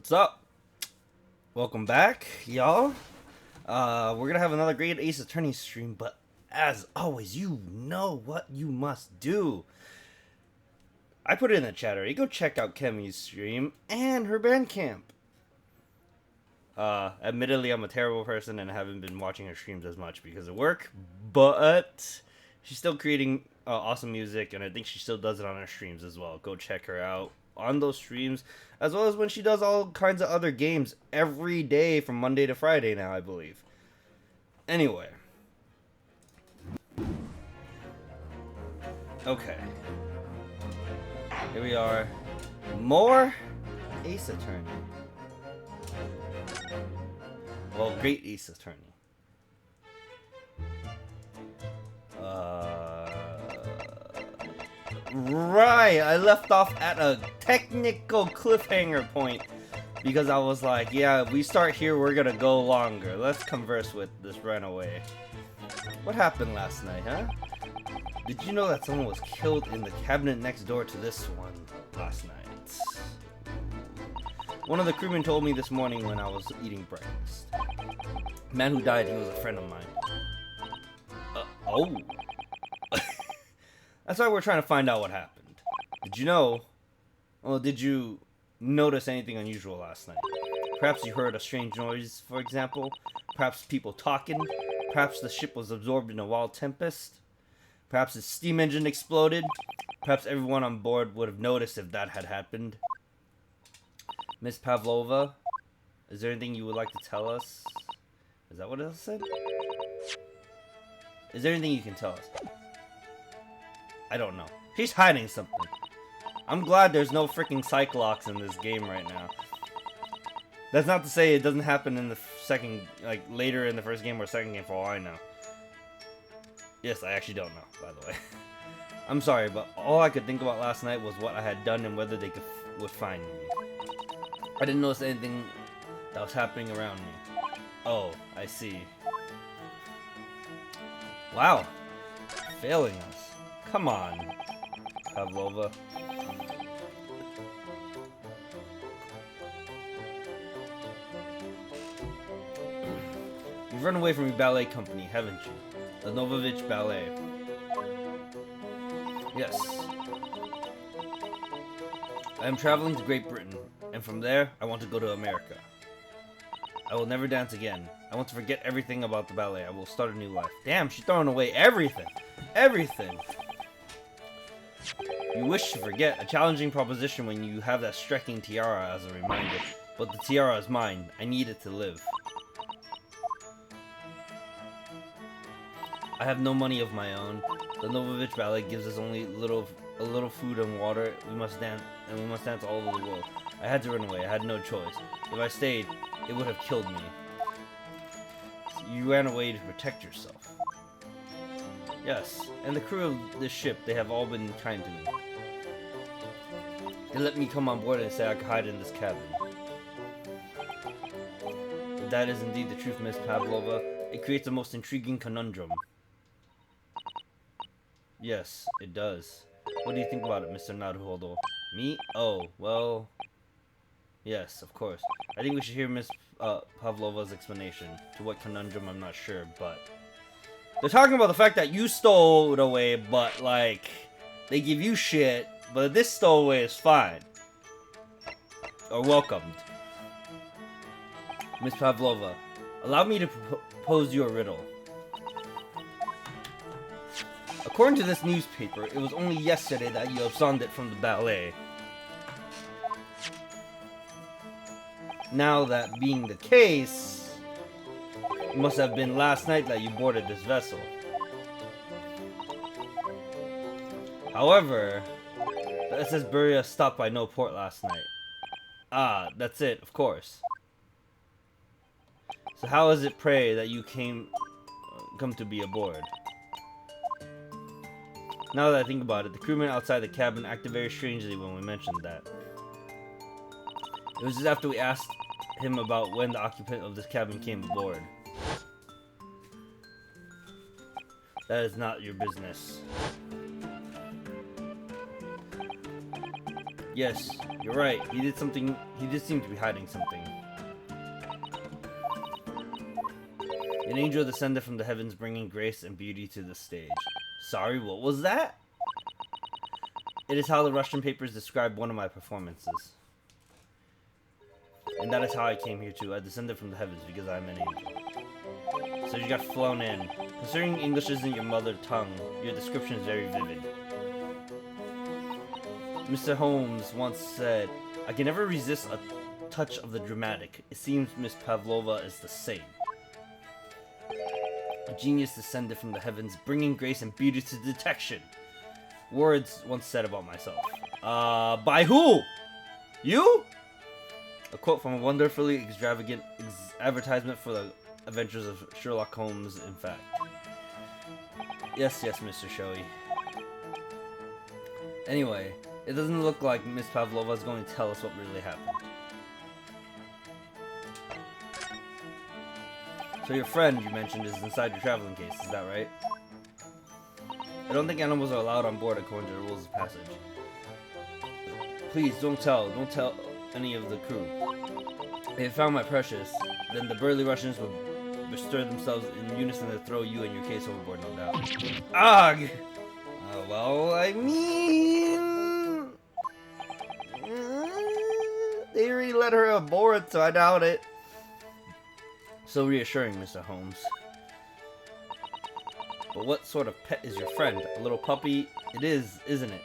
What's up? Welcome back, y'all. We're gonna have another great Ace Attorney stream, but as always, you know what you must do. I put it in the chat already. Go check out Kemi's stream and her Bandcamp. Admittedly, I'm a terrible person and I haven't been watching her streams as much because of work, but she's still creating awesome music, and I think she still does it on her streams as well. Go check her out on those streams, as well as when she does all kinds of other games every day from Monday to Friday now, I believe. Anyway. Okay. Here we are. More Ace Attorney. Well, great Ace Attorney. Right, I left off at a technical cliffhanger point because I was like, yeah, we start here, we're gonna go longer. Let's converse with this runaway. What happened last night, huh? Did you know that someone was killed in the cabinet next door to this one last night? One of the crewmen told me this morning when I was eating breakfast. The man who died, he was a friend of mine. Oh. That's why we're trying to find out what happened. Did you know? Well, did you notice anything unusual last night? Perhaps you heard a strange noise, for example. Perhaps people talking. Perhaps the ship was absorbed in a wild tempest. Perhaps the steam engine exploded. Perhaps everyone on board would have noticed if that had happened. Miss Pavlova, is there anything you would like to tell us? Is that what it said? Is there anything you can tell us? I don't know. He's hiding something. I'm glad there's no freaking Cyclops in this game right now. That's not to say it doesn't happen in the second, like later in the first game or second game, for all I know. Yes, I actually don't know, by the way. I'm sorry, but all I could think about last night was what I had done and whether they would find me. I didn't notice anything that was happening around me. Oh, I see. Wow. Failing us. Come on, Pavlova. You've run away from your ballet company, haven't you? The Novovich Ballet. Yes. I am traveling to Great Britain, and from there, I want to go to America. I will never dance again. I want to forget everything about the ballet. I will start a new life. Damn, she's throwing away everything. Everything. You wish to forget, a challenging proposition when you have that striking tiara as a reminder. But the tiara is mine. I need it to live. I have no money of my own. The Novovich Ballet gives us only a little food and water. We must dance, and we must dance all over the world. I had to run away. I had no choice. If I stayed, it would have killed me. You ran away to protect yourself. Yes, and the crew of this ship, they have all been kind to me. They let me come on board and say I could hide in this cabin. If that is indeed the truth, Miss Pavlova, it creates a most intriguing conundrum. Yes, it does. What do you think about it, Mr. Naruhodo? Me? Oh, well... Yes, of course. I think we should hear Miss Pavlova's explanation. To what conundrum, I'm not sure, but... They're talking about the fact that you stole it away, but, like... They give you shit, but this stowaway is fine. Or welcomed. Miss Pavlova, allow me to pose you a riddle. According to this newspaper, it was only yesterday that you absconded from the ballet. Now that being the case, it must have been last night that you boarded this vessel. However, the SS Beria stopped by no port last night. Ah, that's it, of course. So how is it, pray, that you come to be aboard? Now that I think about it, the crewman outside the cabin acted very strangely when we mentioned that. It was just after we asked him about when the occupant of this cabin came aboard. That is not your business. Yes, you're right. He did something. He did seem to be hiding something. An angel descended from the heavens, bringing grace and beauty to the stage. Sorry, what was that? It is how the Russian papers describe one of my performances. And that is how I came here too. I descended from the heavens because I am an angel. So you got flown in. Considering English isn't your mother tongue, your description is very vivid. Mr. Holmes once said, I can never resist a touch of the dramatic. It seems Miss Pavlova is the same. A genius descended from the heavens, bringing grace and beauty to detection. Words once said about myself. By who? You? A quote from a wonderfully extravagant advertisement for the adventures of Sherlock Holmes, in fact. Yes, Mr. Shoei. Anyway, it doesn't look like Miss Pavlova is going to tell us what really happened. So your friend you mentioned is inside your traveling case, is that right? I don't think animals are allowed on board according to the rules of passage. Please, don't tell any of the crew. If they found my precious, then the burly Russians would bestir themselves in unison to throw you and your case overboard, no doubt. Ugh! Well, I mean... They already let her aboard, so I doubt it. So reassuring, Mr. Holmes. But what sort of pet is your friend? A little puppy? It is, isn't it?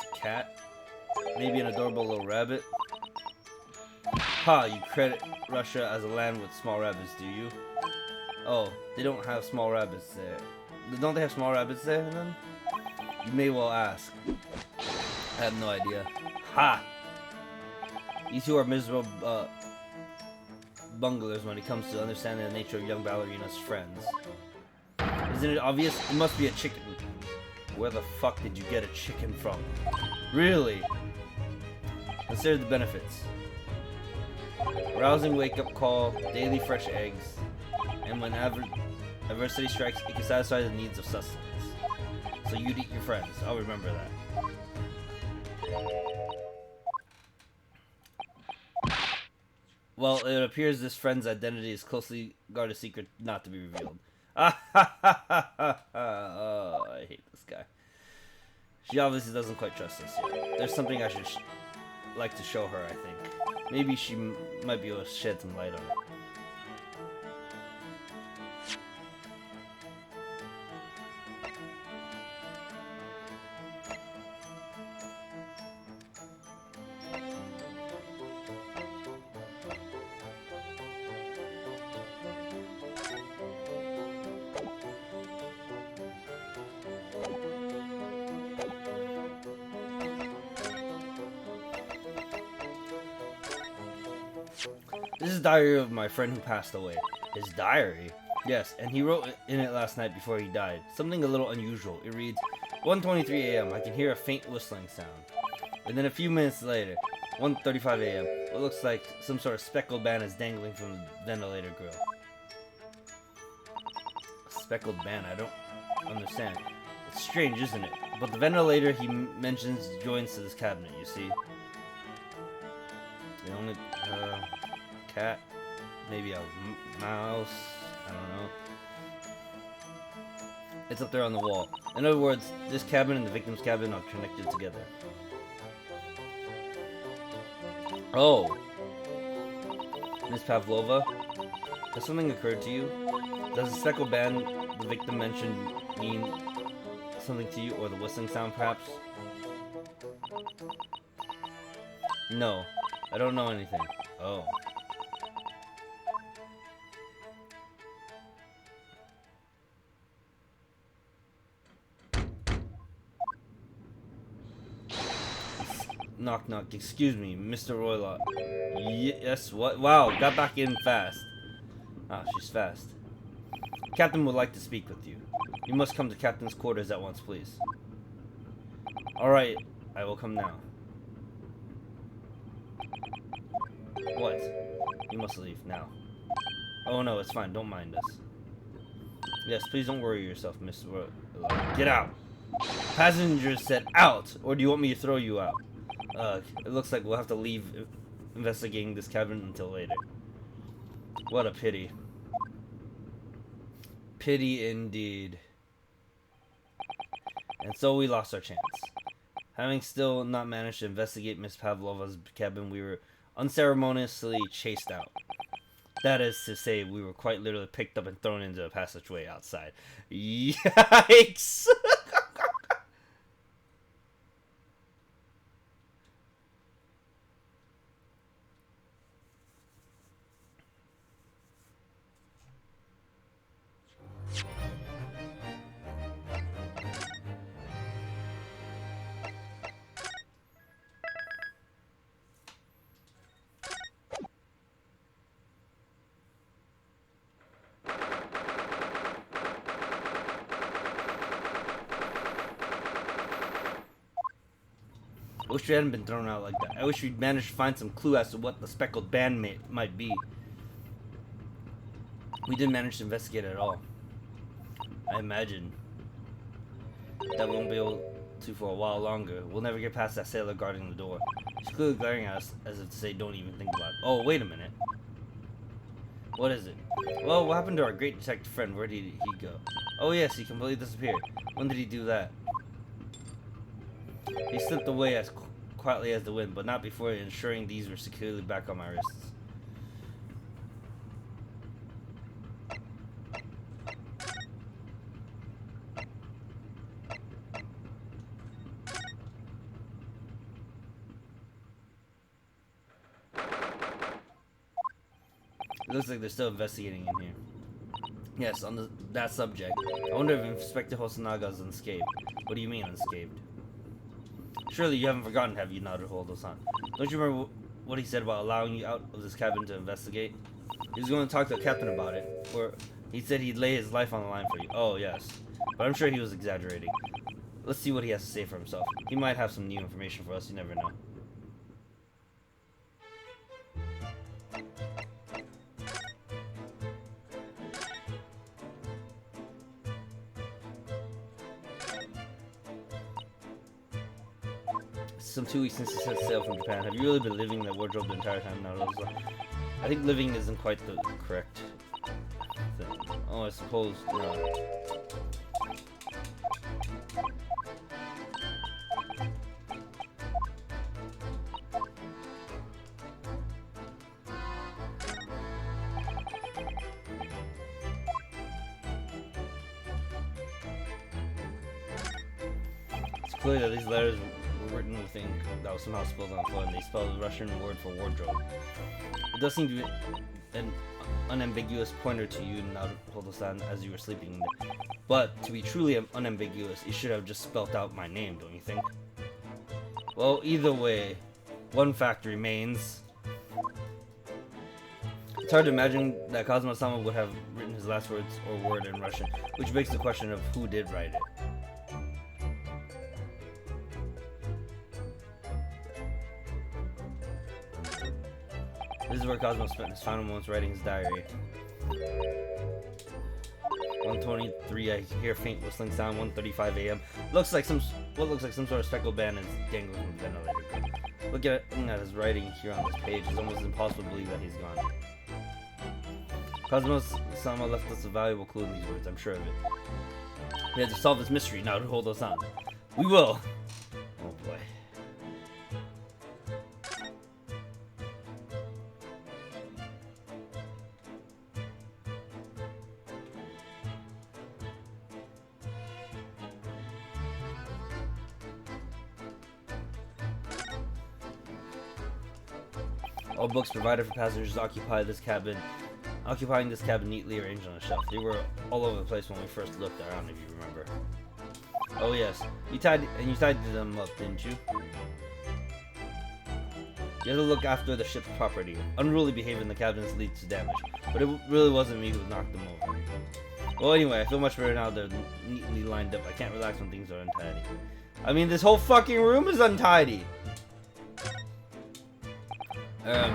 A cat? Maybe an adorable little rabbit? Ha, you credit Russia as a land with small rabbits, do you? Oh, they don't have small rabbits there. Don't they have small rabbits there, then? You may well ask. I have no idea. Ha! You two are miserable, bunglers when it comes to understanding the nature of young ballerina's friends. Isn't it obvious? It must be a chicken. Where the fuck did you get a chicken from? Really? Consider the benefits. Rousing wake-up call, daily fresh eggs, and when adversity strikes, it can satisfy the needs of sustenance. So you'd eat your friends. I'll remember that. Well, it appears this friend's identity is closely guarded secret, not to be revealed. Oh, I hate this guy. She obviously doesn't quite trust us yet. There's something I should like to show her, I think. Maybe she might be able to shed some light on it. This is the diary of my friend who passed away. His diary? Yes, and he wrote in it last night before he died. Something a little unusual. It reads, 1:23 a.m. I can hear a faint whistling sound. And then a few minutes later, 1:35 a.m. What looks like some sort of speckled band is dangling from the ventilator grill. A speckled band? I don't understand. It's strange, isn't it? But the ventilator he mentions joins to this cabinet, you see? The only, cat? Maybe a mouse? I don't know. It's up there on the wall. In other words, this cabin and the victim's cabin are connected together. Oh! Miss Pavlova? Has something occurred to you? Does the speckled band the victim mentioned mean something to you, or the whistling sound perhaps? No, I don't know anything. Oh. Knock knock, excuse me, Mr. Roylott. Yes, what? Wow, got back in fast. Ah, she's fast. Captain would like to speak with you. You must come to Captain's quarters at once, please. Alright, I will come now. What? You must leave now. Oh no, it's fine, don't mind us. Yes, please don't worry yourself, Mr. Roylott. Get out! Passengers said out! Or do you want me to throw you out? It looks like we'll have to leave investigating this cabin until later. What a pity. Pity indeed. And so we lost our chance. Having still not managed to investigate Miss Pavlova's cabin, we were unceremoniously chased out. That is to say, we were quite literally picked up and thrown into a passageway outside. Yikes! I wish we hadn't been thrown out like that. I wish we'd managed to find some clue as to what the speckled band might be. We didn't manage to investigate at all. I imagine that we won't be able to for a while longer. We'll never get past that sailor guarding the door. He's clearly glaring at us as if to say, don't even think about it. Oh, wait a minute. What is it? Well, what happened to our great detective friend? Where did he go? Oh yes, he completely disappeared. When did he do that? He slipped away as quietly as the wind, but not before ensuring these were securely back on my wrists. It looks like they're still investigating in here. Yes, on that subject. I wonder if Inspector Hosonaga is unscathed. What do you mean, unscathed? Surely you haven't forgotten, have you, Naruhodo-san? Don't you remember what he said about allowing you out of this cabin to investigate? He was going to talk to the captain about it, or he said he'd lay his life on the line for you. Oh, yes. But I'm sure he was exaggerating. Let's see what he has to say for himself. He might have some new information for us, you never know. Some 2 weeks since you set sail from Japan. Have you really been living in that wardrobe the entire time now? I think living isn't quite the correct thing. Oh, I suppose not. It's clear that these letters written with ink that was somehow spilled on the floor, and they spelled the Russian word for wardrobe. It does seem to be an unambiguous pointer to you, Naruhodo-san, as you were sleeping there. But to be truly unambiguous, it should have just spelt out my name, don't you think? Well, either way, one fact remains. It's hard to imagine that Kazuma-sama would have written his last words or word in Russian, which begs the question of who did write it. This is where Cosmo spent his final moments writing his diary. 1:23, I hear faint whistling sound. 1:35 a.m. Looks like some sort of speckled band is dangling from the ventilator. Looking at his writing here on this page, it's almost impossible to believe that he's gone. Kazuma-sama left us a valuable clue in these words, I'm sure of it. We have to solve this mystery now to hold us on. We will! Oh boy. All books provided for passengers occupying this cabin neatly arranged on a shelf. They were all over the place when we first looked around, if you remember. Oh yes, you tied them up, didn't you? You had to look after the ship's property. Unruly behavior in the cabins leads to damage, but it really wasn't me who knocked them over. Well, anyway, I feel much better now they're neatly lined up. I can't relax when things are untidy. I mean, this whole fucking room is untidy!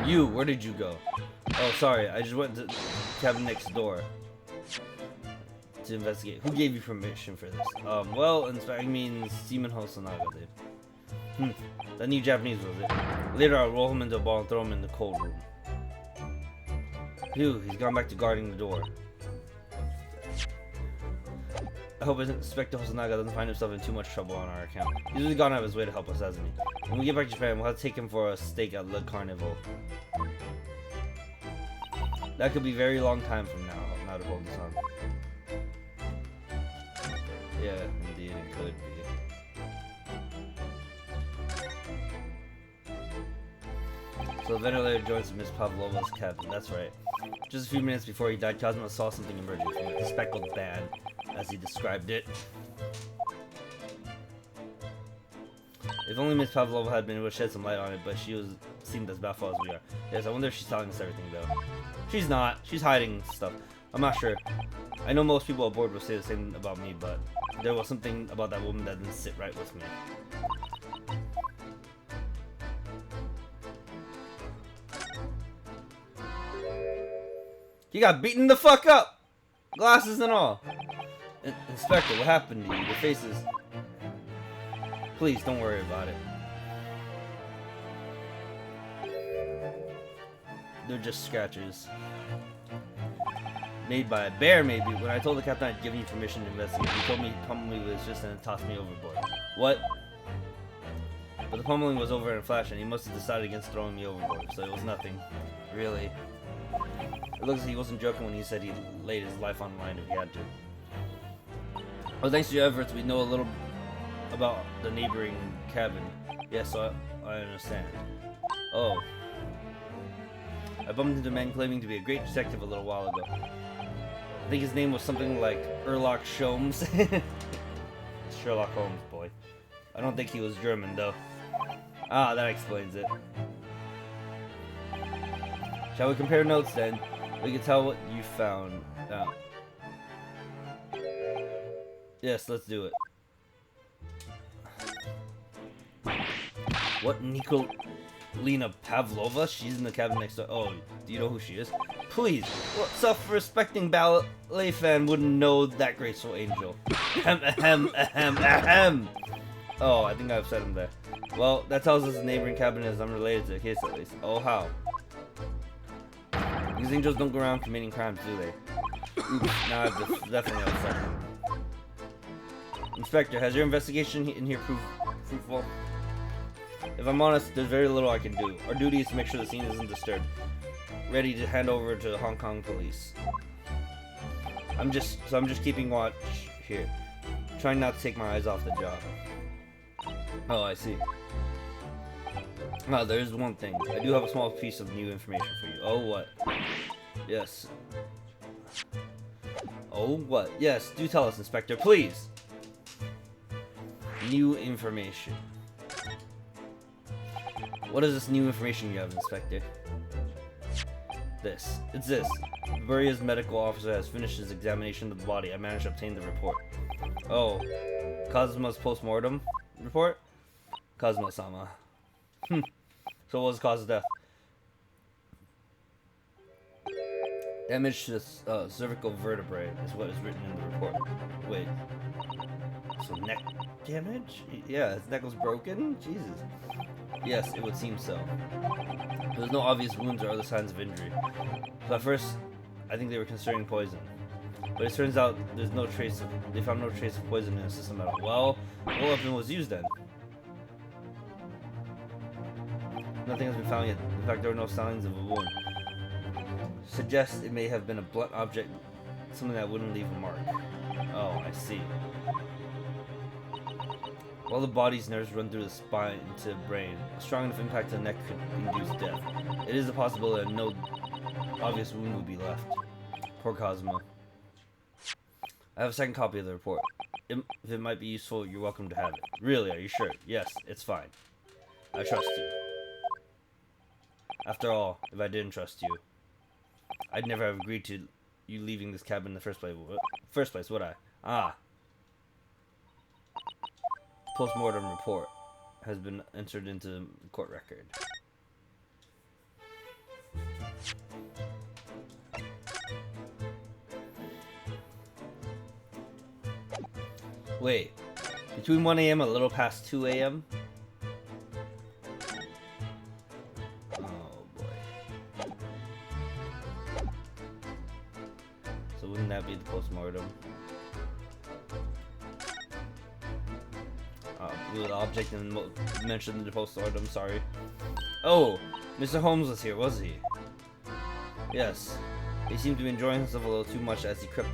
Where did you go? Oh, sorry, I just went to the cabin next door to investigate. Who gave you permission for this? Well, inspecting means Seaman Hosonaga did. That new Japanese was it. Later, I'll roll him into a ball and throw him in the cold room. Phew, he's gone back to guarding the door. I hope Inspector Hosonaga doesn't find himself in too much trouble on our account. He's really gone out of his way to help us, hasn't he? When we get back to Japan, we'll have to take him for a steak at Le Carnival. That could be a very long time from now to hold this on. Yeah, indeed, it could be. So the ventilator joins Miss Pavlova's cabin, that's right. Just a few minutes before he died, Cosmo saw something emerging from it, the speckled band, as he described it. If only Miss Pavlova had been able to shed some light on it, but she seemed as baffled as we are. Yes, I wonder if she's telling us everything, though. She's not. She's hiding stuff. I'm not sure. I know most people aboard will say the same about me, but there was something about that woman that didn't sit right with me. He got beaten the fuck up! Glasses and all! Inspector, what happened to you? Your face is... Please, don't worry about it. They're just scratches. Made by a bear, maybe. When I told the captain I'd given you permission to investigate, he told me he probably was just gonna toss me overboard. What? But the pummeling was over in a flash, and he must have decided against throwing me overboard, so it was nothing. Really. It looks like he wasn't joking when he said he'd laid his life on the line if he had to. Well, thanks to your efforts, we know a little about the neighboring cabin. Yes, I understand. Oh. I bumped into a man claiming to be a great detective a little while ago. I think his name was something like Sherlock Sholmes. Sherlock Holmes, boy. I don't think he was German, though. Ah, that explains it. Shall we compare notes, then? We can tell what you found out. Yes, let's do it. What, Nikolina Pavlova? She's in the cabin next door. Oh, do you know who she is? Please, what self-respecting ballet fan wouldn't know that graceful angel? Ahem, ahem, ahem, ahem. Oh, I think I upset him there. Well, that tells us the neighboring cabin is unrelated to the case at least. Oh, how? These angels don't go around committing crimes, do they? Oops, now I've definitely upset him. Inspector, has your investigation in here proved fruitful? If I'm honest, there's very little I can do. Our duty is to make sure the scene isn't disturbed. Ready to hand over to the Hong Kong police. I'm just keeping watch here. Trying not to take my eyes off the job. Oh, I see. Oh, there's one thing. I do have a small piece of new information for you. Oh, what? Yes. Oh, what? Yes, do tell us, Inspector, please. New information. What is this new information you have, Inspector? It's this. Buria's medical officer has finished his examination of the body. I managed to obtain the report. Oh. Kazuma's post-mortem report? Kazuma-sama. So what was the cause of death? Damage to the cervical vertebrae is what is written in the report. Wait. So neck damage? Yeah, his neck was broken? Jesus. Yes, it would seem so. There was no obvious wounds or other signs of injury. So at first, I think they were considering poison. But it turns out they found no trace of poison in the system at all. Well, what weapon was used then? Nothing has been found yet. In fact, there were no signs of a wound. Suggests it may have been a blunt object, something that wouldn't leave a mark. Oh, I see. While the body's nerves run through the spine into the brain, a strong enough impact to the neck could induce death. It is a possibility that no obvious wound would be left. Poor Kazuma. I have a second copy of the report. If it might be useful, you're welcome to have it. Really, are you sure? Yes, it's fine. I trust you. After all, if I didn't trust you, I'd never have agreed to you leaving this cabin in the first place, would I? Ah. Post-mortem report has been entered into the court record. Wait, between 1 a.m. and a little past 2 a.m.? Oh boy. So wouldn't that be the post-mortem? The object mentioned in the post-mortem, sorry. Oh, Mr. Holmes was here, was he? Yes. He seemed to be enjoying himself a little too much as he crept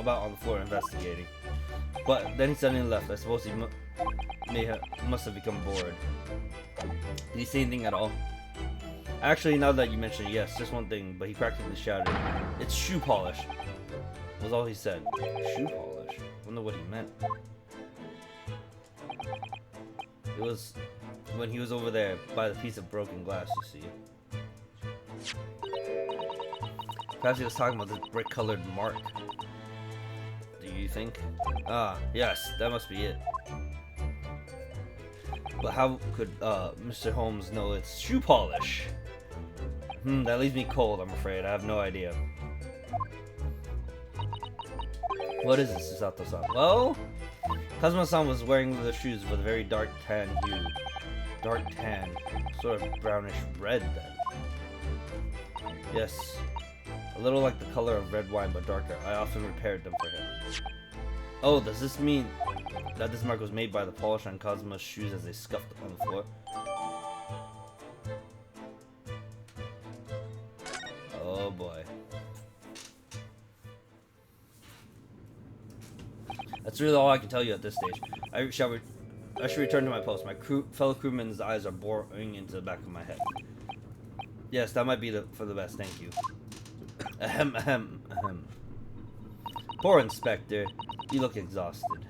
about on the floor investigating. But then he suddenly left. I suppose he must have become bored. Did he say anything at all? Actually, now that you mention it, yes, just one thing, but he practically shouted, "It's shoe polish," was all he said. Shoe polish? Wonder what he meant. It was when he was over there by the piece of broken glass, you see. Perhaps he was talking about this brick-colored mark. Do you think? Ah, yes, that must be it. But how could Mr. Holmes know it's shoe polish? That leaves me cold, I'm afraid. I have no idea. What is this, Sato-san? Well, Kazuma-san was wearing the shoes with a very dark tan hue. Dark tan. Sort of brownish red, then. Yes. A little like the color of red wine, but darker. I often repaired them for him. Oh, does this mean that this mark was made by the polish on Kazuma's shoes as they scuffed on the floor? Oh boy. That's really all I can tell you at this stage. I should return to my post. My fellow crewmen's eyes are boring into the back of my head. Yes, that might be for the best, thank you. Ahem, ahem, ahem. Poor Inspector. You look exhausted.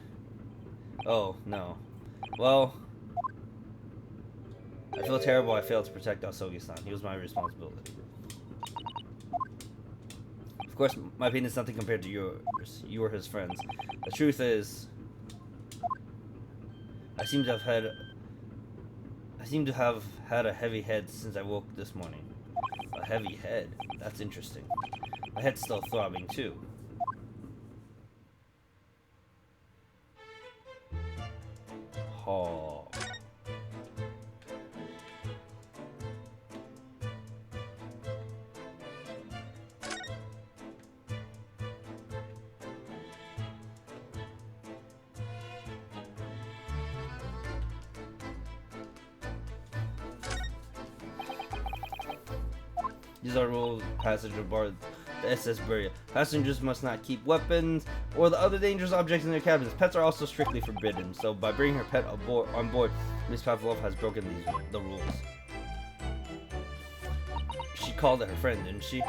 Oh, no. Well, I feel terrible I failed to protect Asogi-san. He was my responsibility. Of course, my pain is nothing compared to yours. You were his friends. The truth is, I seem to have had a heavy head since I woke this morning. A heavy head? That's interesting. My head's still throbbing, too. Oh. These are rules passage aboard the SS Buria. Passengers must not keep weapons or the other dangerous objects in their cabins. Pets are also strictly forbidden, so by bringing her pet on board, Miss Pavlov has broken the rules. She called it her friend, didn't she?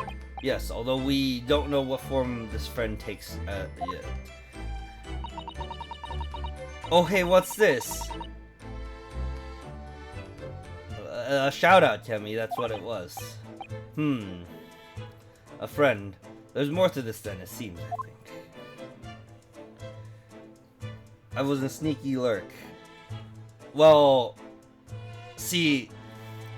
Yes, although we don't know what form this friend takes yet. Oh hey, what's this? Shout out, Temmie, that's what it was. A friend. There's more to this than it seems, I think. I was a sneaky lurk. Well, see,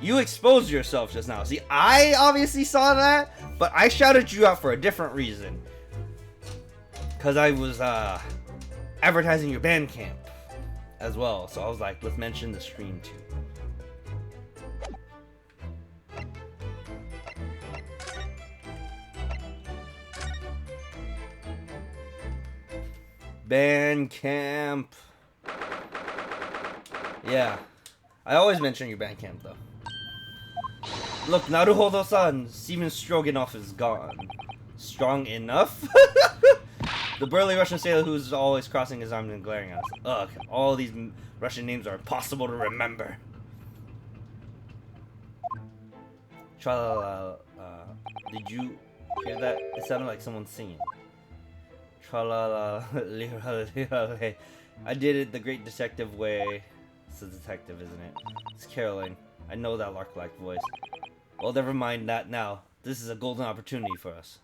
you exposed yourself just now. See, I obviously saw that, but I shouted you out for a different reason. Because I was advertising your Bandcamp as well. So I was like, let's mention the stream too. Bandcamp. Yeah. I always mention your Bandcamp though. Look, Naruhodo-san, Steven Stroganoff is gone. Strong enough? The burly Russian sailor who's always crossing his arms and glaring at us. Ugh, all these Russian names are impossible to remember. Tra-la-la, did you hear that? It sounded like someone singing. Tra-la-la-li-ra-li-ra-li. I did it the great detective way. It's a detective, isn't it? It's caroling. I know that lark-like voice. Well, never mind that now. This is a golden opportunity for us.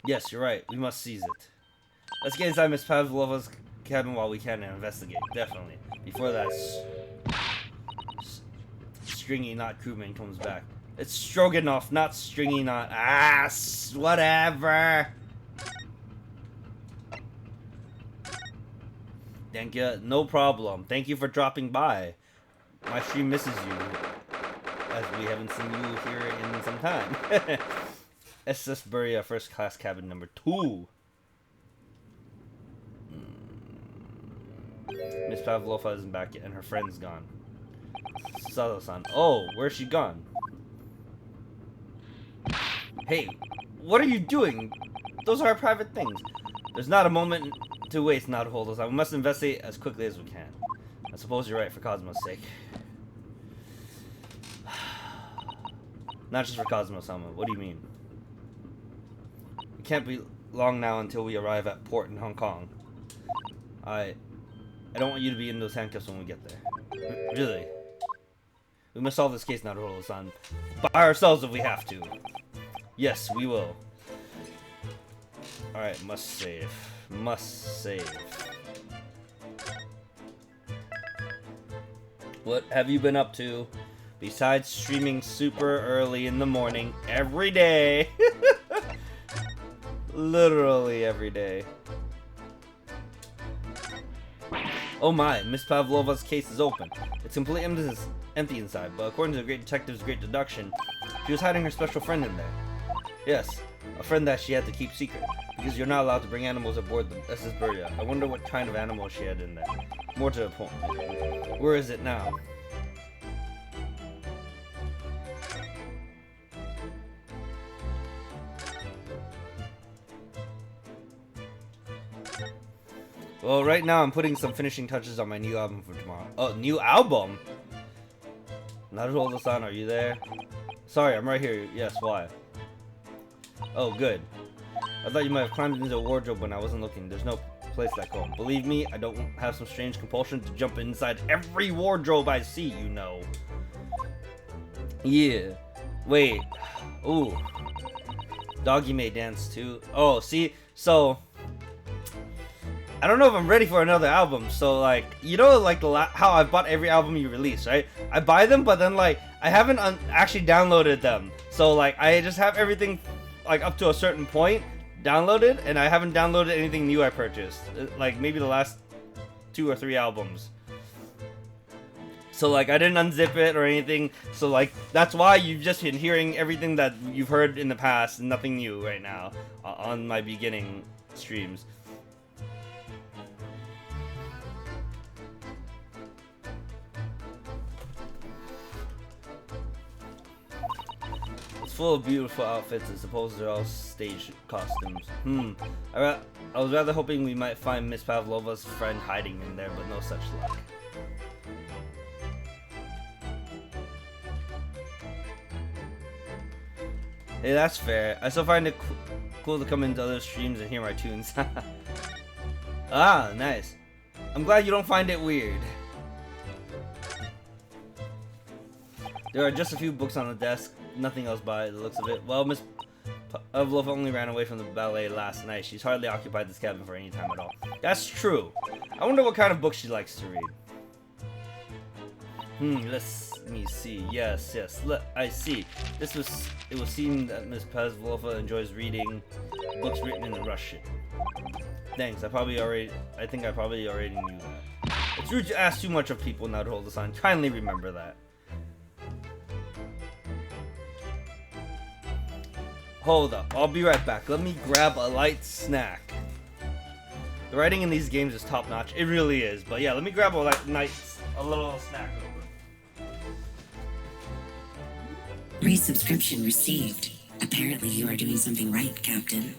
Yes, you're right. We must seize it. Let's get inside Miss Pavlova's cabin while we can and investigate. Definitely. Before that stringy knot crewman comes back. It's Stroganoff, not stringy knot. Whatever. Thank you. No problem. Thank you for dropping by. My stream misses you, as we haven't seen you here in some time. SS Buria, first class cabin number 2. Miss Pavlova isn't back yet, and her friend's gone. Sado-san. Oh, where's she gone? Hey, what are you doing? Those are our private things. There's not a moment to waste, Naruhodo-san. We must investigate as quickly as we can. I suppose you're right, for Cosmo's sake. Not just for Cosmo-sama. What do you mean? It can't be long now until we arrive at port in Hong Kong. I don't want you to be in those handcuffs when we get there. Really? We must solve this case, Naruhodo-san. By ourselves if we have to. Yes, we will. Alright, must save. Must save. What have you been up to? Besides streaming super early in the morning every day. Literally every day. Oh my, Miss Pavlova's case is open. It's completely empty inside, but according to the great detective's great deduction, she was hiding her special friend in there. Yes, a friend that she had to keep secret, because you're not allowed to bring animals aboard the SS Buria. I wonder what kind of animal she had in there. More to the point. Where is it now? Well, right now I'm putting some finishing touches on my new album for tomorrow. Oh, new album? Naruhodo-san, are you there? Sorry, I'm right here. Yes, why? Oh, good. I thought you might have climbed into a wardrobe when I wasn't looking. There's no place like home. Believe me, I don't have some strange compulsion to jump inside every wardrobe I see, you know. Yeah. Wait. Ooh. Doggy may dance too. Oh, see? So, I don't know if I'm ready for another album. So, like, you know, like how I bought every album you release, right? I buy them, but then, like, I haven't actually downloaded them. So, like, I just have everything, like, up to a certain point downloaded, and I haven't downloaded anything new I purchased. Like, maybe the last 2 or 3 albums. So, like, I didn't unzip it or anything. So, like, that's why you've just been hearing everything that you've heard in the past, and nothing new right now on my beginning streams. It's full of beautiful outfits. I suppose they're all stage costumes. I was rather hoping we might find Miss Pavlova's friend hiding in there, but no such luck. Hey, that's fair. I still find it cool to come into other streams and hear my tunes. Ah, nice. I'm glad you don't find it weird. There are just a few books on the desk. Nothing else by the looks of it. Well, Miss Pavlova only ran away from the ballet last night. She's hardly occupied this cabin for any time at all. That's true. I wonder what kind of book she likes to read. Let me see. Yes. I see. It would seem that Miss Pavlova enjoys reading books written in Russian. Thanks. I think I probably already knew that. It's rude to ask too much of people now to hold the sign. Kindly remember that. Hold up. I'll be right back. Let me grab a light snack. The writing in these games is top notch. It really is. But yeah, let me grab a little snack over. Resubscription received. Apparently you are doing something right, Captain.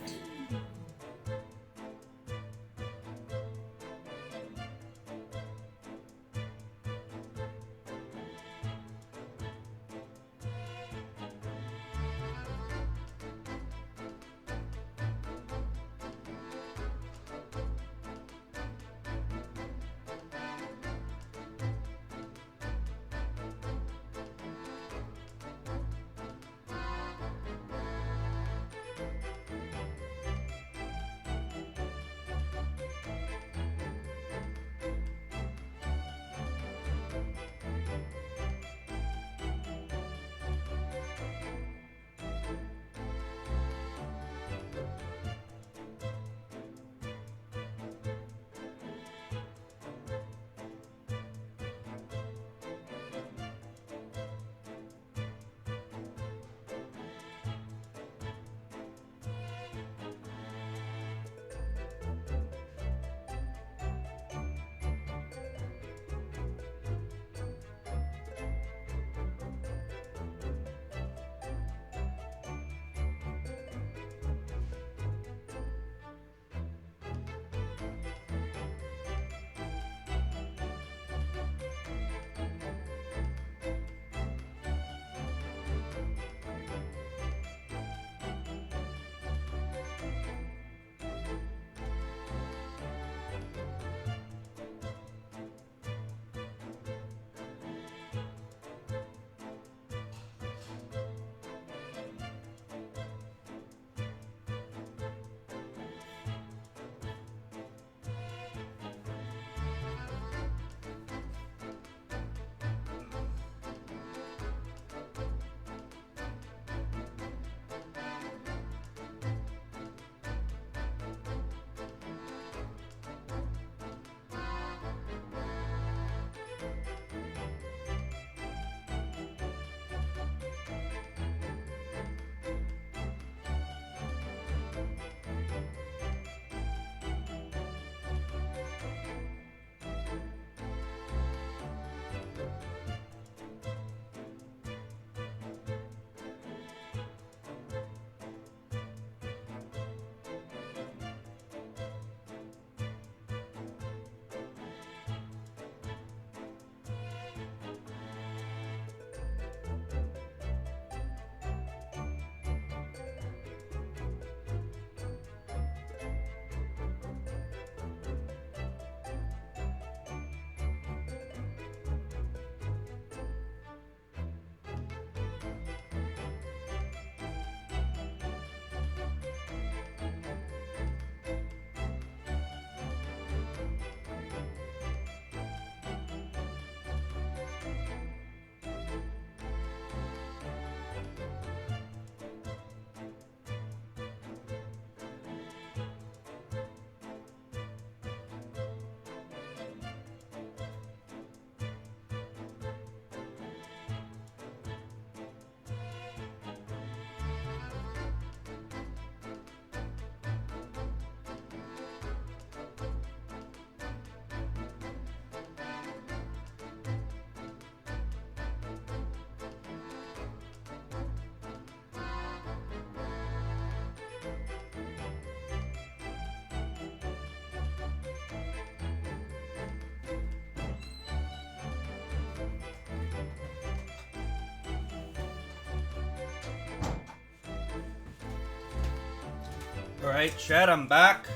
Alright, chat, I'm back.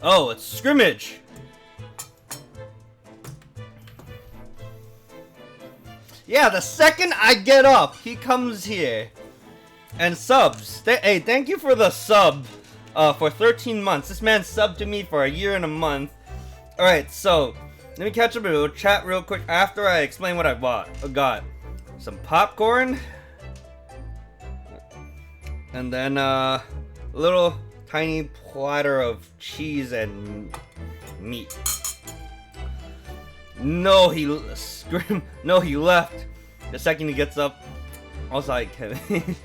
Oh, it's scrimmage. Yeah, the second I get up, he comes here. And subs. Hey, thank you for the sub for 13 months. This man subbed to me for a year and a month. Alright, so let me catch up and we'll chat real quick after I explain what I got some popcorn. And then a little tiny platter of cheese and meat. No, he left. The second he gets up, I was like, Kevin,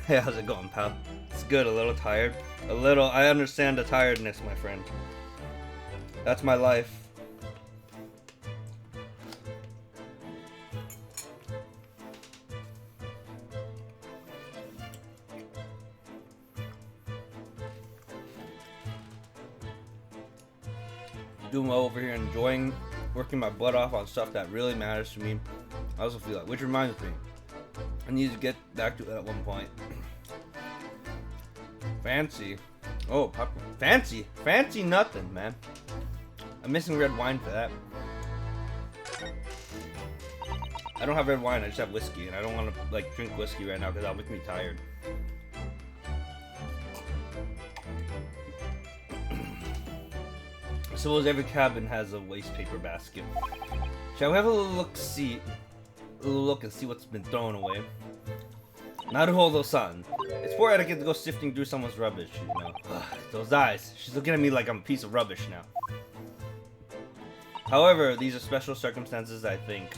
hey, how's it going, pal? It's good, a little tired. I understand the tiredness, my friend. That's my life. Doing well over here, enjoying working my butt off on stuff that really matters to me. I also feel like, which reminds me, I need to get back to it at one point. Fancy. Oh, popcorn. Fancy. Fancy nothing, man. I'm missing red wine for that. I don't have red wine, I just have whiskey, and I don't want to like drink whiskey right now because that'll make me tired. Suppose every cabin has a waste paper basket. Shall we have a little look and see what's been thrown away? Naruhodo-san. It's poor etiquette to go sifting through someone's rubbish, you know. Ugh, those eyes. She's looking at me like I'm a piece of rubbish now. However, these are special circumstances, I think.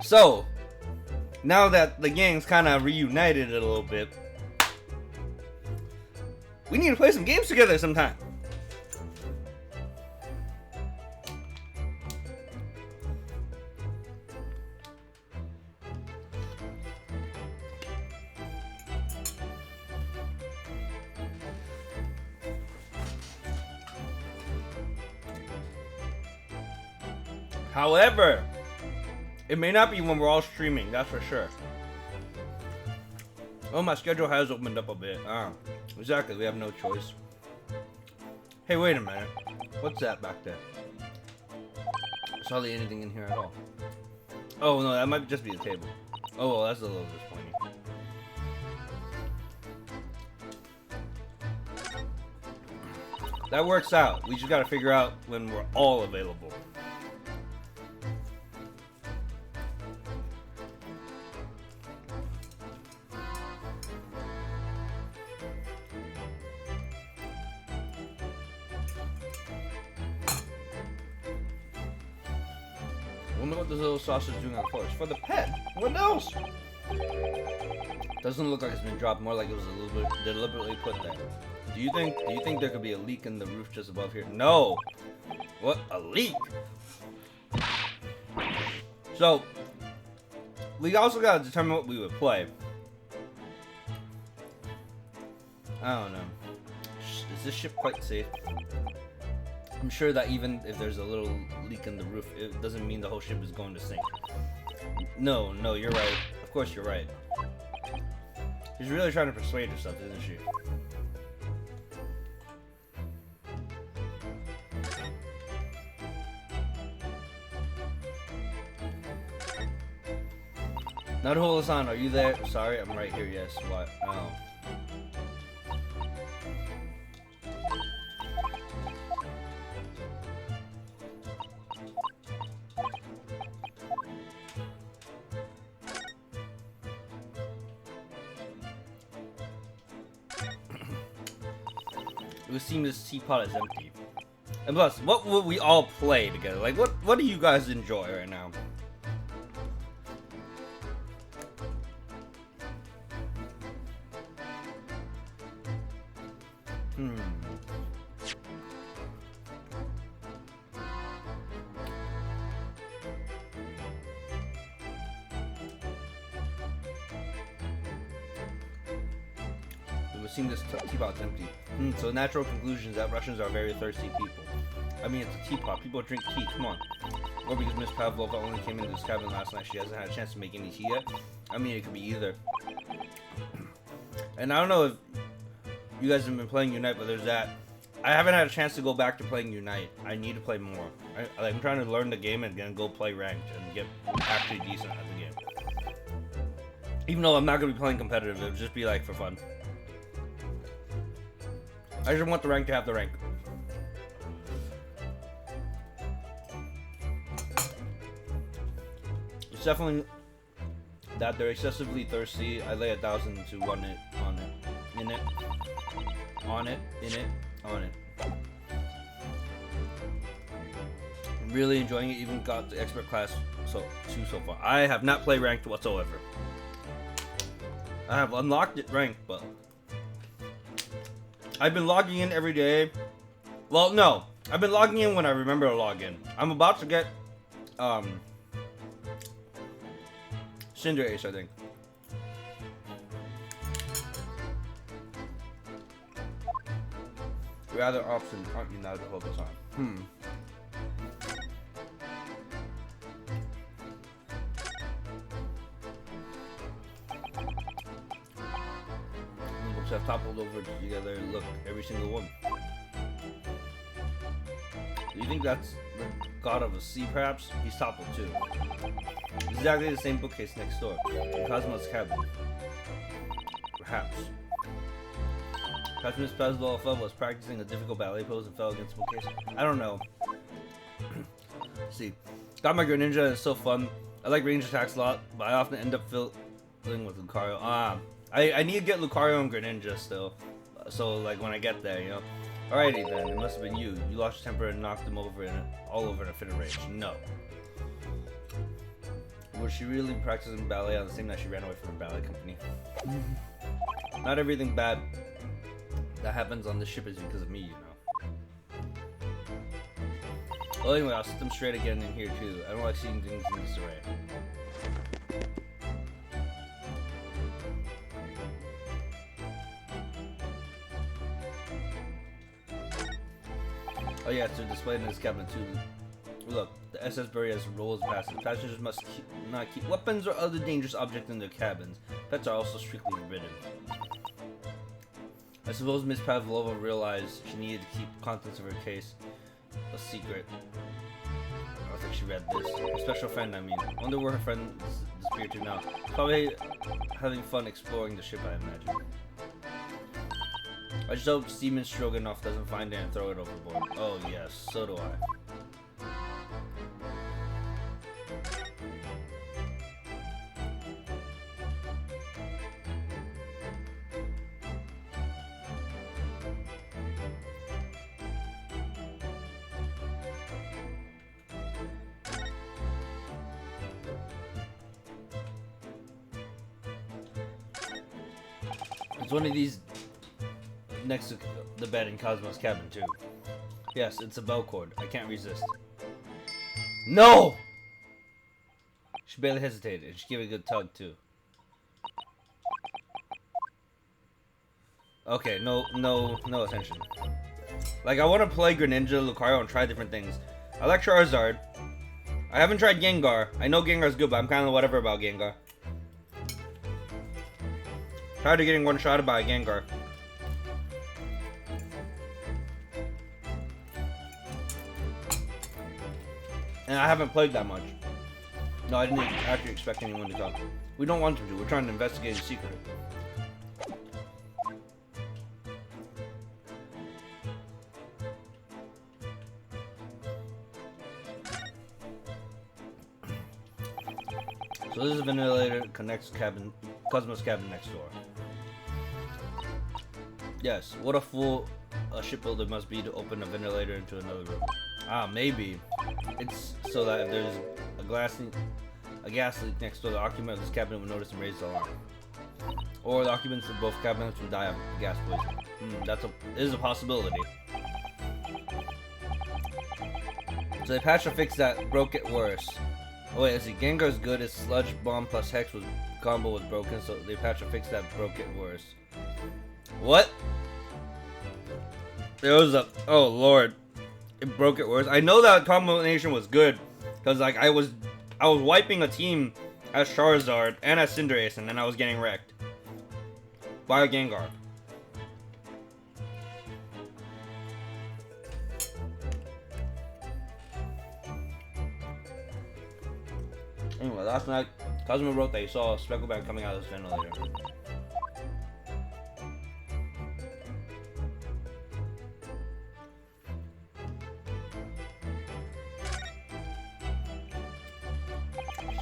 So, now that the gang's kind of reunited a little bit, we need to play some games together sometime. However, it may not be when we're all streaming, that's for sure. Oh, my schedule has opened up a bit. Exactly, we have no choice. Hey, wait a minute. What's that back there? There's hardly anything in here at all. Oh, no, that might just be the table. Oh, well, that's a little disappointing. That works out. We just gotta figure out when we're all available. I wonder what this little sausage is doing on the floor. It's for the pet. What else? Doesn't look like it's been dropped. More like it was a little bit deliberately put there. Do you think there could be a leak in the roof just above here? No. What? A leak? So we also gotta determine what we would play. I don't know. Is this ship quite safe? I'm sure that even if there's a little leak in the roof, it doesn't mean the whole ship is going to sink. No, you're right. Of course you're right. She's really trying to persuade herself, isn't she? Naruhodo-san, are you there? Sorry, I'm right here, yes. What? Oh. It would seem this teapot is empty. And plus, what would we all play together? Like, what do you guys enjoy right now? It would seem this teapot's empty. So natural conclusion is that Russians are very thirsty people. I mean, it's a teapot. People drink tea. Come on. Or because Miss Pavlova only came into this cabin last night, she hasn't had a chance to make any tea yet. I mean, it could be either. And I don't know if you guys have been playing Unite, but there's that. I haven't had a chance to go back to playing Unite. I need to play more. I'm trying to learn the game and then go play ranked and get actually decent at the game. Even though I'm not gonna be playing competitive, it would just be like for fun. I just want the rank to have the rank. It's definitely that they're excessively thirsty. I lay 1,000 to run it, on it, in it, on it, in it, on it. I'm really enjoying it. Even got the expert class so far. I have not played ranked whatsoever. I have unlocked it ranked, but I've been logging in every day. Well, no, I've been logging in when I remember to log in. I'm about to get Cinderace, I think. Your other options aren't you now to focus on? The books have toppled over together. Look, every single one. Do you think that's the god of a sea, perhaps? He's toppled too. Exactly the same bookcase next door. In Cosmo's cabin. Perhaps. Perhaps Miss Pazlova was practicing a difficult ballet pose and fell against the bookcase. I don't know. See. Got my Greninja and it's so fun. I like range attacks a lot, but I often end up filling with Lucario. I need to get Lucario and Greninja still. So like when I get there, you know. Alrighty then, it must have been you. You lost your temper and knocked him over all over in a fit of rage. No. Was she really practicing ballet on the same night she ran away from her ballet company? Not everything bad that happens on this ship is because of me, you know. Well, anyway, I'll set them straight again in here too. I don't like seeing things in disarray. Oh yeah, it's displayed in this cabinet too. Look, the SS Bury has rules passes. Passengers must not keep weapons or other dangerous objects in their cabins. Pets are also strictly forbidden. I suppose Miss Pavlova realized she needed to keep contents of her case a secret. I don't think she read this. Her special friend, I mean. Wonder where her friend disappeared to now. Probably having fun exploring the ship, I imagine. I just hope Steven Stroganoff doesn't find it and throw it overboard. Oh yes, so do I. It's one of these next to the bed in Cosmo's cabin too. Yes, it's a bell cord. I can't resist. No! She barely hesitated, and she gave it a good tug too. Okay, no attention. Like, I want to play Greninja, Lucario, and try different things. I like Charizard. I haven't tried Gengar. I know Gengar's good, but I'm kind of whatever about Gengar. Tired of getting one-shotted by a Gengar. And I haven't played that much. No, I didn't actually expect anyone to come. We don't want them to. We're trying to investigate in secret. So this is a ventilator that connects Cosmo's cabin next door. Yes, what a fool a shipbuilder must be to open a ventilator into another room. Ah, maybe it's so that if there's a gas leak next door, the occupant of this cabinet will notice and raise the alarm. Or the occupants of both cabinets will die of gas poisoning. Is a possibility. So they patched a fix that broke it worse. Oh wait, let's see. Gengar's good. His Sludge Bomb plus Hex combo was broken, so they patched a fix that broke it worse. What? There was a... Oh lord. It broke it worse. I know that combination was good, because like I was wiping a team as Charizard and as Cinderace, and then I was getting wrecked by a Gengar. Anyway, last night Cosmo wrote that he saw a speckle bag coming out of his ventilator.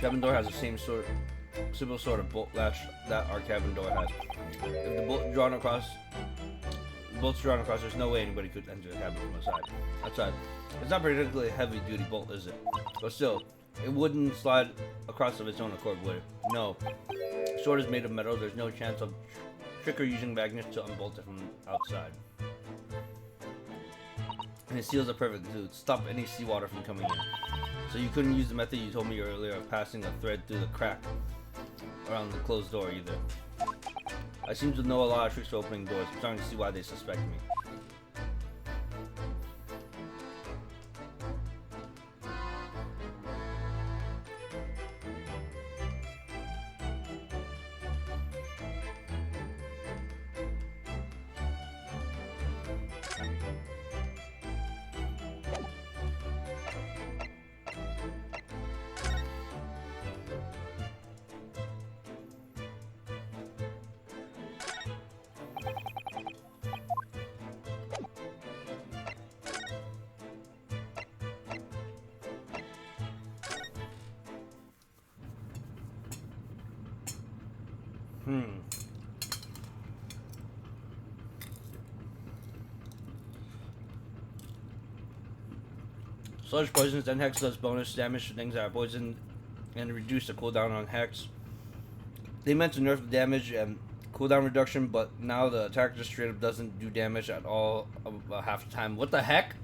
Cabin door has the same simple sort of bolt latch that our cabin door has. If the bolt's drawn across, there's no way anybody could enter the cabin from outside. It's not particularly a heavy-duty bolt, is it? But still, it wouldn't slide across of its own accord, would it? No. The sword is made of metal. There's no chance of Tricker using magnets to unbolt it from outside. And it seals it perfectly to stop any seawater from coming in. So you couldn't use the method you told me earlier of passing a thread through the crack around the closed door either. I seem to know a lot of tricks for opening doors. I'm starting to see why they suspect me. Sludge poisons, then Hex does bonus damage to things that are poisoned and reduce the cooldown on Hex. They meant to nerf the damage and cooldown reduction, but now the attack just straight up doesn't do damage at all about half the time. What the heck?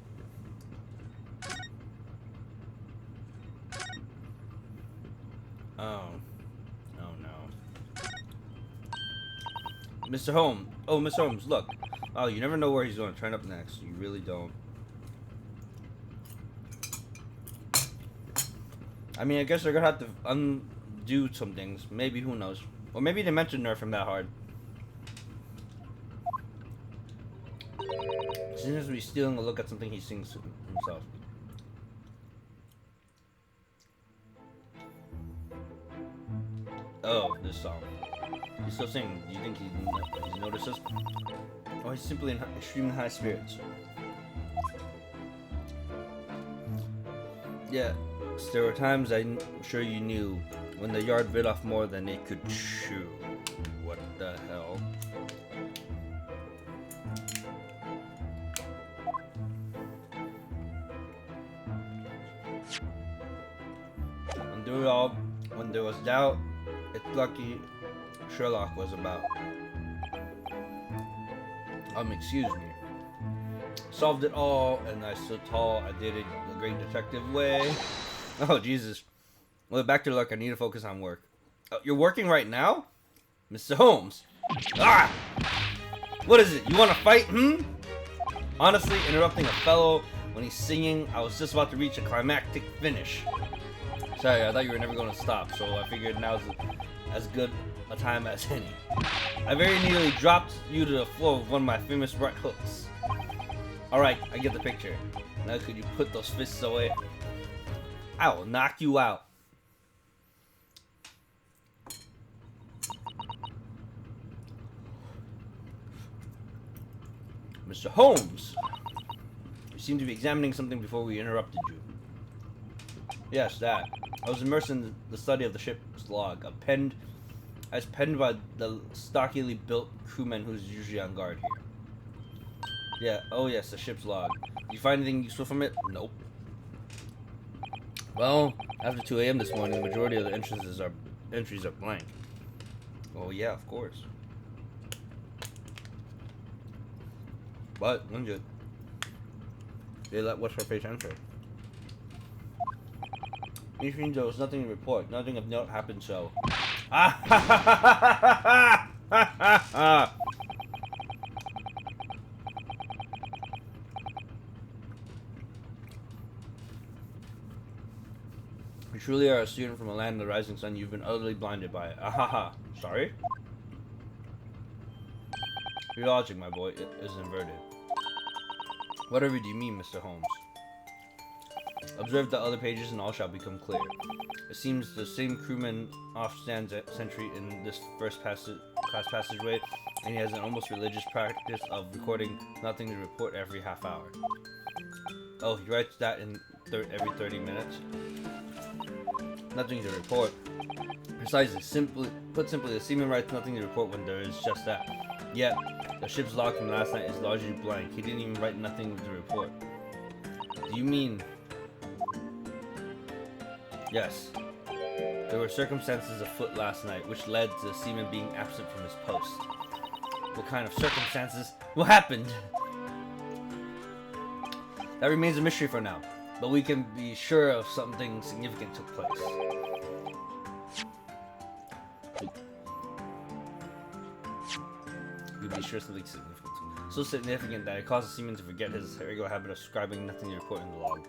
Oh no. Mr. Holmes. Oh, Mr. Holmes, look. Oh, you never know where he's going to turn up next. You really don't. I mean, I guess they're gonna have to undo some things. Maybe, who knows? Or maybe they meant to nerf him that hard. Seems to be stealing a look at something he sings himself. Oh, this song. He's still singing. Do you think he notices? Oh, he's simply in extremely high spirits. Yeah. There were times I'm sure you knew when the yard bit off more than it could chew. What the hell? And through it all, when there was doubt, it's lucky Sherlock was about. Excuse me. Solved it all, and I stood tall. I did it the great detective way. Oh, Jesus. Well, back to luck. I need to focus on work. You're working right now? Mr. Holmes. Ah! What is it? You want to fight? Honestly, interrupting a fellow when he's singing, I was just about to reach a climactic finish. Sorry, I thought you were never going to stop, so I figured now's as good a time as any. I very nearly dropped you to the floor with one of my famous right hooks. Alright, I get the picture. Now could you put those fists away? I will knock you out. Mr. Holmes! You seem to be examining something before we interrupted you. Yes, that. I was immersed in the study of the ship's log, penned by the stockily built crewman who's usually on guard here. Yeah, oh yes, the ship's log. Did you find anything useful from it? Nope. Well, after 2 a.m. this morning, the majority of the entries are blank. Oh yeah, of course. But, Linja, they let what's her face enter. Which means there was nothing to report. Nothing of note happened, so. Ah ha ha ha ha ha ha! You truly are a student from a land of the rising sun. You've been utterly blinded by it. Ahaha. Sorry? Your logic, my boy, is inverted. Whatever do you mean, Mr. Holmes? Observe the other pages and all shall become clear. It seems the same crewman off stands at sentry in this first class passageway, and he has an almost religious practice of recording nothing to report every half hour. Oh, he writes that in every 30 minutes. Nothing to report. Precisely. Put simply, the seaman writes nothing to report when there is just that. Yet, the ship's log from last night is largely blank. He didn't even write nothing to report. Do you mean... Yes. There were circumstances afoot last night which led to the seaman being absent from his post. What kind of circumstances? What happened? That remains a mystery for now, but we can be sure of something significant took place. We can be sure something significant. So significant that it caused the seaman to forget his regular habit of scribing nothing to report in the log.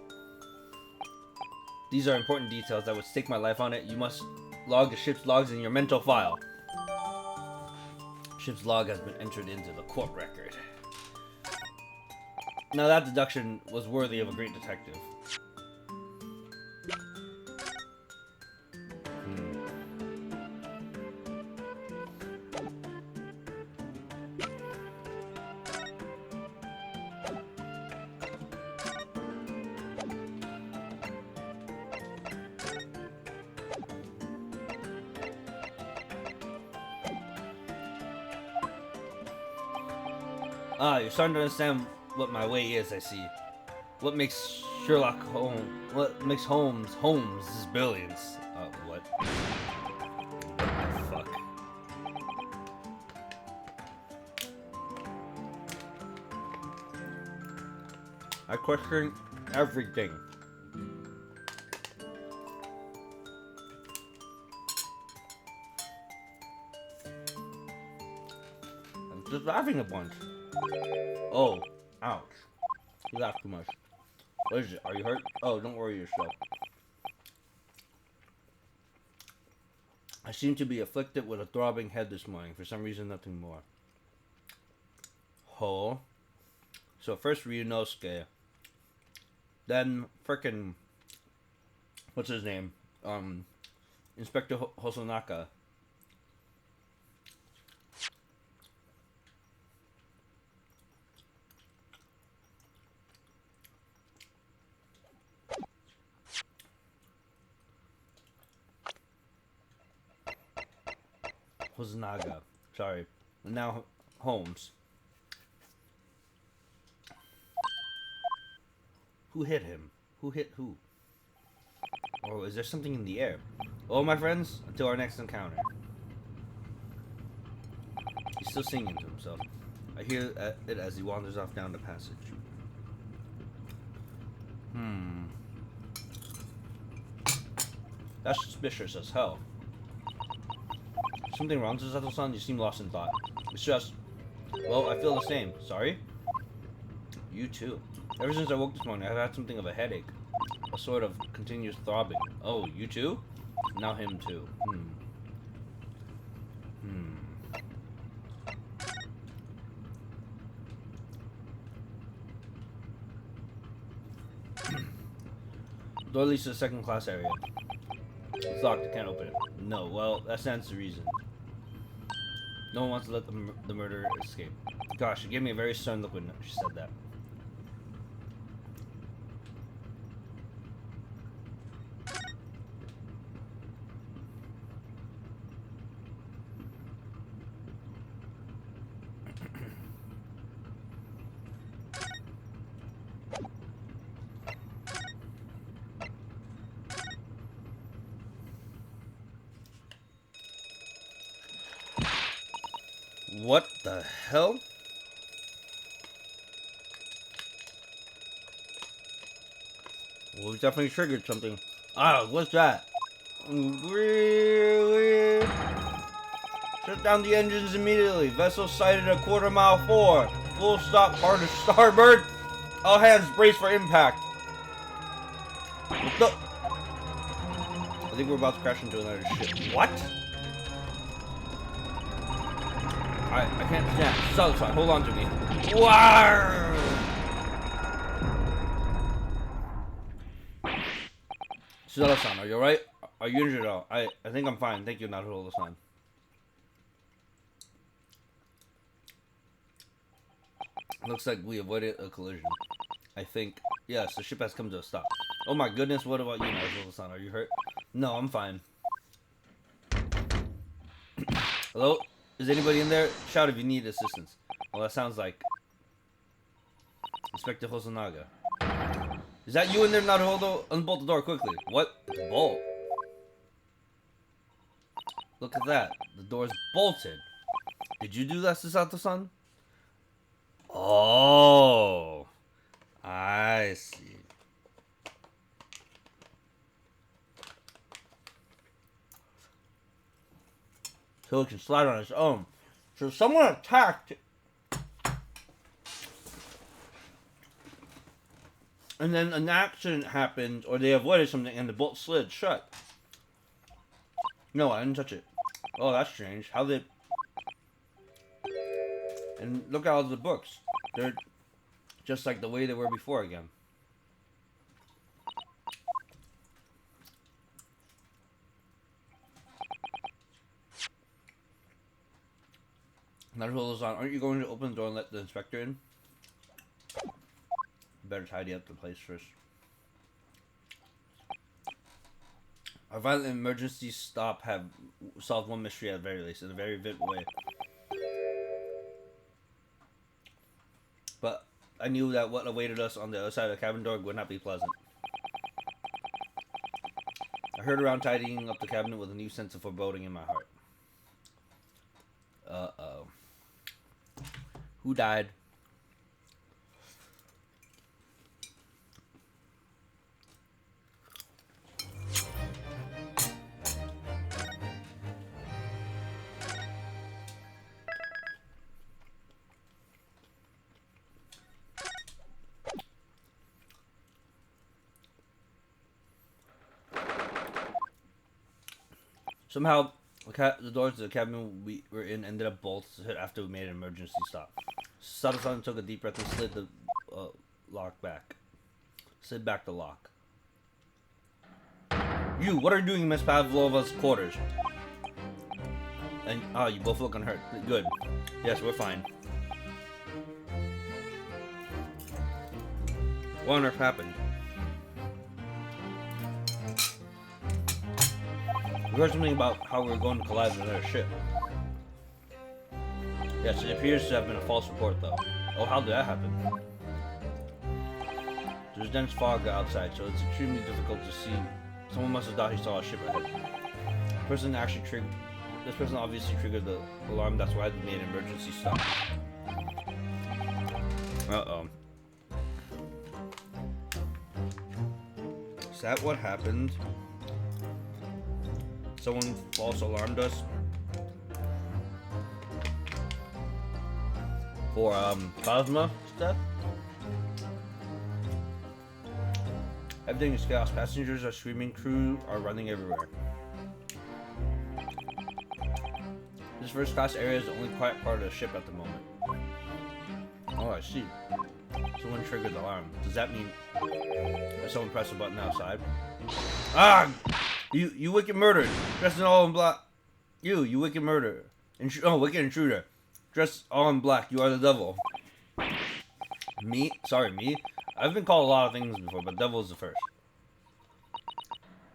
These are important details that would stake my life on it. You must log the ship's logs in your mental file. Ship's log has been entered into the court record. Now that deduction was worthy of a great detective. Ah, you're starting to understand what my way is, I see. What makes Sherlock Holmes... What makes Holmes is billions. What? What the fuck? I question everything. I'm just laughing a bunch. Oh, ouch. You laughed too much. What is it? Are you hurt? Oh, don't worry yourself. I seem to be afflicted with a throbbing head this morning. For some reason, nothing more. Oh. So first Ryunosuke. Then frickin'... What's his name? Inspector Hosanaka. Hosonaga. Sorry. Now Holmes. Who hit him? Who hit who? Or is there something in the air? Oh, my friends, until our next encounter. He's still singing to himself. I hear it as he wanders off down the passage. That's suspicious as hell. Something wrong, Sato-san? You seem lost in thought. It's just... Well, I feel the same. Sorry? You too. Ever since I woke this morning, I've had something of a headache. A sort of continuous throbbing. Oh, you too? Now him too. Door leads to the second class area. It's locked, I can't open it. No, well, that stands to reason. No one wants to let the murderer escape. Gosh, she gave me a very stern look when she said that. What the hell? Well, we definitely triggered something. Ah, what's that? Shut down the engines immediately. Vessel sighted a quarter-mile forward. Full stop, hard to starboard. All hands brace for impact. I think we're about to crash into another ship. What? I can't stand. Sato-san, hold on to me. Wow! Suzano-san, are you alright? Are you injured at all? I think I'm fine. Thank you, Naruto-san. Looks like we avoided a collision. I think. Yes, the ship has come to a stop. Oh my goodness, what about you, Naruto-san? Are you hurt? No, I'm fine. Hello? Is anybody in there? Shout if you need assistance. Well, that sounds like Inspector Hosonaga. Is that you in there, Naruto? Unbolt the door quickly. What? Bolt? Look at that. The door's bolted. Did you do that, Susato-san? Oh. I see. So it can slide on its own. So someone attacked, and then an accident happened, or they avoided something, and the bolt slid shut. No, I didn't touch it. Oh, that's strange. How did... And look at all the books. They're just like the way they were before again. Naruto-san, aren't you going to open the door and let the inspector in? Better tidy up the place first. Our violent emergency stop have solved one mystery at the very least, in a very vivid way. But I knew that what awaited us on the other side of the cabin door would not be pleasant. I heard around tidying up the cabinet with a new sense of foreboding in my heart. Uh-oh. Who died? Somehow, the doors to the cabin we were in ended up bolted after we made an emergency stop. Sato-san took a deep breath and slid the lock back. Slid back the lock. You, what are you doing in Miss Pavlova's quarters? And, you both look unhurt. Good. Yes, we're fine. What on earth happened? We heard something about how we were going to collide with another ship. Yes, it appears to have been a false report, though. Oh, how did that happen? There's dense fog outside, so it's extremely difficult to see. Someone must have thought he saw a ship ahead. This person obviously triggered the alarm, that's why they made an emergency stop. Uh-oh. Is that what happened? Someone false alarmed us for Cosma stuff. Everything is chaos. Passengers are screaming, crew are running everywhere. This first class area is the only quiet part of the ship at the moment. Oh, I see. Someone triggered the alarm. Does that mean that someone pressed a button outside? Ah! You wicked murderer, dressed in all in black. You wicked murderer. Wicked intruder. Dressed all in black, you are the devil. Me? Sorry, me? I've been called a lot of things before, but devil is the first.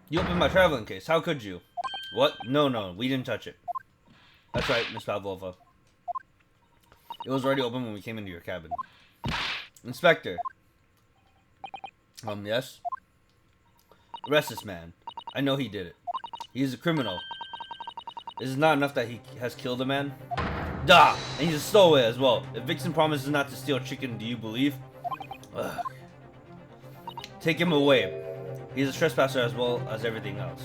You opened my traveling case, how could you? What? No, we didn't touch it. That's right, Miss Pavlova. It was already open when we came into your cabin. Inspector. Yes? Arrest this man. I know he did it. He is a criminal. Is it not enough that he has killed a man? Duh! And he's a stowaway as well. If Vixen promises not to steal chicken, do you believe? Ugh. Take him away. He's a trespasser as well as everything else.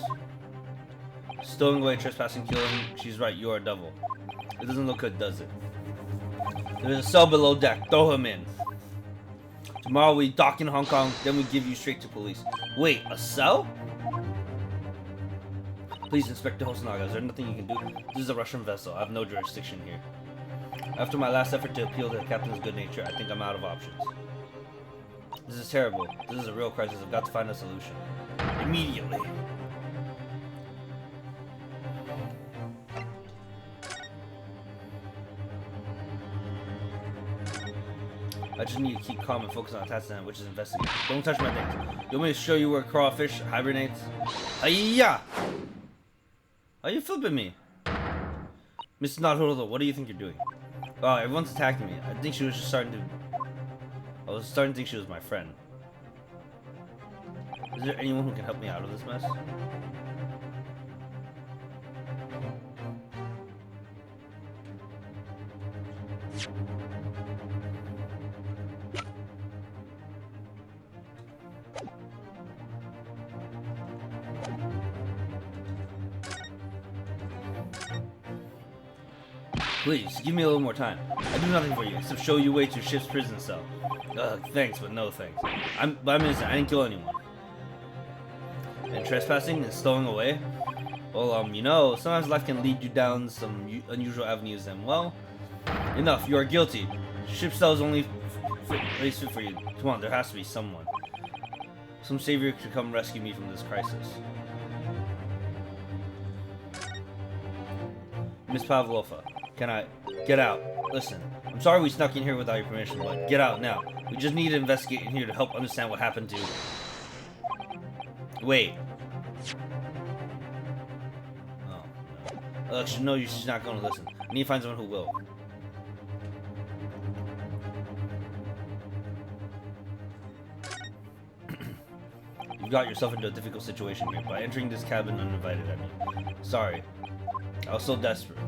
Stowing away, trespassing, killing. She's right, you are a devil. It doesn't look good, does it? There's a cell below deck. Throw him in. Tomorrow we dock in Hong Kong, then we give you straight to police. Wait, a cell? Please, Inspector Hosonaga, is there nothing you can do? This is a Russian vessel. I have no jurisdiction here. After my last effort to appeal to the captain's good nature, I think I'm out of options. This is terrible. This is a real crisis. I've got to find a solution. Immediately. I just need to keep calm and focus on the task at hand, which is investigating. Don't touch my things. You want me to show you where crawfish hibernates? Hiya! Are you flipping me? Mrs. Naruto, what do you think you're doing? Oh, everyone's attacking me. I think she was just starting to... I was starting to think she was my friend. Is there anyone who can help me out of this mess? Please, give me a little more time. I do nothing for you, except show you way to ship's prison cell. Ugh, thanks, but no thanks. I'm innocent, I didn't kill anyone. And trespassing and stowing away? Well, you know, sometimes life can lead you down some unusual avenues, and well, enough, you are guilty. Ship's cell is only place fit for you. Come on, there has to be someone. Some savior to come rescue me from this crisis. Miss Pavlova. Can I get out? Listen, I'm sorry we snuck in here without your permission, but get out now. We just need to investigate in here to help understand what happened to... Wait. Oh, no. No, she's not going to listen. I need to find someone who will. You got yourself into a difficult situation here by entering this cabin uninvited, I mean. Sorry. I was so desperate.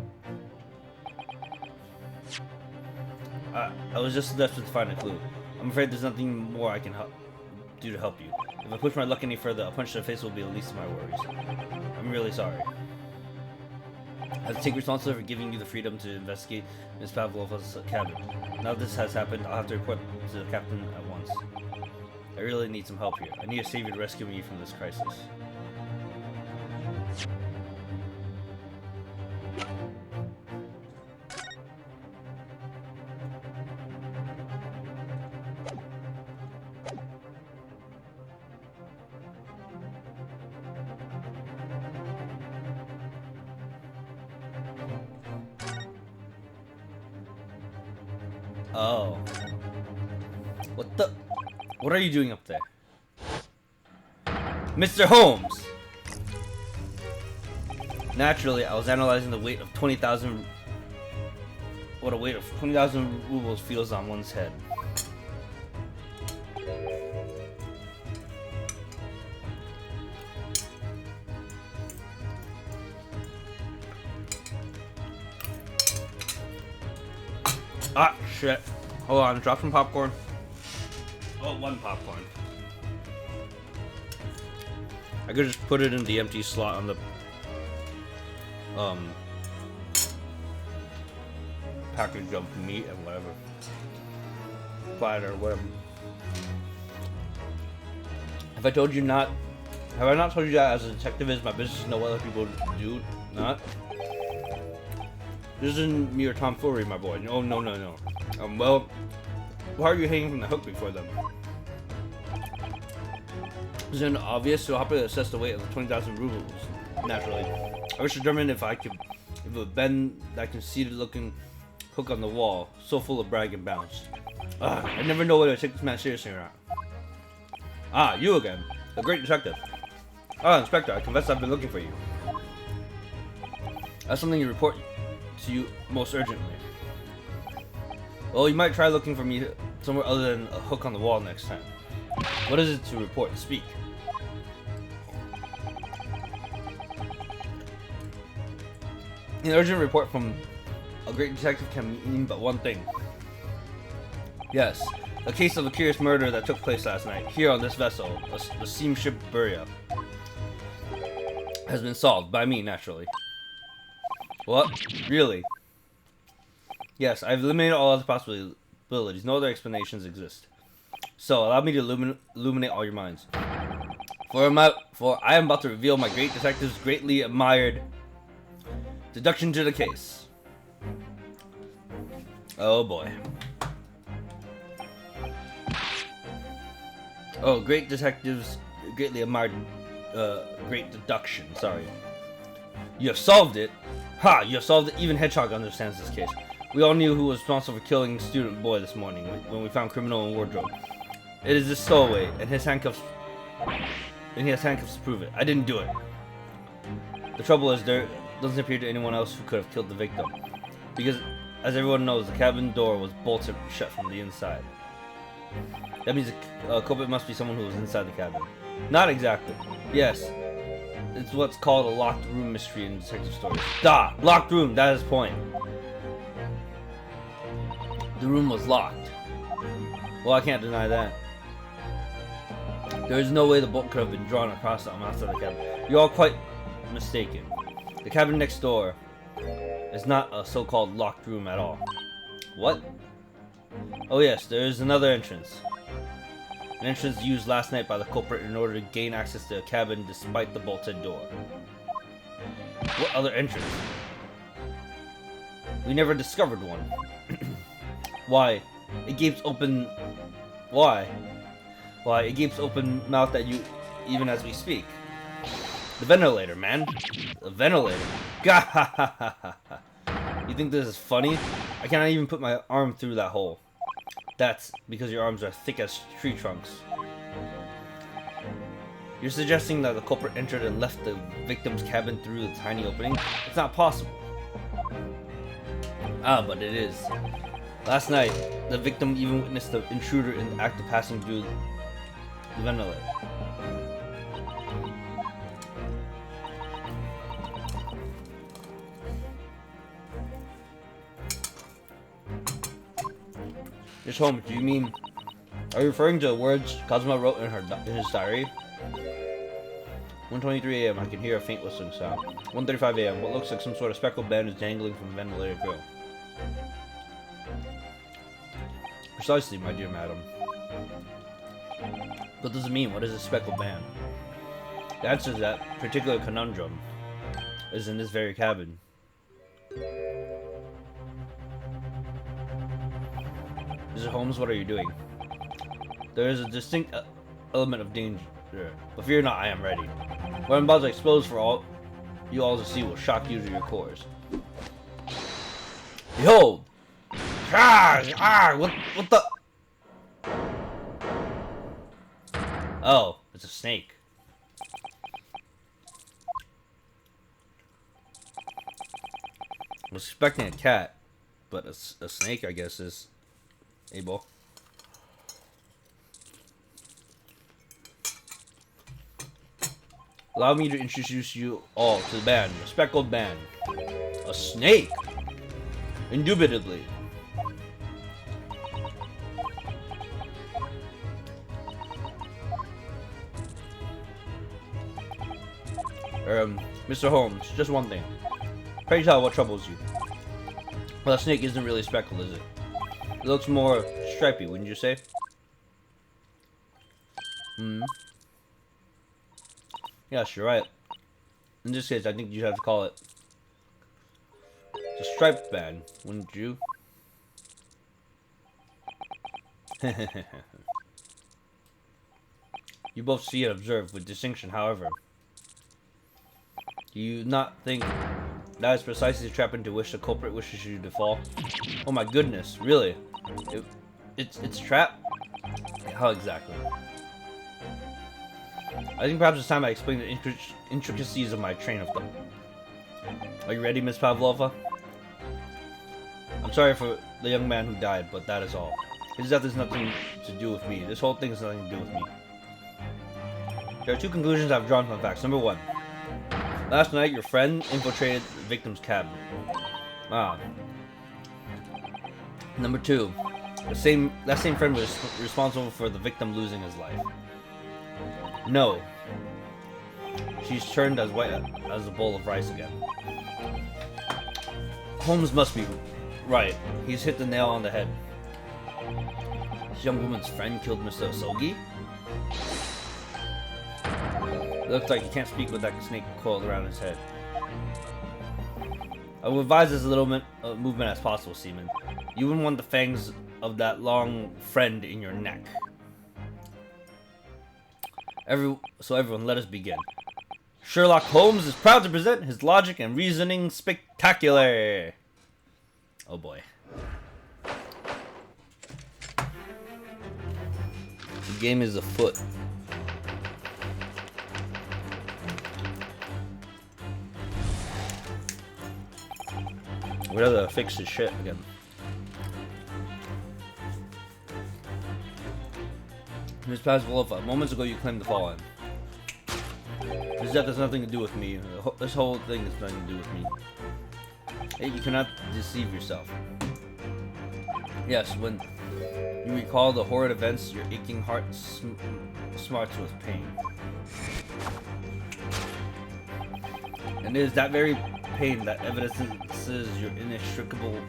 I was just desperate to find a clue. I'm afraid there's nothing more I can do to help you. If I push my luck any further, a punch to the face will be the least of my worries. I'm really sorry. I have to take responsibility for giving you the freedom to investigate Miss Pavlova's cabin. Now that this has happened, I'll have to report to the captain at once. I really need some help here. I need a savior to rescue me from this crisis. Oh. What the? What are you doing up there? Mr. Holmes! Naturally, I was analyzing the weight of 20,000... What a weight of 20,000 rubles feels on one's head. Ah, shit. Hold on, drop some popcorn. Oh, one popcorn. I could just put it in the empty slot on the package of meat and whatever. Platter, whatever. Have I told you not? Have I not told you that as a detective it's my business to know what other people do? Not? This isn't mere tomfoolery, my boy. No, no, no, no. Well, why are you hanging from the hook before them? Isn't it obvious? So how to assess the weight of the 20,000 rubles? Naturally. I wish to determine if it would bend that conceited-looking hook on the wall, so full of brag and bounce. I never know whether to take this man seriously or not. Ah, you again. The great detective. Ah, Inspector, I confess I've been looking for you. I have something to report to you most urgently. Well, you might try looking for me somewhere other than a hook on the wall next time. What is it to report? Speak. An urgent report from a great detective can mean but one thing. Yes, a case of a curious murder that took place last night, here on this vessel, the steamship Buria, has been solved, by me, naturally. What? Really? Yes, I've eliminated all other possibilities. No other explanations exist. So, allow me to illuminate all your minds. For I am about to reveal my great detective's greatly admired deduction to the case. Oh boy. Oh, great detectives greatly admired great deduction. Sorry. You have solved it. Ha! You have solved it. Even Hedgehog understands this case. We all knew who was responsible for killing student boy this morning when we found criminal in wardrobe. It is this stowaway, and his handcuffs. And he has handcuffs to prove it. I didn't do it. The trouble is, there doesn't appear to anyone else who could have killed the victim, because, as everyone knows, the cabin door was bolted shut from the inside. That means the culprit must be someone who was inside the cabin. Not exactly. Yes. It's what's called a locked room mystery in detective stories. Da! Locked room! That is the point. The room was locked. Well, I can't deny that. There is no way the bolt could have been drawn across the outside the cabin. You're all quite mistaken. The cabin next door is not a so-called locked room at all. What? Oh yes, there is another entrance. An entrance used last night by the culprit in order to gain access to a cabin despite the bolted door. What other entrance? We never discovered one. Why? It gapes open... Why? Why, it gapes open mouth at you even as we speak. The ventilator, man. The ventilator. Gah! You think this is funny? I cannot even put my arm through that hole. That's because your arms are thick as tree trunks. You're suggesting that the culprit entered and left the victim's cabin through the tiny opening? It's not possible. Ah, but it is. Last night, the victim even witnessed the intruder in the act of passing through the ventilator. Miss Holmes, do you mean... Are you referring to the words Cosmo wrote in his diary? 1:23 a.m. I can hear a faint whistling sound. 1:35 a.m. What looks like some sort of speckled band is dangling from the ventilator grill. Precisely, my dear madam. What does it mean? What is a speckled band? The answer to that particular conundrum is in this very cabin. Mr. Holmes, what are you doing? There is a distinct element of danger, but fear not, I am ready. What I'm about to expose for all you all to see will shock you to your cores. Behold! What the? Oh, it's a snake. I was expecting a cat, but a snake, I guess, is able. Allow me to introduce you all to the band, the speckled band. A snake! Indubitably. Mr. Holmes, just one thing. Pray tell what troubles you. Well, the snake isn't really speckled, is it? It looks more stripy, wouldn't you say? Yes, you're right. In this case, I think you'd have to call it the striped band, wouldn't you? You both see and observe with distinction, however. Do you not think that is precisely the trap into which the culprit wishes you to fall? Oh my goodness, really? It's a trap? How exactly? I think perhaps it's time I explain the intricacies of my train of thought. Are you ready, Miss Pavlova? I'm sorry for the young man who died, but that is all. His death has nothing to do with me. This whole thing has nothing to do with me. There are two conclusions I've drawn from the facts. Number one. Last night, your friend infiltrated the victim's cabin. Number two. That same friend was responsible for the victim losing his life. No. She's turned as white as a bowl of rice again. Holmes must be right. He's hit the nail on the head. This young woman's friend killed Mr. Osogi? It looks like he can't speak with that snake coiled around his head. I will advise as little movement as possible, Seaman. You wouldn't want the fangs of that long friend in your neck. So everyone, let us begin. Sherlock Holmes is proud to present his logic and reasoning spectacular. Oh boy. The game is afoot. We have to fix his shit again. Miss Pavlova, moments ago you claimed the fallen. This death has nothing to do with me. This whole thing has nothing to do with me. Hey, you cannot deceive yourself. Yes, when you recall the horrid events, your aching heart smarts with pain. And it is that very pain that evidences your inextricable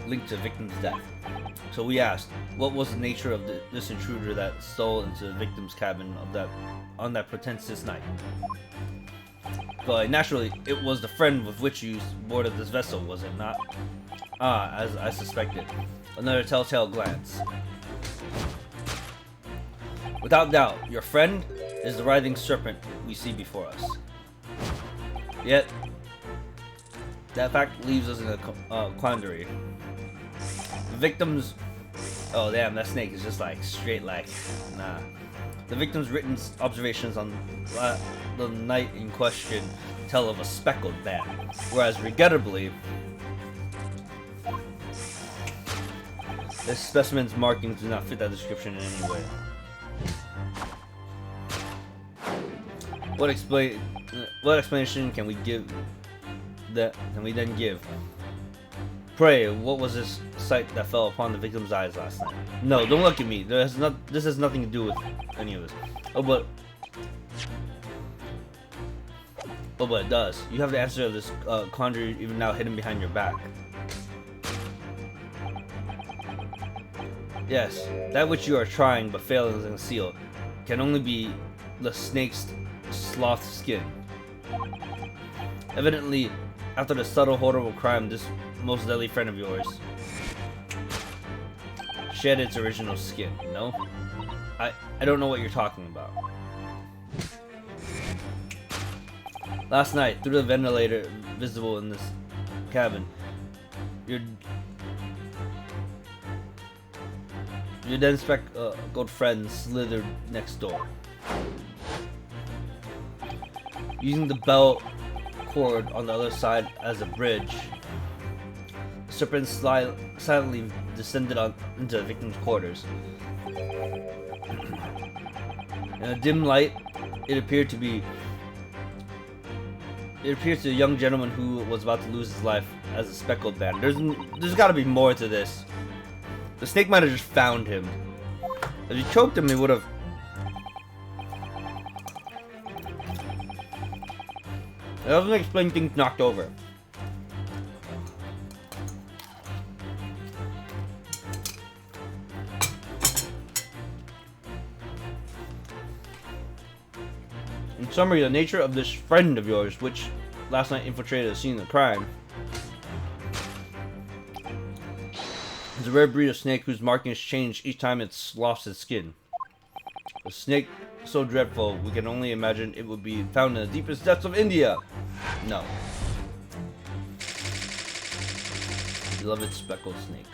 link to the victim's death. So we asked, what was the nature of this intruder that stole into the victim's cabin on that pretentious night? But naturally, it was the friend with which you boarded this vessel, was it not? Ah, as I suspected. Another telltale glance. Without doubt, your friend is the writhing serpent we see before us. Yet, that fact leaves us in a quandary. The victim's... Oh damn, that snake is just like straight like... Nah. The victim's written observations on the night in question tell of a speckled band, whereas regrettably, this specimen's markings do not fit that description in any way. What explanation can we then give? Pray, what was this sight that fell upon the victim's eyes last night? No, don't look at me. This has nothing to do with any of this. Oh, but it does. You have the answer of this quandary even now hidden behind your back. Yes, that which you are trying but failing to conceal can only be the snake's sloth skin. Evidently, after the subtle, horrible crime, this most deadly friend of yours shed its original skin, no? I don't know what you're talking about. Last night, through the ventilator visible in this cabin, your then speckled friend slithered next door. Using the belt cord on the other side as a bridge, the serpent silently descended into the victim's quarters. In a dim light, it appeared to the young gentleman who was about to lose his life as a speckled band. There's got to be more to this. The snake might have just found him. If he choked him, he would have. It doesn't explain things knocked over. In summary, the nature of this friend of yours, which last night infiltrated the scene of the crime, is a rare breed of snake whose markings change each time it sloughs its skin. A snake so dreadful, we can only imagine it would be found in the deepest depths of India. No. Beloved speckled snake.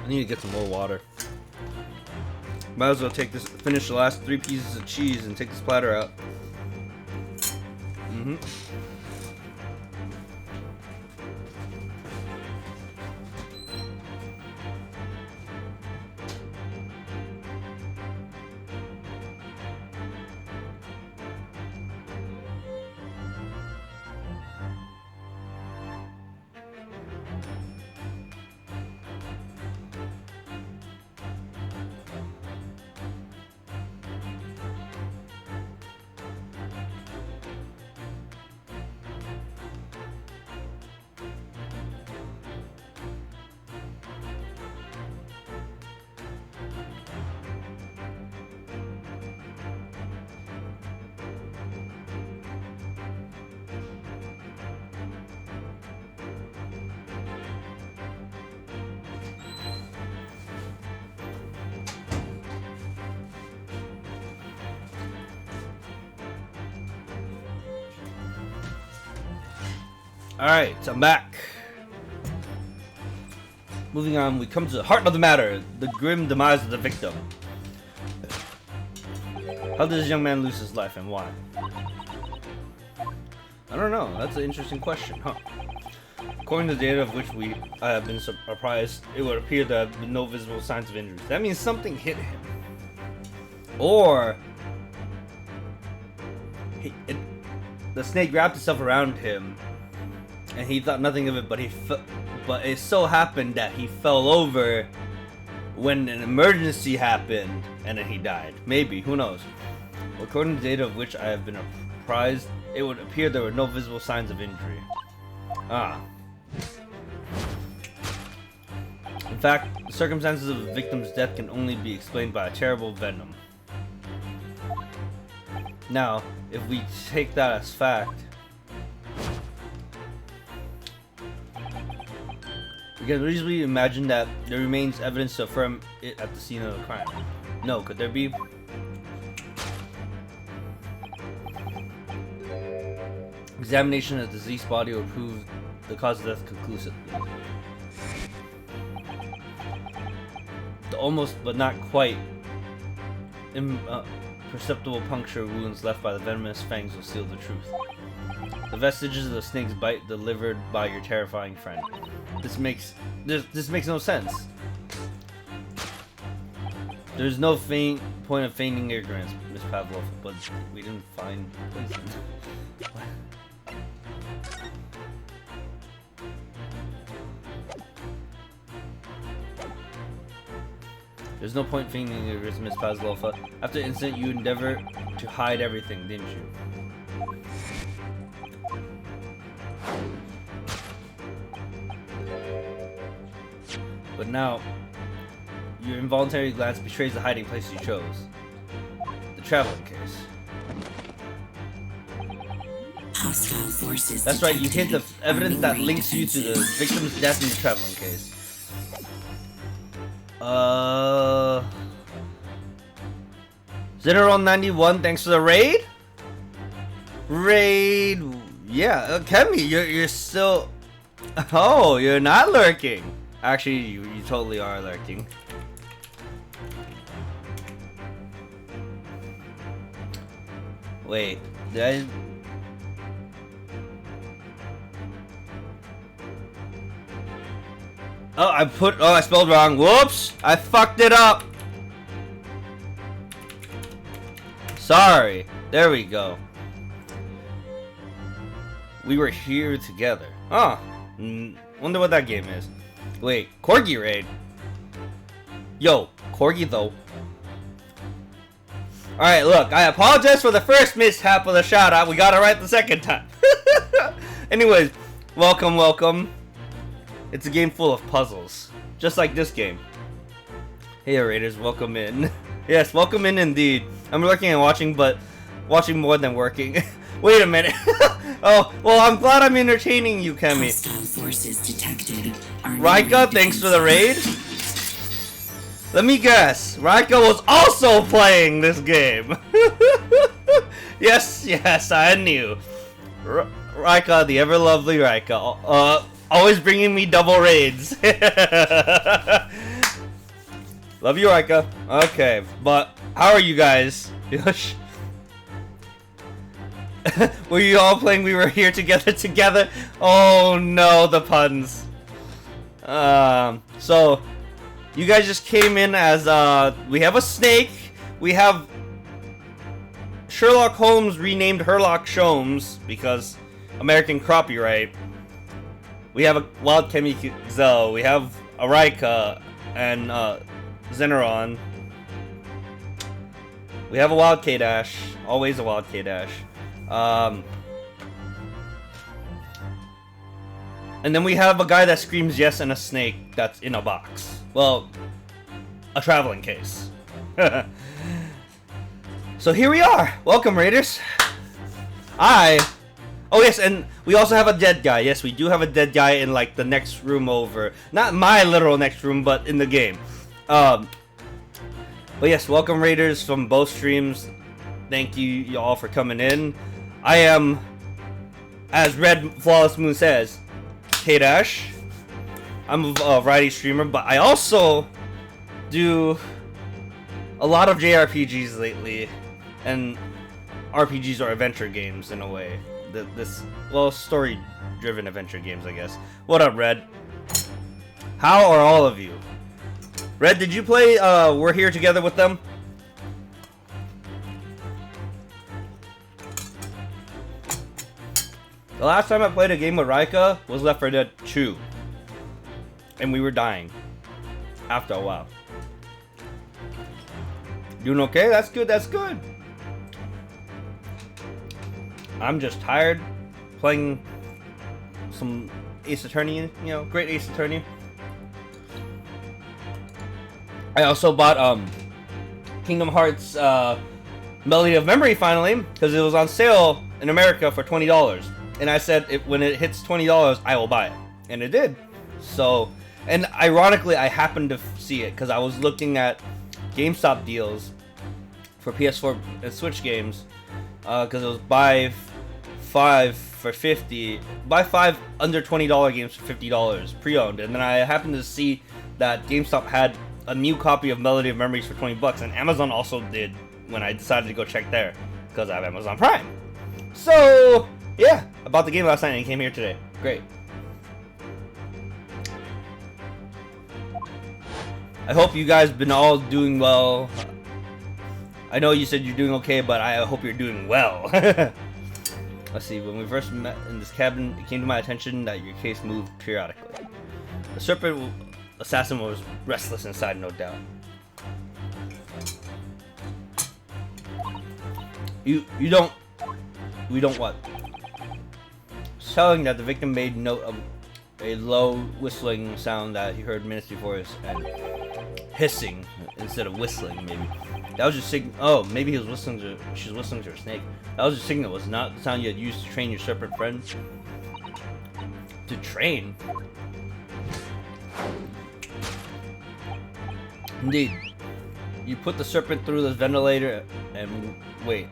I need to get some more water. Might as well finish the last 3 pieces of cheese and take this platter out. Alright, so I'm back. Moving on, we come to the heart of the matter, the grim demise of the victim. How did this young man lose his life and why? I don't know, that's an interesting question, huh? According to the data of which I have been surprised, it would appear there have been no visible signs of injuries. That means something hit him. Or the snake wrapped itself around him and he thought nothing of it, but it so happened that he fell over when an emergency happened and then he died. Maybe, who knows? According to data of which I have been apprised, it would appear there were no visible signs of injury. In fact, the circumstances of the victim's death can only be explained by a terrible venom. Now, if we take that as fact, we can reasonably imagine that there remains evidence to affirm it at the scene of the crime. No, could there be? Examination of the deceased body will prove the cause of death conclusively. The almost but not quite imperceptible puncture wounds left by the venomous fangs will seal the truth. The vestiges of the snake's bite delivered by your terrifying friend. This makes no sense. There's no point of feigning ignorance, Miss Pavlov, but we didn't find poison. There's no point feigning ignorance, Miss Pavlova. After the incident, you endeavored to hide everything, didn't you? But now, your involuntary glance betrays the hiding place you chose. The traveling case. Hostile forces. That's right, you hid the evidence that Arming links you to the defenses. victim's death in the traveling case. Zeneron91, thanks for the raid? Yeah, Kemi, you're still... Oh, you're not lurking. Actually, you totally are lurking. Wait, did I... Oh, I spelled wrong. Whoops! I fucked it up! Sorry. There we go. We were here together. Oh. Wonder what that game is. Wait, Corgi raid. Yo, Corgi though. Alright, look, I apologize for the first mishap of the shout out. We got it right the second time. Anyways, welcome. It's a game full of puzzles. Just like this game. Hey Raiders, welcome in. Yes, welcome in indeed. I'm lurking and watching, but watching more than working. Wait a minute. Oh, well, I'm glad I'm entertaining you, Kemi. Hostile forces detected. Raika, thanks for the raid. Let me guess. Raika was also playing this game. Yes, I knew. Raika, the ever lovely Raika. Always bringing me double raids. Love you, Raika. Okay, but how are you guys? Were you all playing We Were Here Together? Oh no, the puns. So you guys just came in as we have a snake. We have Sherlock Holmes renamed Herlock Sholmes because American copyright. We have a Wild Chemizel. We have a Raika and Zeneron. We have a Wild K-Dash. Always a Wild K-Dash. And then we have a guy that screams yes and a snake that's in a box. Well, a traveling case. So here we are. Welcome, Raiders. Oh yes, and we also have a dead guy. Yes, we do have a dead guy in like the next room over. Not my literal next room, but in the game. But yes, welcome Raiders from both streams. Thank you all for coming in. I am as Red Flawless Moon says, K-Dash. I'm a variety streamer, but I also do a lot of JRPGs lately, and RPGs are adventure games in a way. Well, story-driven adventure games, I guess. What up, Red? How are all of you? Red, did you play We're Here Together with them? The last time I played a game with Raika was Left 4 Dead 2. And we were dying. After a while. Doing okay? That's good, that's good. I'm just tired playing some Ace Attorney, you know, great Ace Attorney. I also bought Kingdom Hearts Melody of Memory finally, because it was on sale in America for $20. And I said when it hits $20, I will buy it. And it did. So, and ironically, I happened to see it because I was looking at GameStop deals for PS4 and Switch games. Because it was buy 5 for $50, buy 5 under $20 games for $50 pre-owned, and then I happened to see that GameStop had a new copy of Melody of Memories for $20, and Amazon also did when I decided to go check there because I have Amazon Prime. So yeah, I bought the game last night and it came here today. Great. I hope you guys been all doing well. I know you said you're doing okay, but I hope you're doing well. Let's see, when we first met in this cabin, it came to my attention that your case moved periodically. The serpent assassin was restless inside, no doubt. We don't what? Telling that the victim made note of a low whistling sound that he heard minutes before and hissing instead of whistling, maybe. That was just signal. Oh, maybe he was listening to. She's listening to her snake. That was just signal. Was not the sound you had used to train your serpent friend. To train. Indeed, you put the serpent through the ventilator and wait.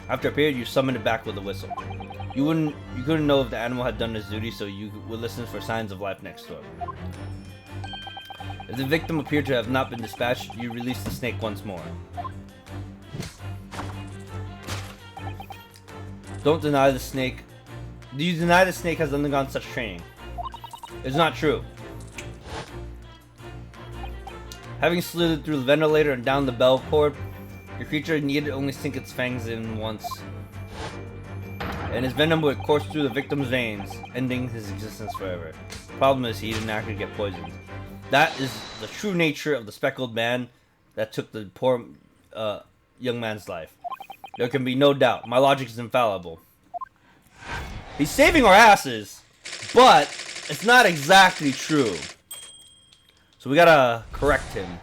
After a period, you summoned it back with a whistle. You couldn't know if the animal had done its duty, so you would listen for signs of life next door. If the victim appeared to have not been dispatched, you released the snake once more. Don't deny the snake. Do you deny the snake has undergone such training? It's not true. Having slithered through the ventilator and down the bell cord, your creature needed only sink its fangs in once. And his venom would course through the victim's veins, ending his existence forever. Problem is, he didn't actually get poisoned. That is the true nature of the speckled man that took the poor young man's life. There can be no doubt. My logic is infallible. He's saving our asses, but it's not exactly true. So we gotta correct him.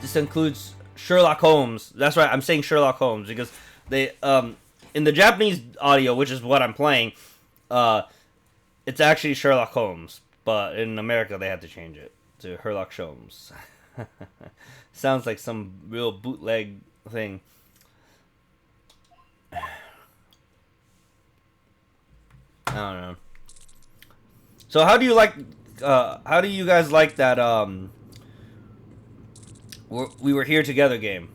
This includes Sherlock Holmes. That's right, I'm saying Sherlock Holmes because they in the Japanese audio, which is what I'm playing, it's actually Sherlock Holmes, but in America they had to change it to Sherlock Holmes. Sounds like some real bootleg thing. I don't know. So how do you like? How do you guys like that? We were here together game.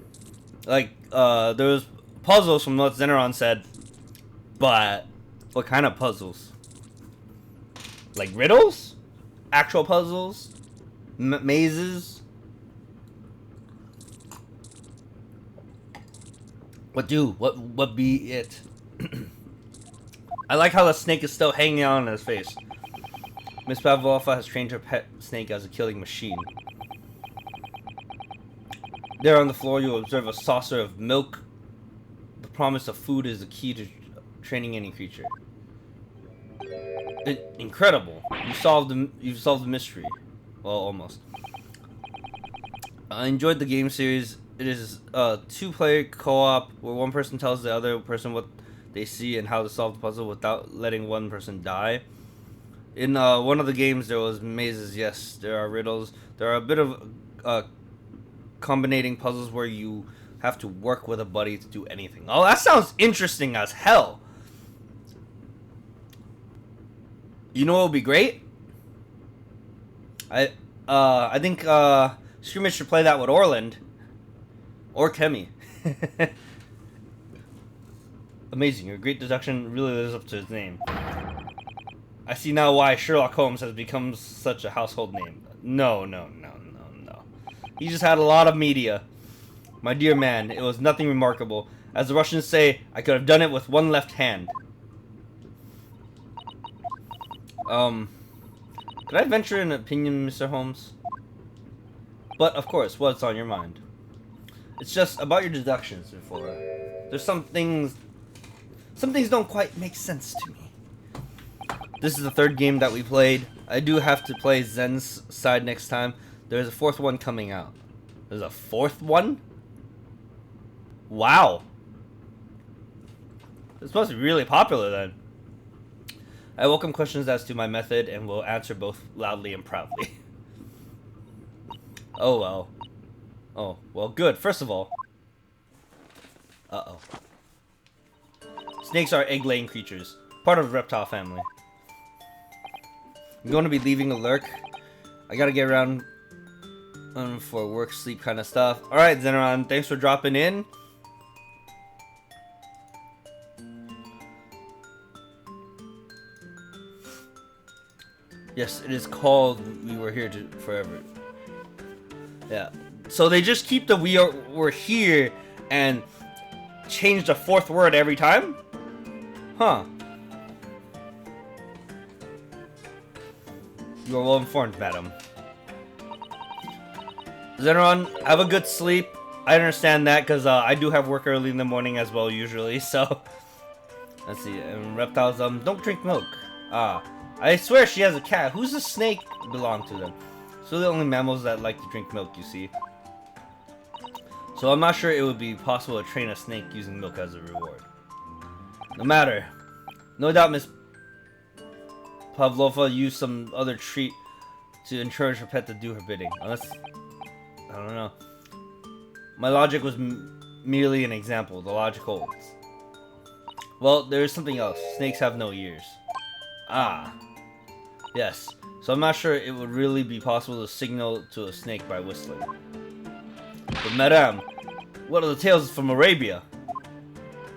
Like there was puzzles from what Zeneron said, but what kind of puzzles? Like riddles, actual puzzles, mazes. What be it? I like how the snake is still hanging on his face. Miss Pavlova has trained her pet snake as a killing machine. There on the floor, you'll observe a saucer of milk. The promise of food is the key to training any creature. Incredible! You've solved the mystery. Well, almost. I enjoyed the game series. It is a two-player co-op where one person tells the other person what they see and how to solve the puzzle without letting one person die. In one of the games, there was mazes. Yes, there are riddles. There are a bit of combinating puzzles where you have to work with a buddy to do anything. Oh, that sounds interesting as hell. You know what would be great? I think Scrimmage should play that with Orland. Or Kemi. Amazing. Your great deduction really lives up to his name. I see now why Sherlock Holmes has become such a household name. No. He just had a lot of media. My dear man, it was nothing remarkable. As the Russians say, I could have done it with one left hand. Could I venture an opinion, Mr. Holmes? But, of course, what's on your mind? It's just about your deductions before. There's some things don't quite make sense to me. This is the third game that we played. I do have to play Zen's side next time. There's a fourth one coming out. There's a fourth one? Wow. This must be really popular then. I welcome questions as to my method and will answer both loudly and proudly. Oh well. Oh, well good. First of all. Uh-oh. Snakes are egg-laying creatures. Part of the reptile family. I'm going to be leaving a lurk. I gotta get around for work, sleep kind of stuff. Alright, Zeneron, thanks for dropping in. Yes, it is called We Were Here to Forever. Yeah. So they just keep the we're here and change the fourth word every time? Huh. You are well informed, madam. Zeneron, have a good sleep. I understand that because I do have work early in the morning as well usually, so. Let's see. And reptiles, don't drink milk. I swear she has a cat. Who's the snake belong to them? So the only mammals that like to drink milk, you see. So I'm not sure it would be possible to train a snake using milk as a reward. No matter. No doubt Miss Pavlova used some other treat to encourage her pet to do her bidding. Unless, I don't know. My logic was merely an example. The logic holds. Well, there is something else. Snakes have no ears. Ah. Yes. So I'm not sure it would really be possible to signal to a snake by whistling. But madame, what are the tales from Arabia?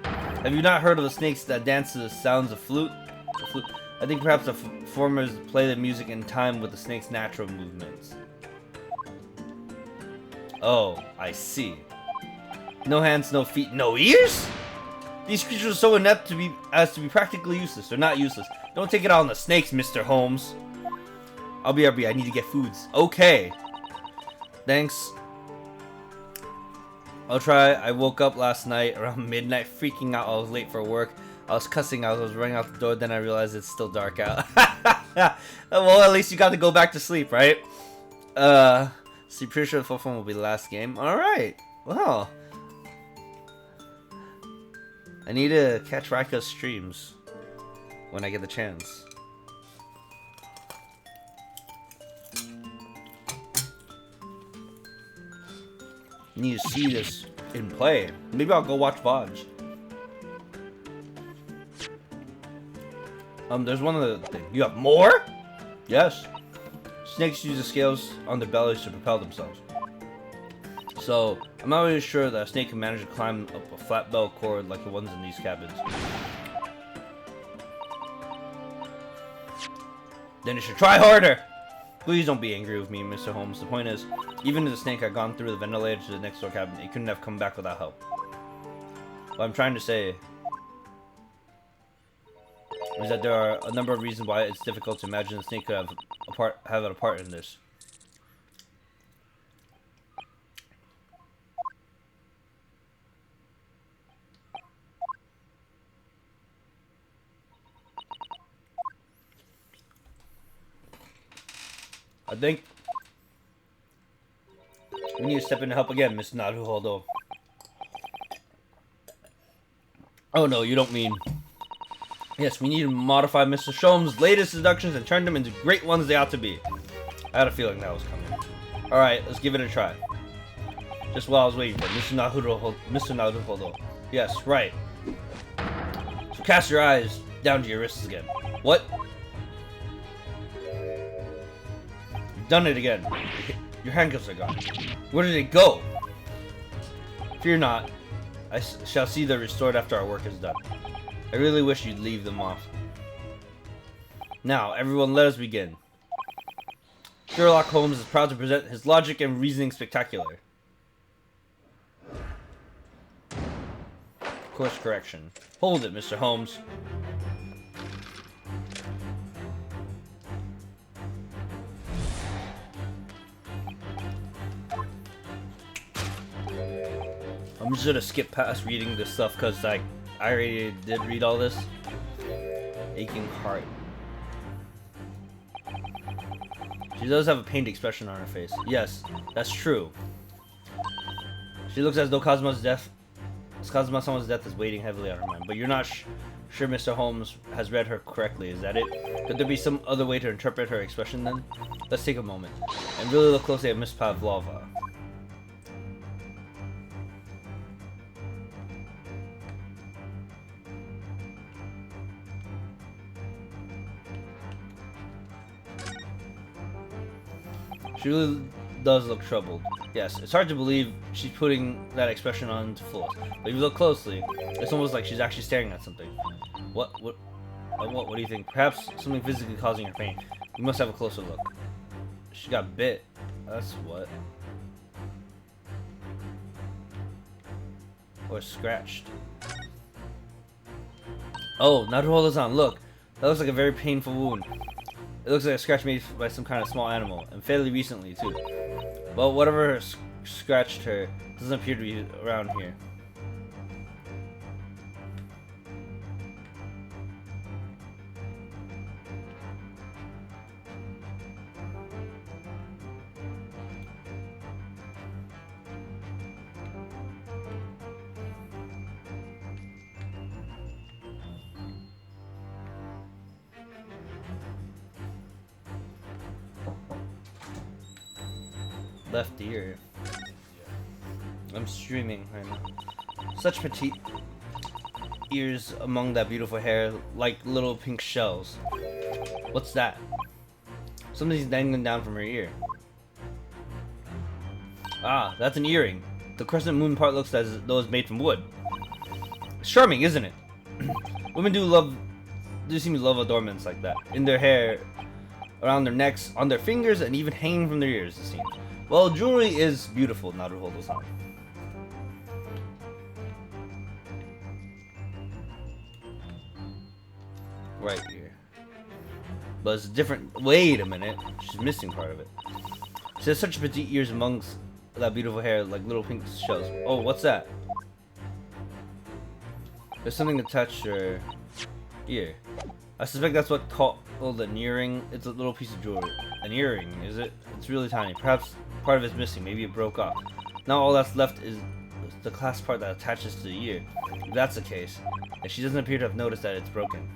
Have you not heard of the snakes that dance to the sounds of flute? I think perhaps the performers play the music in time with the snake's natural movements. Oh, I see. No hands, no feet, no ears? These creatures are so inept to be practically useless. They're not useless. Don't take it out on the snakes, Mr. Holmes. I'll be RB. I need to get foods. Okay. Thanks. I'll try. I woke up last night around midnight freaking out. I was late for work. I was cussing out. I was running out the door. Then I realized it's still dark out. Well, at least you got to go back to sleep, right? So pretty sure the fourth one will be the last game. Alright. Well. I need to catch Raika's streams when I get the chance. Need to see this in play. Maybe I'll go watch VODs. There's one other thing. You have more? Yes. Snakes use the scales on their bellies to propel themselves. So, I'm not really sure that a snake can manage to climb up a flat bell cord like the ones in these cabins. Then you should try harder! Please don't be angry with me, Mr. Holmes. The point is, even if the snake had gone through the ventilator to the next door cabin, it couldn't have come back without help. What I'm trying to say is that there are a number of reasons why it's difficult to imagine the snake could have a part in this. I think we need to step in and help again, Miss Naruhodo. Oh no, you don't mean... Yes, we need to modify Mr. Sholmes' latest deductions and turn them into great ones they ought to be. I had a feeling that was coming. Alright, let's give it a try. Just while I was waiting for Mr. Naruhodo. Yes, right. So cast your eyes down to your wrists again. What? You've done it again. Your handcuffs are gone. Where did it go? Fear not. I shall see they're restored after our work is done. I really wish you'd leave them off. Now, everyone, let us begin. Sherlock Holmes is proud to present his logic and reasoning spectacular. Course correction. Hold it, Mr. Holmes. I'm just gonna skip past reading this stuff because I already did read all this. Aching heart. She does have a pained expression on her face. Yes, that's true. She looks as though Kazuma's death is weighing heavily on her mind. But you're not sure Mr. Holmes has read her correctly, is that it? Could there be some other way to interpret her expression then? Let's take a moment and really look closely at Miss Pavlova. She really does look troubled. Yes, it's hard to believe she's putting that expression on to fool us. But if you look closely, it's almost like she's actually staring at something. What do you think? Perhaps something physically causing her pain. We must have a closer look. She got bit. That's what. Or scratched. Oh, Naruhodo-san, look. That looks like a very painful wound. It looks like a scratch made by some kind of small animal, and fairly recently, too. Well, whatever scratched her doesn't appear to be around here. Left ear. I'm streaming right now. Such petite ears among that beautiful hair, like little pink shells. What's that? Something's dangling down from her ear. Ah, that's an earring. The crescent moon part looks as though it's made from wood. It's charming, isn't it? Women do seem to love adornments like that. In their hair, around their necks, on their fingers, and even hanging from their ears, it seems. Well, jewelry is beautiful, Naruhodo-san. Right here. But it's different. Wait a minute. She's missing part of it. She has such petite ears amongst that beautiful hair, like little pink shells. Oh, what's that? There's something attached to her ear. I suspect that's what called an earring. It's a little piece of jewelry. An earring, is it? It's really tiny. Perhaps part of it's missing. Maybe it broke off. Now all that's left is the clasp part that attaches to the ear. If that's the case, and she doesn't appear to have noticed that it's broken.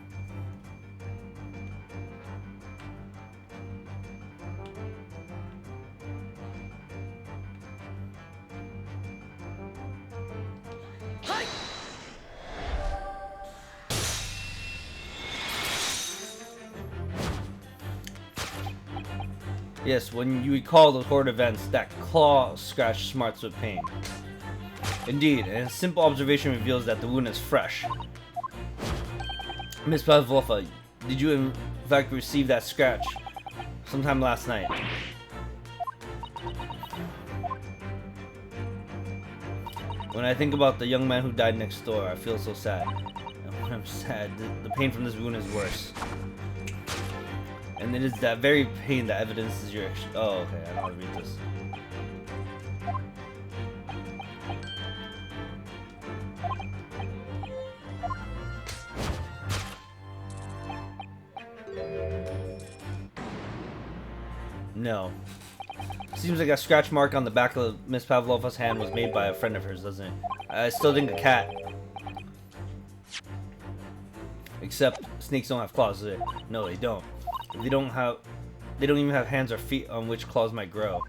Yes, when you recall the horrid events, that claw scratch smarts with pain. Indeed, and a simple observation reveals that the wound is fresh. Miss Pavlova, did you in fact receive that scratch sometime last night? When I think about the young man who died next door, I feel so sad. And when I'm sad, the pain from this wound is worse. And it is that very pain that evidences your... Oh, okay, I don't know how to read this. No. Seems like a scratch mark on the back of Miss Pavlova's hand was made by a friend of hers, doesn't it? I still think a cat. Except snakes don't have claws, do they? No, they don't. They don't even have hands or feet on which claws might grow.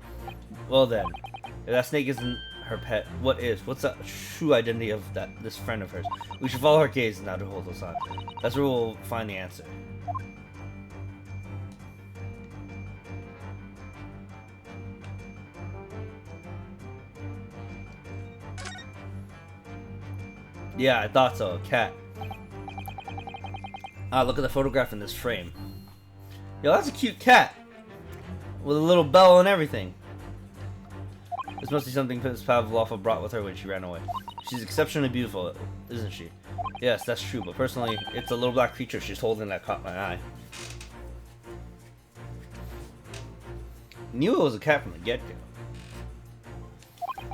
Well then, if that snake isn't her pet. What's the true identity of this friend of hers? We should follow her gaze now to hold us on. That's where we'll find the answer. Yeah, I thought so. A cat. Ah, look at the photograph in this frame. Yo, that's a cute cat. With a little bell and everything. This must be something Miss Pavlova brought with her when she ran away. She's exceptionally beautiful, isn't she? Yes, that's true, but personally, it's a little black creature she's holding that caught my eye. Knew it was a cat from the get-go.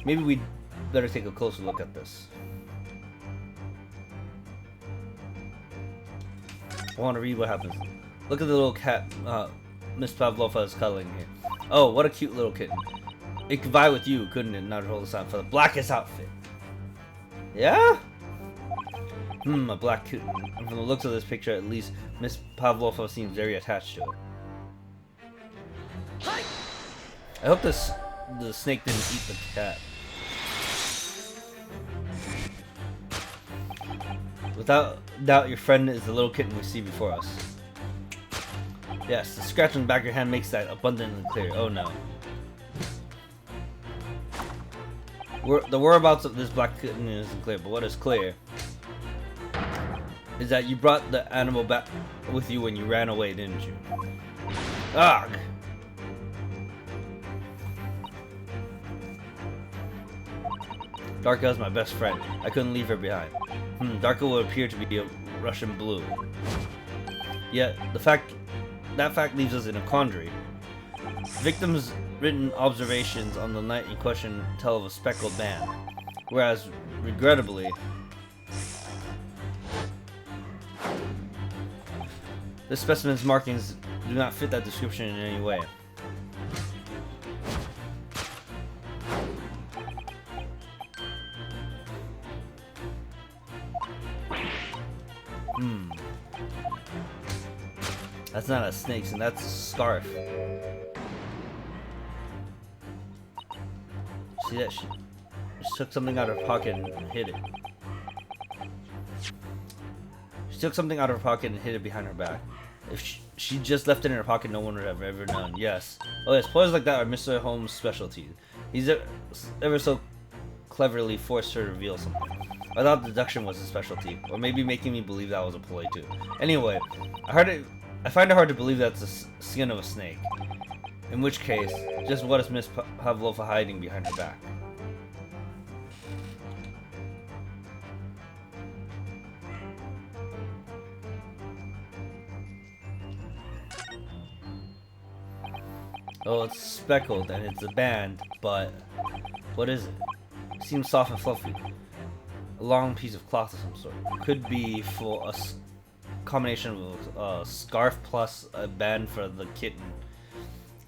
Maybe we'd better take a closer look at this. I want to read what happens. Look at the little cat Miss Pavlova is cuddling here. Oh, what a cute little kitten. It could vie with you, couldn't it? Not hold us on for the blackest outfit. Yeah? A black kitten. And from the looks of this picture, at least, Miss Pavlova seems very attached to it. I hope the snake didn't eat the cat. Without doubt, your friend is the little kitten we see before us. Yes, the scratch on the back of your hand makes that abundantly clear. Oh no. The whereabouts of this black kitten isn't clear, but what is clear is that you brought the animal back with you when you ran away, didn't you? Ugh! Darka is my best friend. I couldn't leave her behind. Darka would appear to be a Russian blue. Yet, that fact leaves us in a quandary. Victims' written observations on the night in question tell of a speckled band, whereas, regrettably, this specimen's markings do not fit that description in any way. That's not a snake, and that's a scarf. See that? She took something out of her pocket and hid it. She took something out of her pocket and hid it behind her back. If she just left it in her pocket, no one would have ever known. Yes. Oh yes, ploys like that are Mr. Holmes' specialty. He's ever so cleverly forced her to reveal something. I thought deduction was his specialty, or maybe making me believe that was a ploy too. Anyway, I find it hard to believe that's the skin of a snake. In which case, just what is Miss Pavlova hiding behind her back? Oh, it's speckled and it's a band, but what is it? It seems soft and fluffy. A long piece of cloth of some sort. Could be for a combination of a scarf plus a band for the kitten.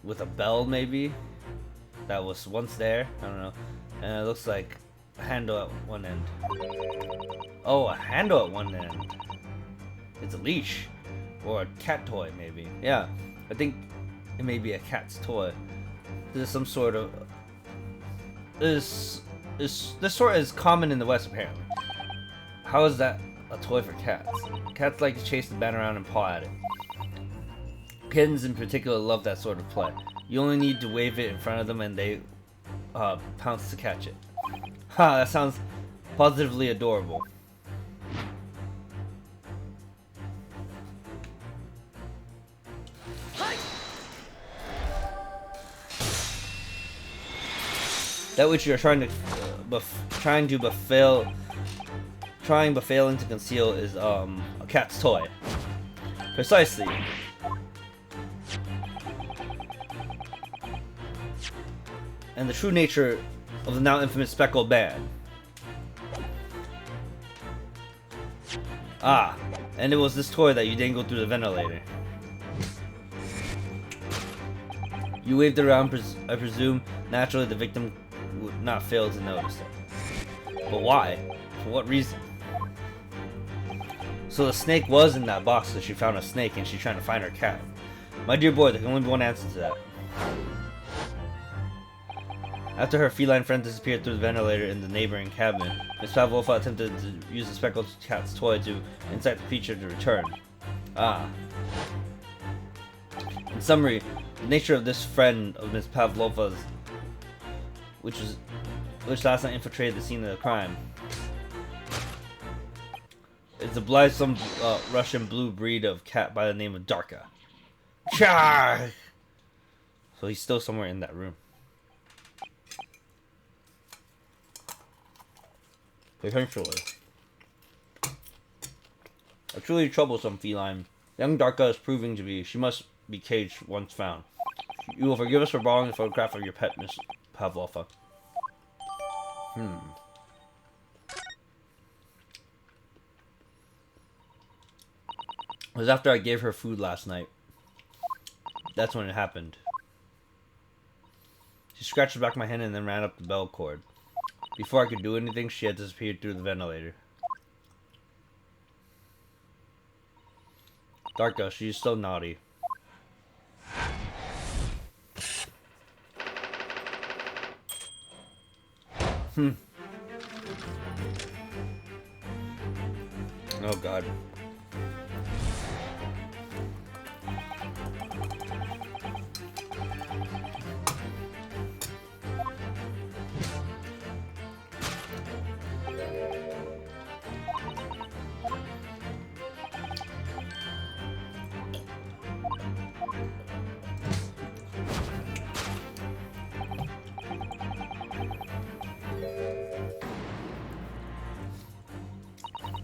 With a bell, maybe? That was once there? I don't know. And it looks like a handle at one end. Oh, a handle at one end. It's a leash. Or a cat toy, maybe. Yeah, I think it may be a cat's toy. This is some sort of... This sort is common in the West, apparently. How is that a toy for cats? Cats like to chase the band around and paw at it. Kittens in particular love that sort of play. You only need to wave it in front of them and they pounce to catch it. Ha, that sounds positively adorable. That which you are trying but failing to conceal is a cat's toy. Precisely. And the true nature of the now infamous speckled band. Ah, and it was this toy that you dangled through the ventilator. You waved it around, I presume. Naturally, the victim would not fail to notice it. But why? For what reason? So the snake was in that box because she found a snake and she's trying to find her cat. My dear boy, there can only be one answer to that. After her feline friend disappeared through the ventilator in the neighboring cabin, Miss Pavlova attempted to use the speckled cat's toy to incite the creature to return. Ah. In summary, the nature of this friend of Miss Pavlova's, which last night infiltrated the scene of the crime, is a blithesome Russian blue breed of cat by the name of Darka. Char! So he's still somewhere in that room. Potentially. A truly troublesome feline, young Darka is proving to be. She must be caged once found. You will forgive us for borrowing a photograph of your pet, Miss Pavlova. It was after I gave her food last night. That's when it happened. She scratched the back of my hand and then ran up the bell cord. Before I could do anything, she had disappeared through the ventilator. Darka, she's so naughty. Oh god.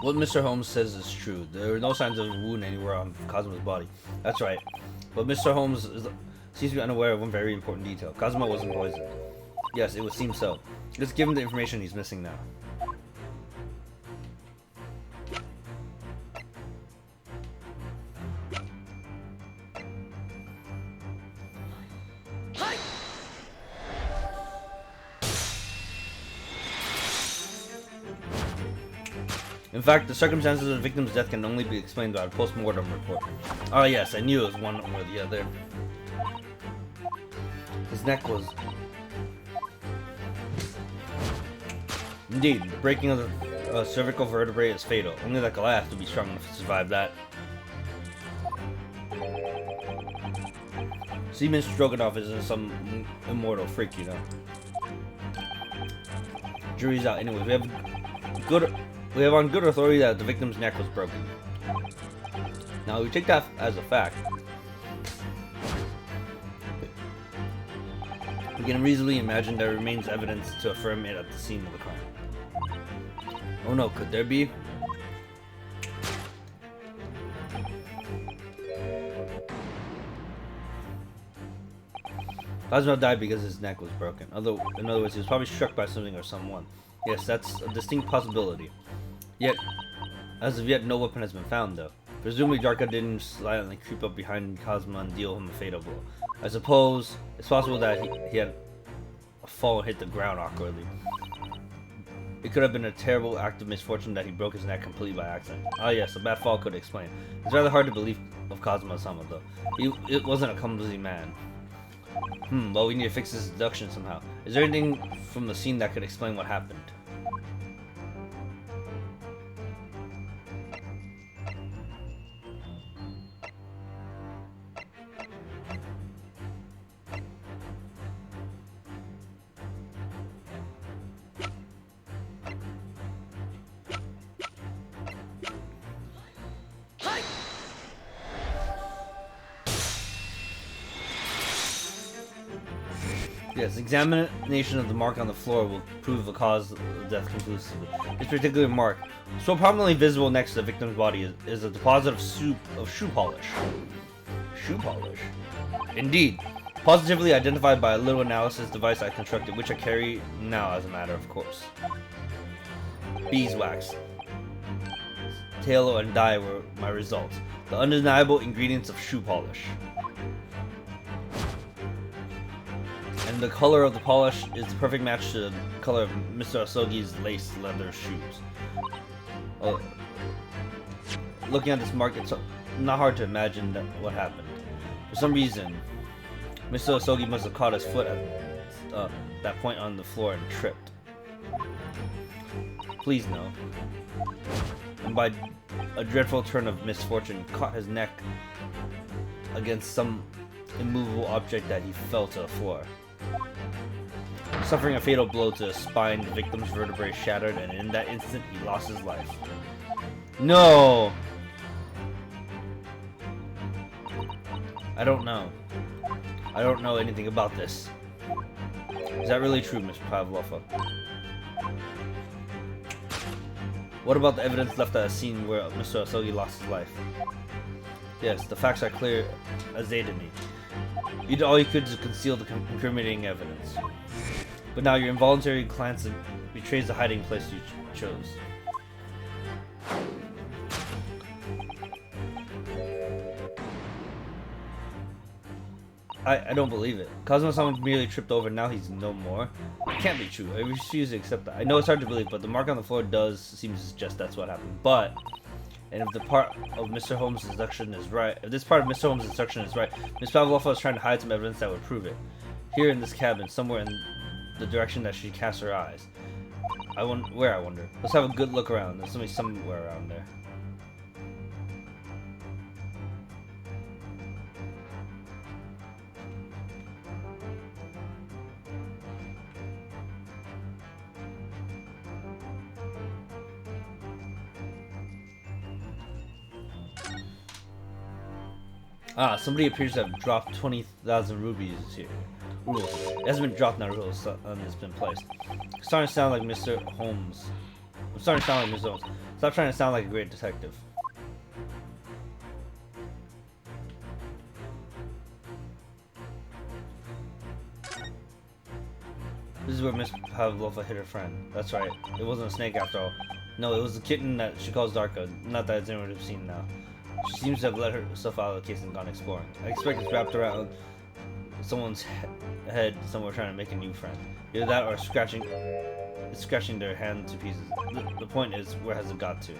What Mr. Holmes says is true. There are no signs of a wound anywhere on Cosmo's body. That's right. But Mr. Holmes seems to be unaware of one very important detail. Cosmo wasn't poisoned. Yes, it would seem so. Just give him the information he's missing now. In fact, the circumstances of the victim's death can only be explained by a post-mortem report. Oh yes, I knew it was one or the other. His neck was... Indeed, the breaking of the cervical vertebrae is fatal. Only the glass would be strong enough to survive that. Seaman Stroganoff isn't some immortal freak, you know. Jury's out. Anyways, we have on good authority that the victim's neck was broken. Now, we take that as a fact. We can reasonably imagine there remains evidence to affirm it at the scene of the crime. Oh no, could there be? Cosmo died because his neck was broken. In other words, he was probably struck by something or someone. Yes, that's a distinct possibility. Yet, as of yet, no weapon has been found, though. Presumably, Darka didn't silently creep up behind Cosmo and deal him a fatal blow. I suppose it's possible that he had a fall and hit the ground awkwardly. It could have been a terrible act of misfortune that he broke his neck completely by accident. Ah yes, a bad fall could explain. It's rather hard to believe of Kazuma-sama, though. It wasn't a clumsy man. Well, we need to fix this deduction somehow. Is there anything from the scene that could explain what happened? Yes, examination of the mark on the floor will prove the cause of death conclusively. This particular mark, so prominently visible next to the victim's body, is a deposit of shoe polish. Shoe polish? Indeed. Positively identified by a little analysis device I constructed, which I carry now as a matter of course. Beeswax, tallow, and dye were my results. The undeniable ingredients of shoe polish. And the color of the polish is the perfect match to the color of Mr. Asogi's lace leather shoes. Looking at this mark, it's not hard to imagine what happened. For some reason, Mr. Asogi must have caught his foot that point on the floor and tripped. Please no. And by a dreadful turn of misfortune, caught his neck against some immovable object that he fell to the floor. Suffering a fatal blow to his spine, the victim's vertebrae shattered, and in that instant, he lost his life. No! I don't know. I don't know anything about this. Is that really true, Mr. Pavlova? What about the evidence left at a scene where Mr. Asogi lost his life? Yes, the facts are clear as day to me. You did all you could to conceal the incriminating evidence. But now your involuntary glance betrays the hiding place you chose. I don't believe it. Kazuma-sama merely tripped over, now he's no more. It can't be true. I refuse to accept that. I know it's hard to believe, but the mark on the floor does seem to suggest that's what happened. But, and if the part of Mr. Holmes' instruction is right, if this part of Mr. Holmes' instruction is right, Miss Pavlova is trying to hide some evidence that would prove it. Here in this cabin, somewhere in the direction that she casts her eyes. I wonder. Let's have a good look around. There's somewhere around there. Ah, somebody appears to have dropped 20,000 rubies here. It hasn't been dropped now, it's been placed. It's starting to sound like Mr. Holmes. I'm starting to sound like Mr. Holmes. Stop trying to sound like a great detective. This is where Miss Pavlova hit her friend. That's right. It wasn't a snake after all. No, it was the kitten that she calls Darka. Not that it's anyone would have seen now. She seems to have let herself out of the case and gone exploring. I expect it's wrapped around someone's head somewhere trying to make a new friend. Either that or scratching their hand to pieces. The point is, where has it got to?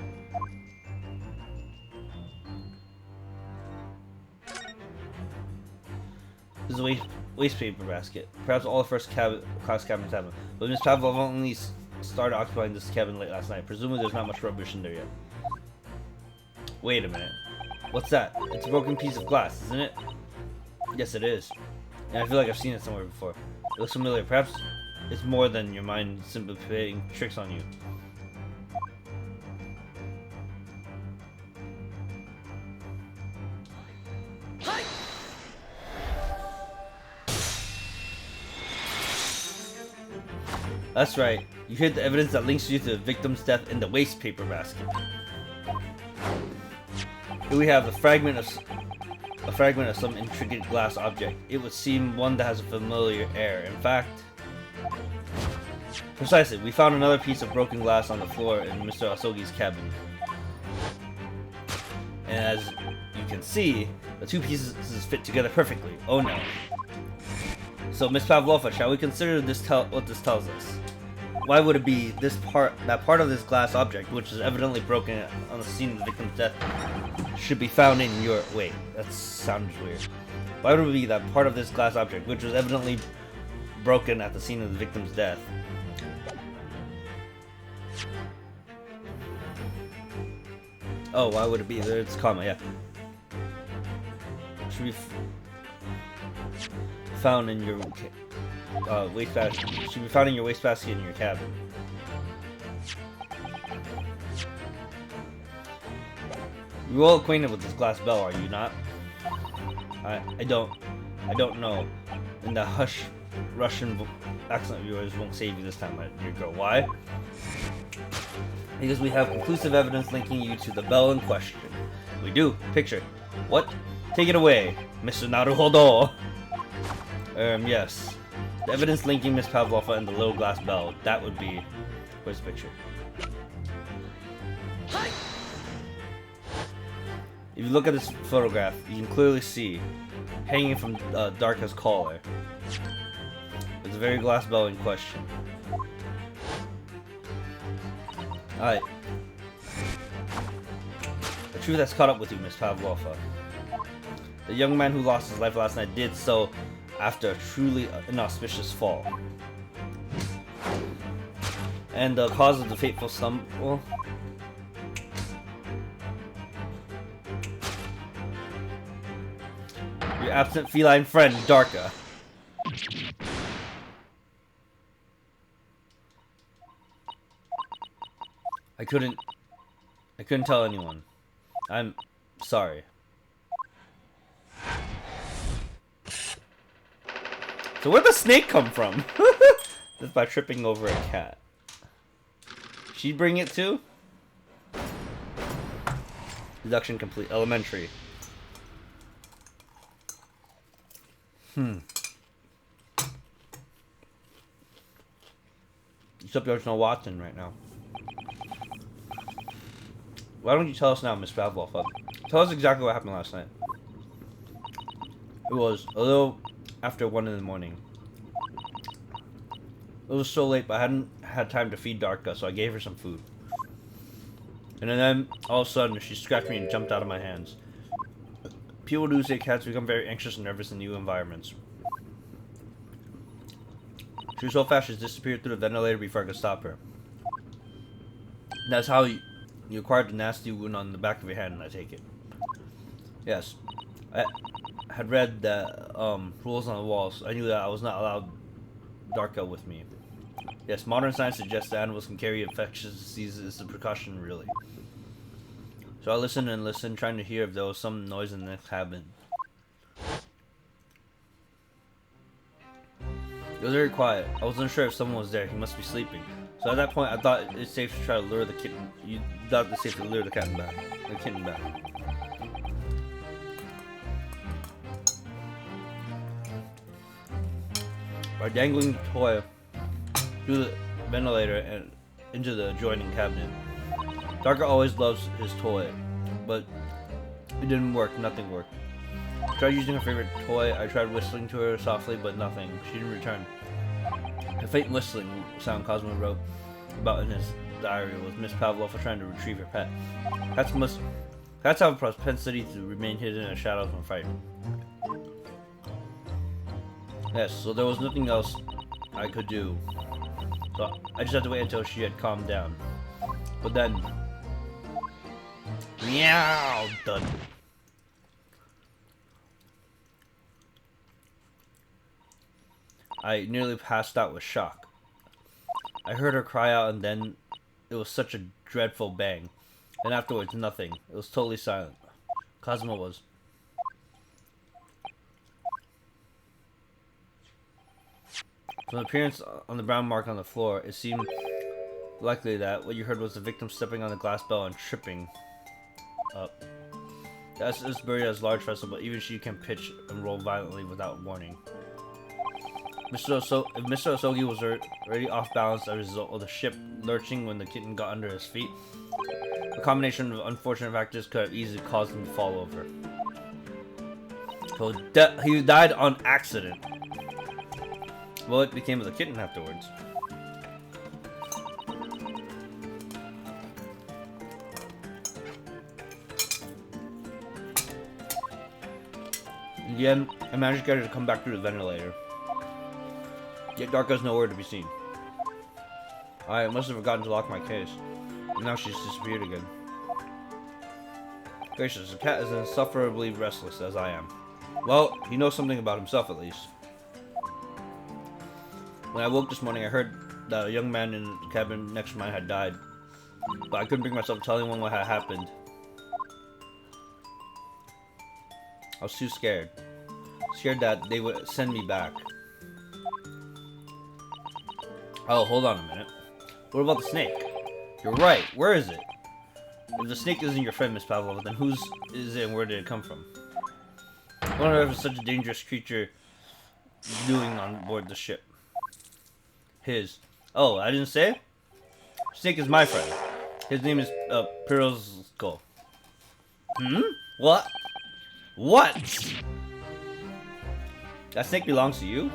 This is a waste paper basket. Perhaps all the first class cabins have them. But Miss Pavlova only started occupying this cabin late last night. Presumably there's not much rubbish in there yet. Wait a minute. What's that? It's a broken piece of glass, isn't it? Yes, it is. And I feel like I've seen it somewhere before. It looks familiar. Perhaps it's more than your mind simply playing tricks on you. That's right. You hid the evidence that links you to the victim's death in the waste paper basket. Here we have a fragment of some intricate glass object. It would seem one that has a familiar air. In fact, precisely, we found another piece of broken glass on the floor in Mr. Asogi's cabin. And as you can see, the two pieces fit together perfectly. Oh no. So, Miss Pavlova, shall we consider what this tells us? Why would it be that part of this glass object, which is evidently broken on the scene of the victim's death, should be found in your... Wait, that sounds weird. Why would it be that part of this glass object, which was evidently broken at the scene of the victim's death? Oh, why would it be? There's a comma, yeah. Should be found in your wastebasket. Should be found in your wastebasket in your cabin. You're well acquainted with this glass bell, are you not? I don't know. And the hush Russian accent of yours won't save you this time, my dear girl. Why? Because we have conclusive evidence linking you to the bell in question. We do. Picture. What? Take it away, Mr. Naruhodo. Yes. The evidence linking Miss Pavlova and the little glass bell. That would be... Where's the picture? If you look at this photograph, you can clearly see, hanging from Darka's collar, is the very glass bell in question. Alright. The truth has caught up with you, Miss Pavlova. The young man who lost his life last night did so after a truly inauspicious fall. and the cause of the fateful stumble. Your absent feline friend, Darka. I couldn't tell anyone. I'm sorry. So where'd the snake come from? Just by tripping over a cat. She'd bring it too? Deduction complete. Elementary. Except there's no Watson right now. Why don't you tell us now, Miss Pavlova? Tell us exactly what happened last night. It was a little after 1 in the morning. It was so late, but I hadn't had time to feed Darka, so I gave her some food. And then, all of a sudden, she scratched me and jumped out of my hands. People do say cats become very anxious and nervous in new environments. She was so fast, she disappeared through the ventilator before I could stop her. And that's how you acquired the nasty wound on the back of your hand, I take it. Yes. I had read the rules on the walls. I knew that I was not allowed Darka with me. Yes, modern science suggests that animals can carry infectious diseases as a precaution, really. So I listened and listened, trying to hear if there was some noise in the cabin. It was very quiet. I wasn't sure if someone was there. He must be sleeping. So at that point, I thought it's safe to try to lure the kitten. You thought it's safe to lure the kitten back. By dangling the toy through the ventilator and into the adjoining cabinet. Darka always loves his toy, but it didn't work. Nothing worked. I tried using her favorite toy. I tried whistling to her softly, but nothing. She didn't return. A faint whistling sound Cosmo wrote about in his diary was Miss Pavlova trying to retrieve her pet. Cats have a propensity to remain hidden in the shadows when frightened. Yes, so there was nothing else I could do. So I just had to wait until she had calmed down. But then... meow! Done. I nearly passed out with shock. I heard her cry out and then it was such a dreadful bang. And afterwards, nothing. It was totally silent. Cosmo was. From the appearance on the brown mark on the floor, it seemed likely that what you heard was the victim stepping on the glass bell and tripping up. The SS bird has large vessel, but even she can pitch and roll violently without warning. If Mr. Osogi was already off balance as a result of the ship lurching when the kitten got under his feet, a combination of unfortunate factors could have easily caused him to fall over. So he died on accident. Well, it became of the kitten afterwards. In the end, I managed to get her to come back through the ventilator. Yet Darka's nowhere to be seen. I must have forgotten to lock my case. And now she's disappeared again. Gracious, the cat is insufferably restless as I am. Well, he knows something about himself at least. When I woke this morning, I heard that a young man in the cabin next to mine had died. But I couldn't bring myself to tell anyone what had happened. I was too scared. Scared that they would send me back. Oh, hold on a minute. What about the snake? You're right. Where is it? If the snake isn't your friend, Miss Pavlova, then whose is it and where did it come from? I wonder if it's such a dangerous creature doing on board the ship. His. Oh, I didn't say? Snake is my friend. His name is Pirozko. What? What? That snake belongs to you?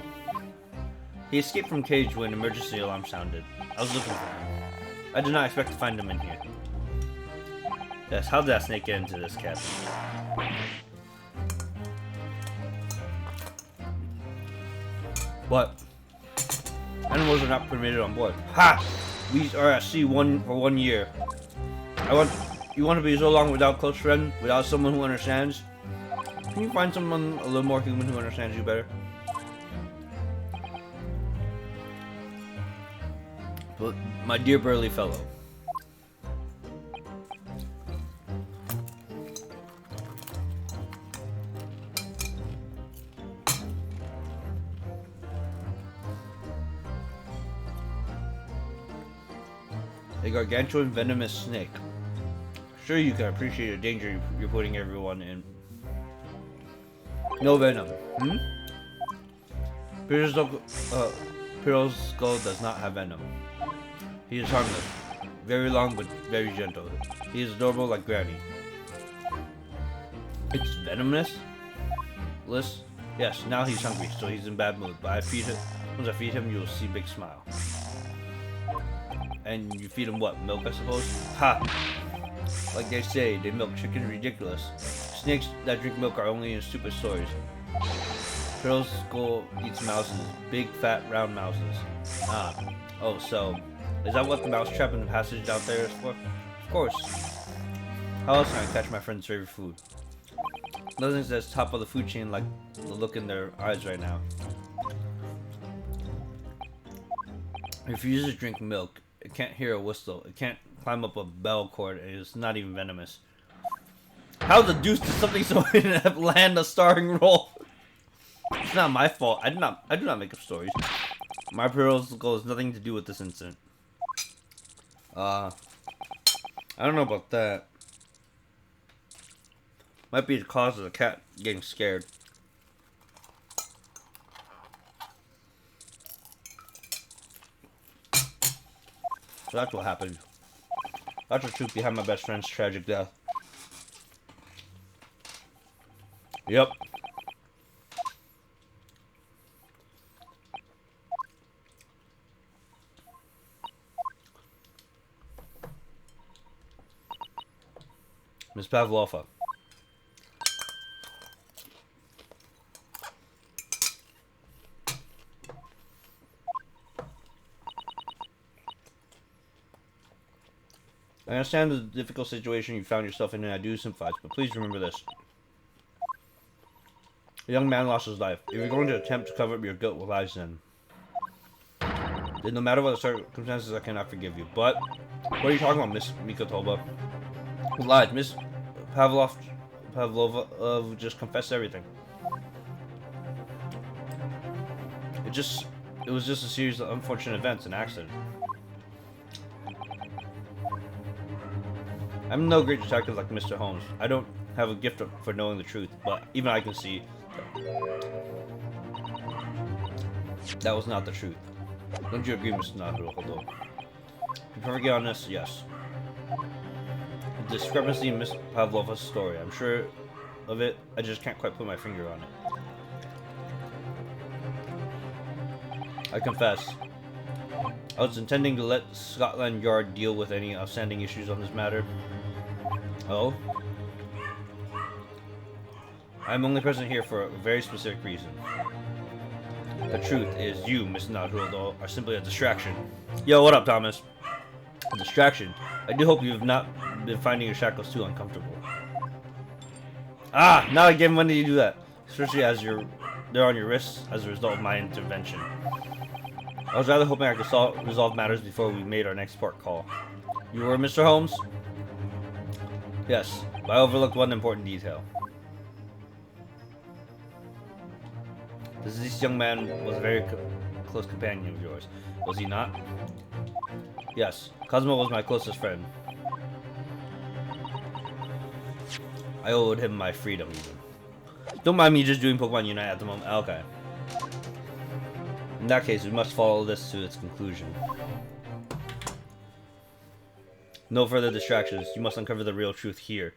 He escaped from cage when emergency alarm sounded. I was looking for him. I did not expect to find him in here. Yes, how did that snake get into this cabin? What? Animals are not permitted on board. Ha! We are at sea for 1 year. You want to be so long without close friend, without someone who understands? Can you find someone a little more human who understands you better? But my dear burly fellow. A gargantuan venomous snake. Sure, you can appreciate the danger you're putting everyone in. No venom. Peter's skull does not have venom. He is harmless. Very long but very gentle. He is adorable like Granny. It's venomous? Yes, now he's hungry, so he's in bad mood. But once I feed him, you'll see big smile. And you feed him what? Milk, I suppose? Ha! Like they say, they milk chicken ridiculous. Snakes that drink milk are only in stupid stories. Pearl's skull eats mouses. Big, fat, round mouses. Oh, so... is that what the mouse trap in the passage down there is for? Of course. How else can I catch my friend's favorite food? Nothing says top of the food chain like the look in their eyes right now. It refuses to drink milk. It can't hear a whistle. It can't climb up a bell cord, and it's not even venomous. How the deuce did something so land a starring role? It's not my fault. I do not make up stories. My Pearl's goal has nothing to do with this incident. I don't know about that. Might be the cause of the cat getting scared. So that's what happened. That's the truth behind my best friend's tragic death. Yep. Miss Pavlova. I understand the difficult situation you found yourself in, and I do sympathize, but please remember this. A young man lost his life. If you're going to attempt to cover up your guilt with lies, then no matter what the circumstances, I cannot forgive you. But, what are you talking about, Miss Mikotova? Lies. Miss Pavlova just confessed everything. It was just a series of unfortunate events, an accident. I'm no great detective like Mr. Holmes. I don't have a gift for knowing the truth, but even I can see that was not the truth. Don't you agree, Mr. Naruhodo? To be perfectly honest, yes. The discrepancy in Miss Pavlova's story. I'm sure of it, I just can't quite put my finger on it. I confess. I was intending to let Scotland Yard deal with any outstanding issues on this matter. Oh? I'm only present here for a very specific reason. The truth is you, Miss Naruhodo, are simply a distraction. Yo, what up, Thomas? A distraction? I do hope you have not been finding your shackles too uncomfortable. Ah! Now again, when did you do that? Especially as they're on your wrists as a result of my intervention. I was rather hoping I could resolve matters before we made our next port call. You were Mr. Holmes? Yes, but I overlooked one important detail. This young man was a very close companion of yours, was he not? Yes, Cosmo was my closest friend. I owed him my freedom, even. Don't mind me just doing Pokemon Unite at the moment. Okay. In that case, we must follow this to its conclusion. No further distractions. You must uncover the real truth here,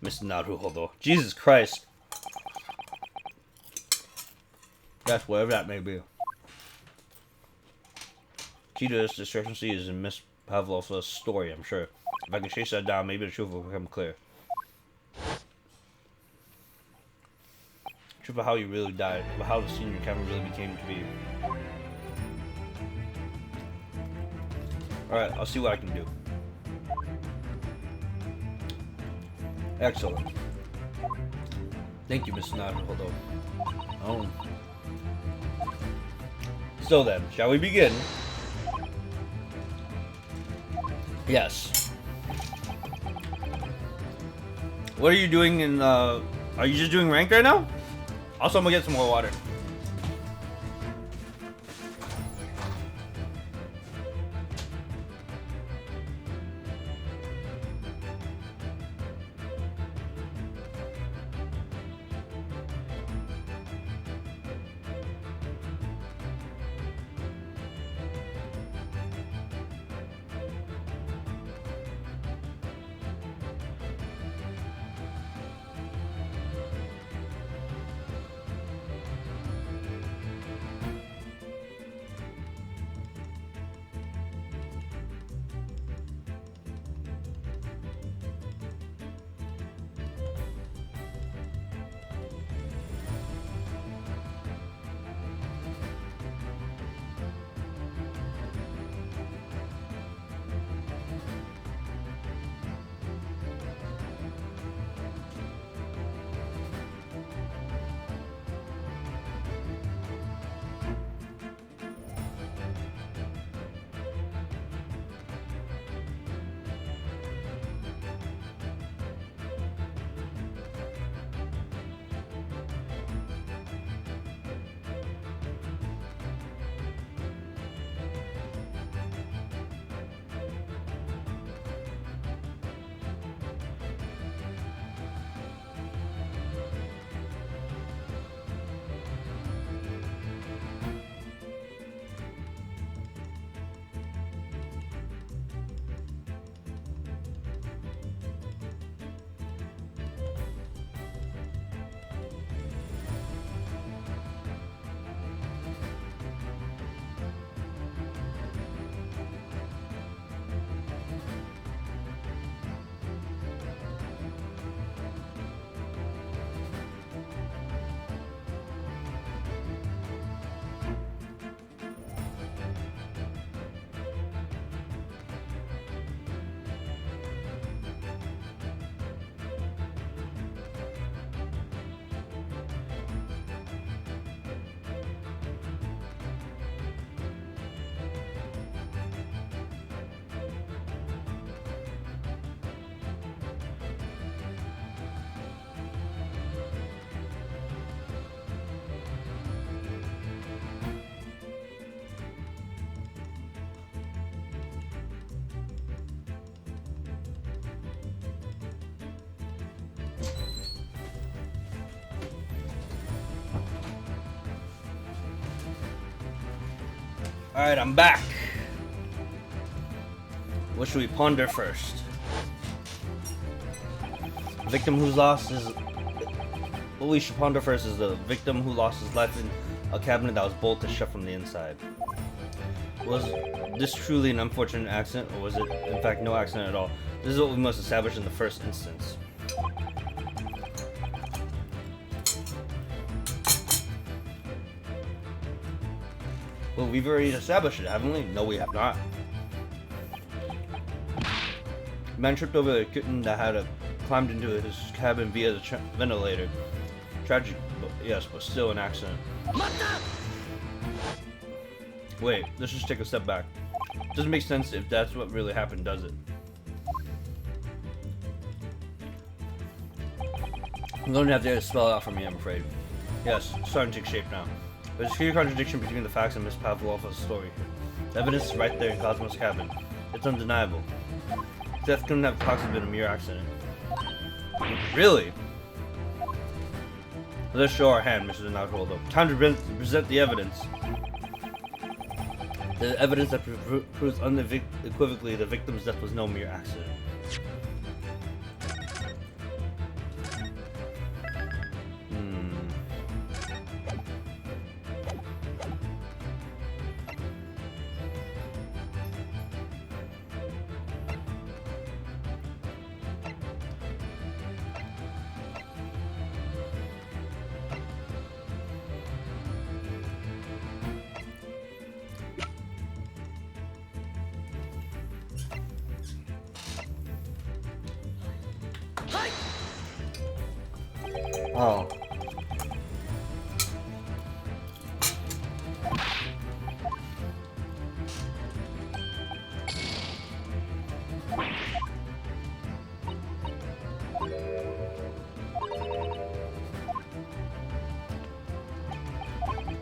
Mr. Naruhodo. Jesus Christ. Yes, whatever that may be. Key to this discrepancy is in Miss Pavlova's story, I'm sure. If I can chase that down, maybe the truth will become clear. Truth about how you really died, about how the senior camera really became to be. Alright, I'll see what I can do. Excellent. Thank you, Mr. Naruhodo. Oh. So then, shall we begin? Yes. What are you doing in, are you just doing ranked right now? Also, I'm gonna get some more water. Alright, I'm back. What should we ponder first? Victim who's lost his... What we should ponder first is the victim who lost his life in a cabinet that was bolted shut from the inside. Was this truly an unfortunate accident, or was it in fact no accident at all? This is what we must establish in the first instance. Well, we've already established it, haven't we? No, we have not. Man tripped over a kitten that had climbed into his cabin via the ventilator. Tragic, but yes, but still an accident. Wait, let's just take a step back. Doesn't make sense if that's what really happened, does it? I'm going to have to spell it out for me, I'm afraid. Yes, it's starting to take shape now. There's a clear contradiction between the facts and Miss Pavlova's story. The evidence is right there in Cosmo's cabin. It's undeniable. Death couldn't have possibly been a mere accident. Really? Let's show our hand, Mr. Naruhodo. Time to present the evidence. The evidence that proves unequivocally the victim's death was no mere accident. Oh.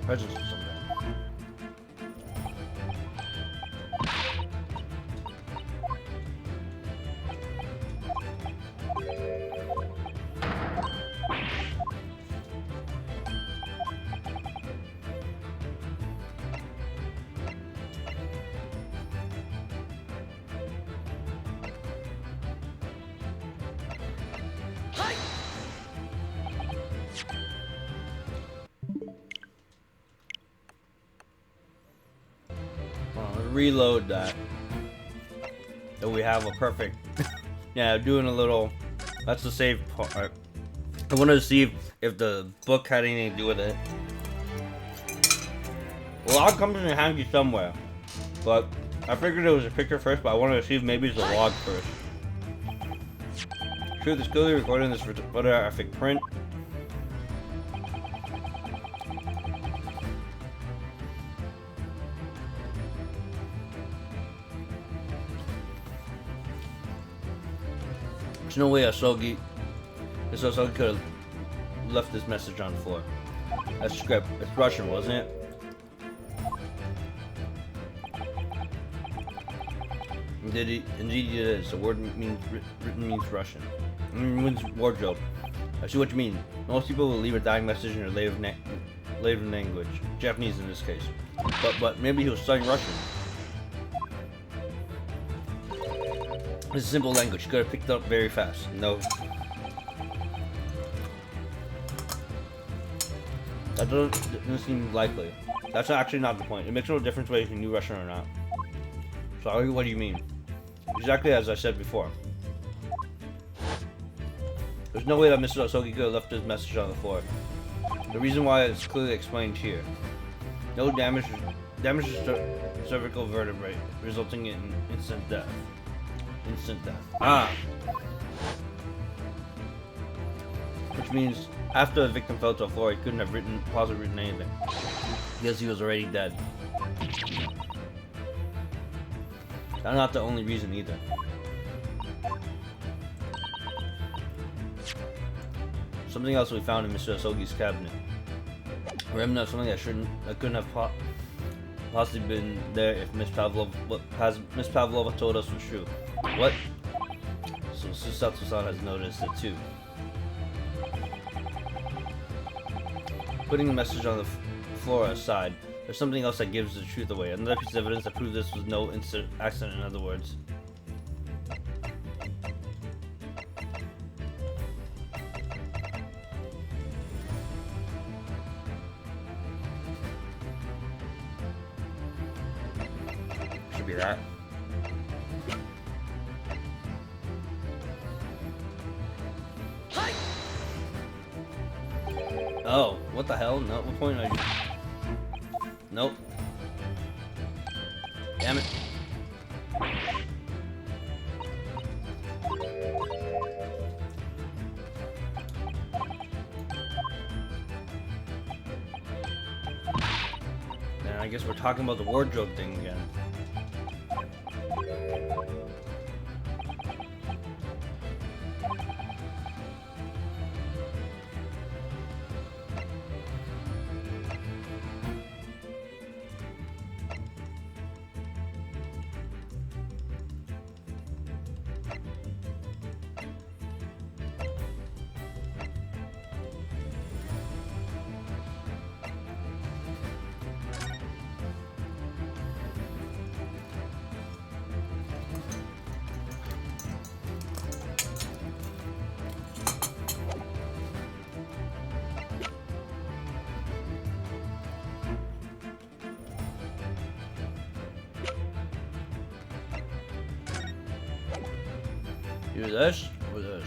Presents or something. Reload that. So we have a perfect. Yeah, doing a little. That's the save part. I wanted to see if the book had anything to do with it. A log comes in handy somewhere, but I figured it was a picture first. But I wanted to see if maybe it's a log first. Truth is clearly recorded in this photographic print. There's no way Asogi could have left this message on the floor. That's script. It's Russian, wasn't it? Indeed it is. The word written means Russian. It means wardrobe. I see what you mean. Most people will leave a dying message in their native language, Japanese in this case. But maybe he was studying Russian. It's a simple language. You could have picked it up very fast. No. That doesn't seem likely. That's actually not the point. It makes no difference whether you knew Russian or not. Sorry, what do you mean? Exactly as I said before. There's no way that Mr. Asogi could have left his message on the floor. The reason why is clearly explained here. No damage to cervical vertebrae, resulting in instant death. Instant death. Ah! Which means, after the victim fell to the floor, he couldn't have possibly written anything. Because he was already dead. That's not the only reason either. Something else we found in Mr. Asogi's cabinet. A remnant of something that couldn't have possibly been there if Miss Pavlova told us was true. What? So Susatsu-san has noticed it too. Putting the message on the floor aside, there's something else that gives the truth away. Another piece of evidence that proves this was no accident, in other words. Should be that. Oh, what the hell? No, what point are you? Nope. Damn it. And I guess we're talking about the wardrobe thing again. Do this or this?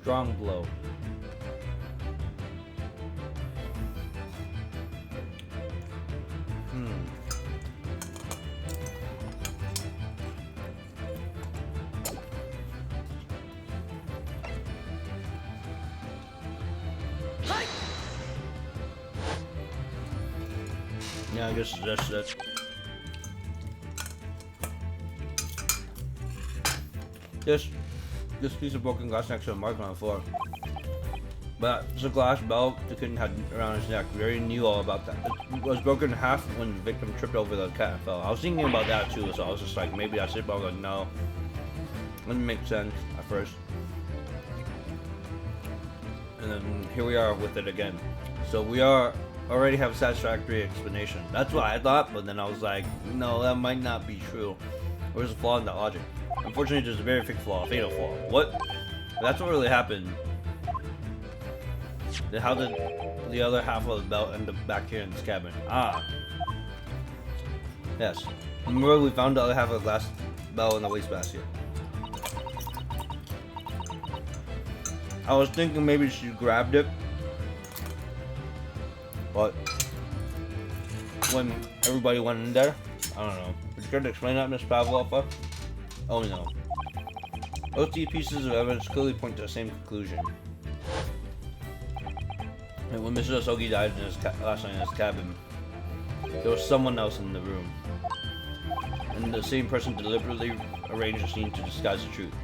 Strong blow. Yeah, I guess that's it. This piece of broken glass next to a mark on the floor. But it's a glass belt the kid had around his neck. We already knew all about that. It was broken in half when the victim tripped over the cat and fell. I was thinking about that too, so I was just like, maybe that's it, but I was like, no. Didn't make sense at first. And then here we are with it again. So we already have a satisfactory explanation. That's what I thought, but then I was like, no, that might not be true. There's a flaw in the logic. Unfortunately, there's a very big flaw, a fatal flaw. What? That's what really happened. Then how did the other half of the belt end up back here in this cabin? Ah. Yes. Remember we found the other half of the glass belt in the wastebasket. I was thinking maybe she grabbed it, but when everybody went in there, I don't know. Would you care to explain that, Miss Pavlova? Oh no. Those two pieces of evidence clearly point to the same conclusion. And when Mr. Asogi died in his last night in his cabin, there was someone else in the room. And the same person deliberately arranged the scene to disguise the truth,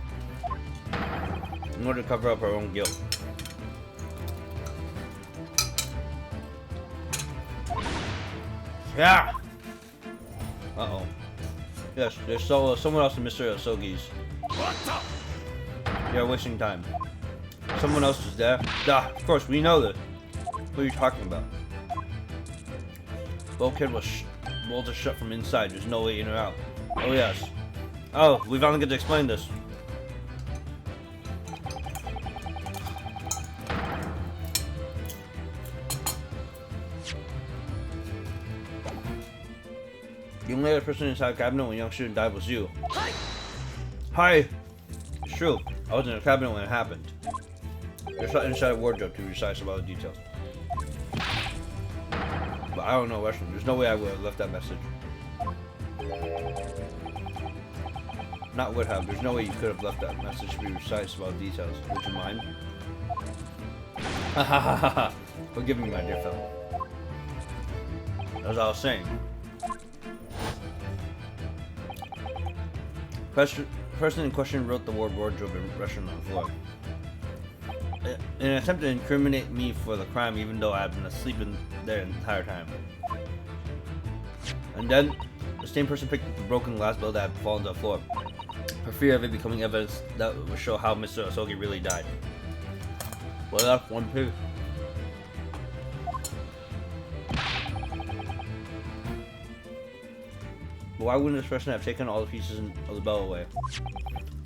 in order to cover up her own guilt. Yeah! Uh-oh. Yes, there's someone else in Mr. Asogi's. You're wasting time. Someone else is there? Ah, of course, we know this. What are you talking about? Bulkhead was bolted shut from inside. There's no way in or out. Oh yes. Oh, we finally get to explain this. The only other person inside the cabinet when young student died was you. Hi! It's true. I was in the cabinet when it happened. You're shut inside a wardrobe to be precise about the details. But I don't know Russian. There's no way I would have left that message. Not would have. There's no way you could have left that message to be precise about the details. Would you mind? Ha ha ha ha! Forgive me, my dear fellow. As I was saying. Person in question wrote the word wardrobe in Russian on the floor. In an attempt to incriminate me for the crime, even though I had been asleep in there the entire time. And then, the same person picked up the broken glass bell that had fallen to the floor, for fear of it becoming evidence that would show how Mr. Asogi really died. Well, that's one piece. But why wouldn't this person have taken all the pieces of the bell away?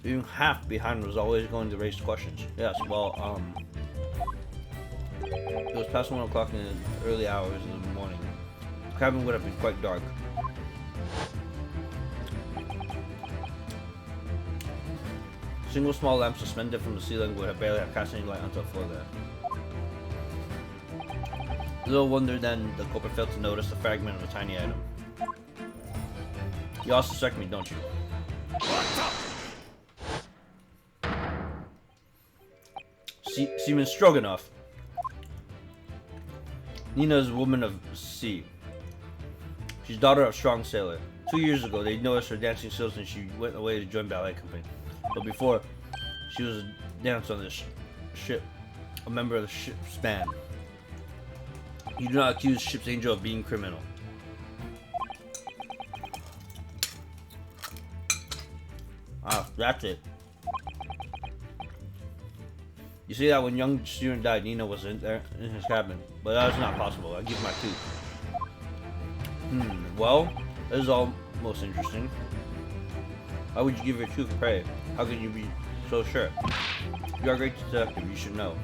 Even half behind was always going to raise questions. Yes, well, it was past 1 o'clock in the early hours of the morning. The cabin would have been quite dark. Single small lamp suspended from the ceiling would have barely cast any light onto the floor there. Little wonder then the culprit failed to notice the fragment of a tiny item. You all suspect me, don't you? Seaman Stroganoff. Nina is a woman of sea. She's daughter of a strong sailor. 2 years ago, they noticed her dancing skills and she went away to join ballet company. But before, she was a dancer on this ship, a member of the ship's band. You do not accuse Ship's Angel of being criminal. Ah, that's it. You see that when young student died, Nina was in there in his cabin, but that was not possible. I give my tooth. Well, this is all most interesting. Why would you give your tooth pray? How can you be so sure? You are a great detective, you should know.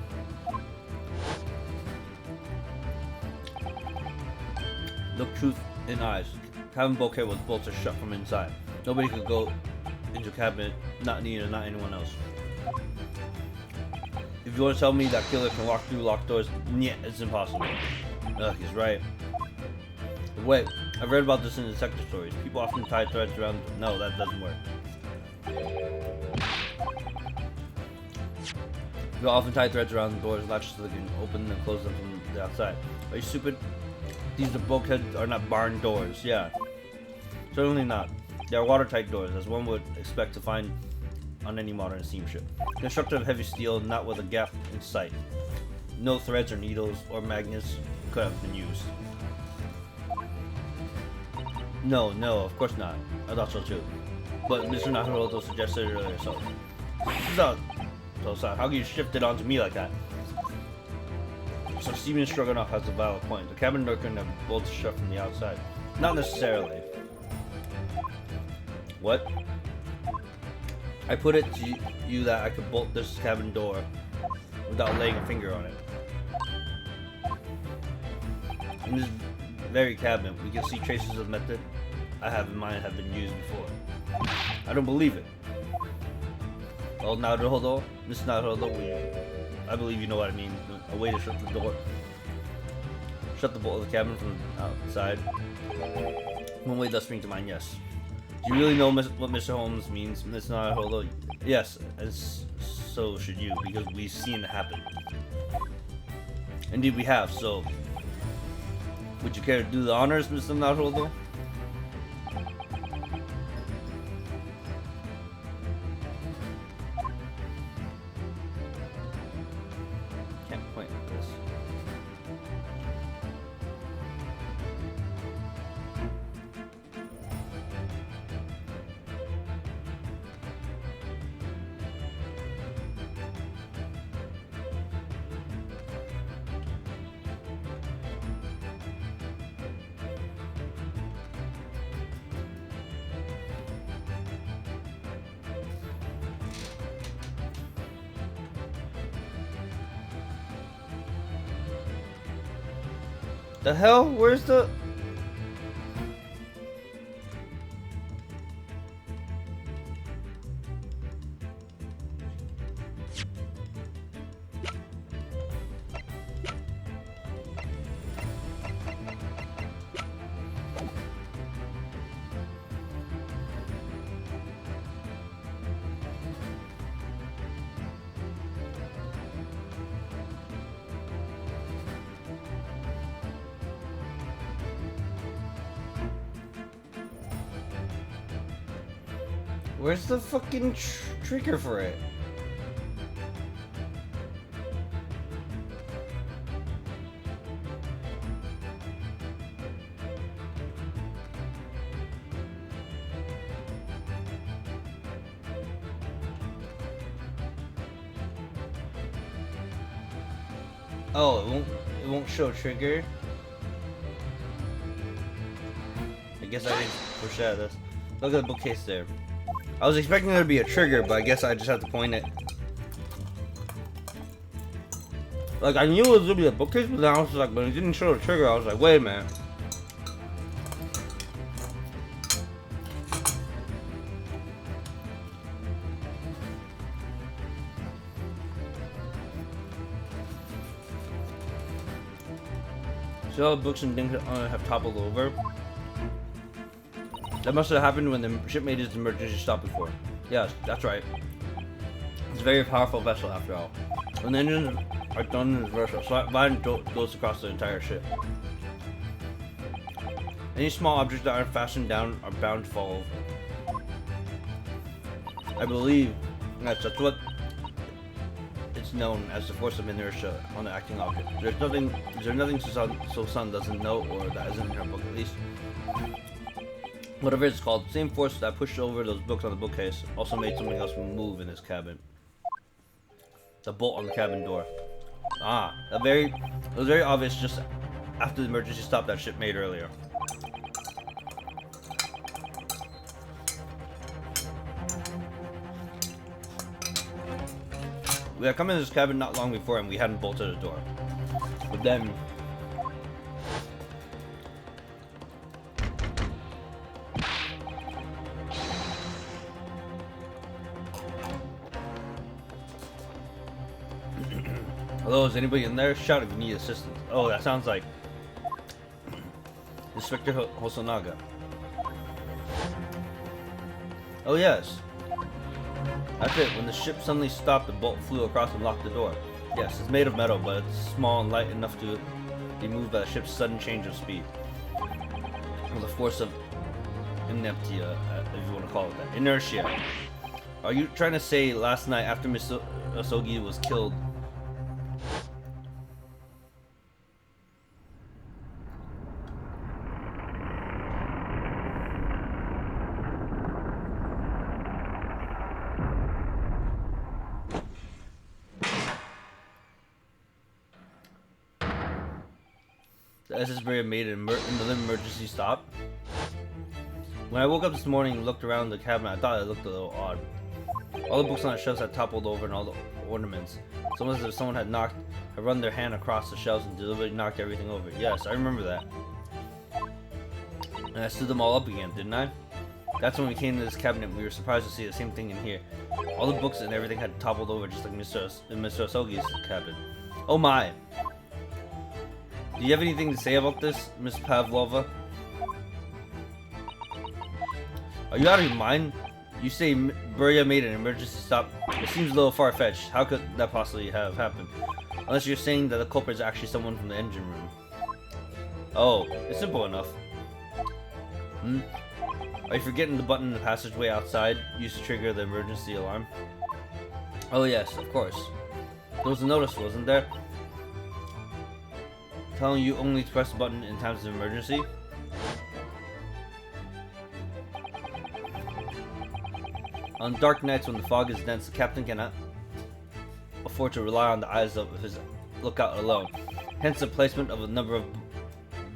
Look truth in eyes. Cabin bulkhead was bolted shut from inside. Nobody could go into cabinet, not Nina, not anyone else. If you want to tell me that killer can walk through locked doors, yeah, it's impossible. Ugh, he's right. Wait, I've read about this in detective stories. People often tie threads around. No, that doesn't work. People often tie threads around the doors, latches so they can open and close them from the outside. Are you stupid? These bulkheads are not barn doors. Yeah, certainly not. They are watertight doors, as one would expect to find on any modern steamship. Constructed of heavy steel, not with a gap in sight. No threads or needles or magnets could have been used. No, of course not. I thought so too. But Mr. Naruto suggested it earlier, so how can you shift it onto me like that? So Steven Stroganoff has a valid point. The cabin door couldn't have bolted shut from the outside. Not necessarily. What? I put it to you that I could bolt this cabin door without laying a finger on it. In this very cabinet, we can see traces of method I have in mind have been used before. I don't believe it. Well, Naruto, Mr. Naruto, I believe you know what I mean. A way to shut the door. Shut the bolt of the cabin from outside. One way does spring to mind, yes. Do you really know what Mr. Holmes means, Mr. Naruto? Yes, and so should you, because we've seen it happen. Indeed we have, so... Would you care to do the honors, Mr. Naruto? Can't point at this. The hell? Where's the... Where's the fucking trigger for it? Oh, it won't show trigger. I guess I didn't push out this. Look at the bookcase there. I was expecting there to be a trigger, but I guess I just have to point it. Like, I knew it was gonna be a bookcase, but then I was just like, but it didn't show a trigger. I was like, wait a minute. So all the books and things have toppled over. That must have happened when the ship made its emergency stop before. Yes, that's right. It's a very powerful vessel after all. When the engines are done in reverse, a slight line goes across the entire ship. Any small objects that aren't fastened down are bound to fall over. I believe that's what it's known as the force of inertia on the acting object. Is there nothing so Sun doesn't know, or that isn't in her book at least? Whatever it's called, the same force that pushed over those books on the bookcase also made something else move in his cabin. The bolt on the cabin door. Ah, it was very obvious just after the emergency stop that ship made earlier. We had come into this cabin not long before and we hadn't bolted the door. But then... Hello, is anybody in there? Shout if you need assistance. Oh, that sounds like Inspector Hosonaga. Oh yes. That's it. When the ship suddenly stopped, the bolt flew across and locked the door. Yes, it's made of metal, but it's small and light enough to be moved by the ship's sudden change of speed. Or the force of inertia, if you want to call it that. Inertia. Are you trying to say last night after Miss Asogi was killed? The SS Beria made another emergency stop. When I woke up this morning and looked around the cabinet, I thought it looked a little odd. All the books on the shelves had toppled over and all the ornaments. It's almost as if someone had run their hand across the shelves and deliberately knocked everything over. Yes, I remember that. And I stood them all up again, didn't I? That's when we came to this cabinet. We were surprised to see the same thing in here. All the books and everything had toppled over just like Mr. Asogi's cabin. Oh my! Do you have anything to say about this, Miss Pavlova? Are you out of your mind? You say Beria made an emergency stop? It seems a little far-fetched. How could that possibly have happened? Unless you're saying that the culprit is actually someone from the engine room. Oh, it's simple enough. Are you forgetting the button in the passageway outside used to trigger the emergency alarm? Oh yes, of course. There was a notice, wasn't there? Telling you only to press the button in times of emergency? On dark nights when the fog is dense, the captain cannot afford to rely on the eyes of his lookout alone. Hence the placement of a number of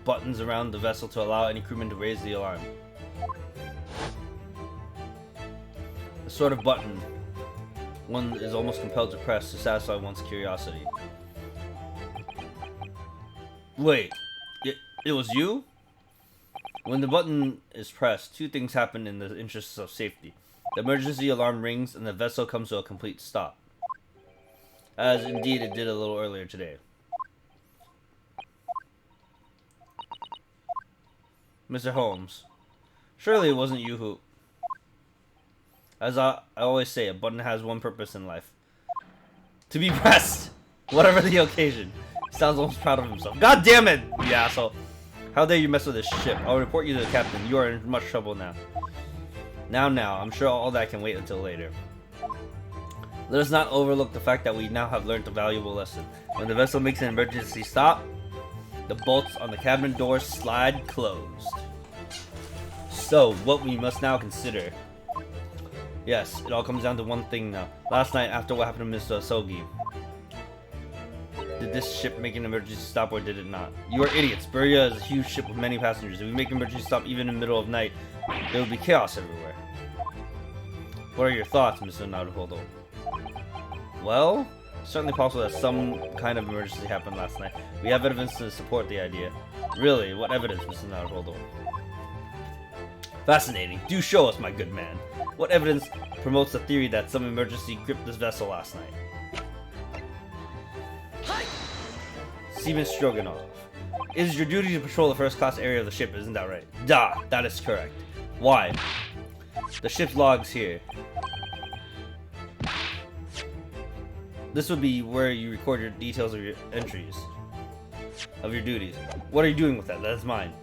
buttons around the vessel to allow any crewman to raise the alarm. The sort of button one is almost compelled to press to satisfy one's curiosity. Wait, it was you? When the button is pressed, two things happen in the interests of safety. The emergency alarm rings and the vessel comes to a complete stop. As indeed it did a little earlier today. Mr. Holmes, surely it wasn't you who... As I always say, a button has one purpose in life. To be pressed! Whatever the occasion. He sounds almost proud of himself. God damn it, you asshole! How dare you mess with this ship? I'll report you to the captain. You are in much trouble now. Now, I'm sure all that can wait until later. Let us not overlook the fact that we now have learned a valuable lesson. When the vessel makes an emergency stop, the bolts on the cabin door slide closed. So, what we must now consider... Yes, it all comes down to one thing now. Last night, after what happened to Mr. Asogi, did this ship make an emergency stop or did it not? You are idiots. Beria is a huge ship with many passengers. If we make an emergency stop even in the middle of night, there will be chaos everywhere. What are your thoughts, Mr. Naruhodo? Well, it's certainly possible that some kind of emergency happened last night. We have evidence to support the idea. Really? What evidence, Mr. Naruhodo? Fascinating. Do show us, my good man. What evidence promotes the theory that some emergency gripped this vessel last night? Seaman Stroganoff. It is your duty to patrol the first-class area of the ship, isn't that right? Da, that is correct. Why? The ship's logs here. This would be where you record your details of your entries. Of your duties. What are you doing with that? That is mine.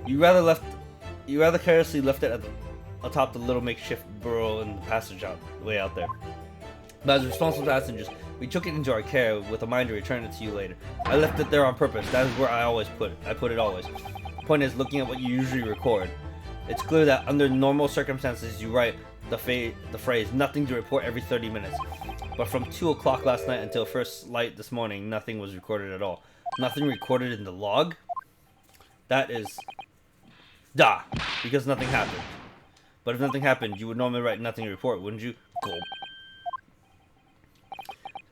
You rather carelessly left it atop the little makeshift burrow in the passage way out there. But as responsible passengers, we took it into our care with a mind to return it to you later. I left it there on purpose. That is where I always put it. I put it always. The point is, looking at what you usually record, it's clear that under normal circumstances you write the phrase, nothing to report every 30 minutes. But from 2 o'clock last night until first light this morning, nothing was recorded at all. Nothing recorded in the log? That is... Da! Because nothing happened. But if nothing happened, you would normally write nothing to report, wouldn't you? Gulp.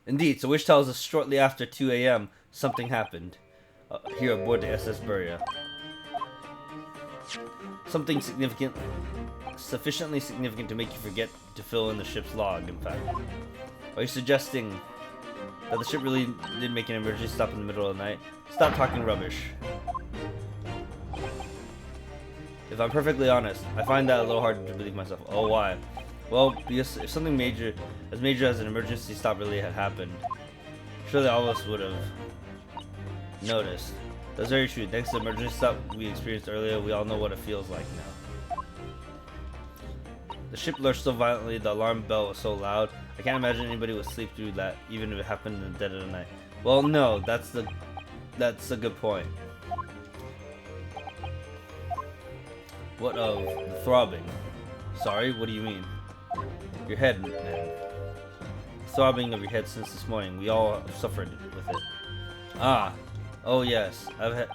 Indeed, so which tells us shortly after 2 a.m. something happened here aboard the SS Beria. Something significant, sufficiently significant to make you forget to fill in the ship's log, in fact. Are you suggesting that the ship really did make an emergency stop in the middle of the night. Stop talking rubbish. If I'm perfectly honest, I find that a little hard to believe myself. Oh, why? Well, because if something major as an emergency stop really had happened, surely all of us would have noticed. That's very true. Thanks to the emergency stop we experienced earlier, we all know what it feels like now. The ship lurched so violently, the alarm bell was so loud. I can't imagine anybody would sleep through that, even if it happened in the dead of the night. Well, no, that's a good point. What of the throbbing? Sorry, what do you mean? Your head, man. Throbbing of your head since this morning. We all have suffered with it. Ah, oh yes. I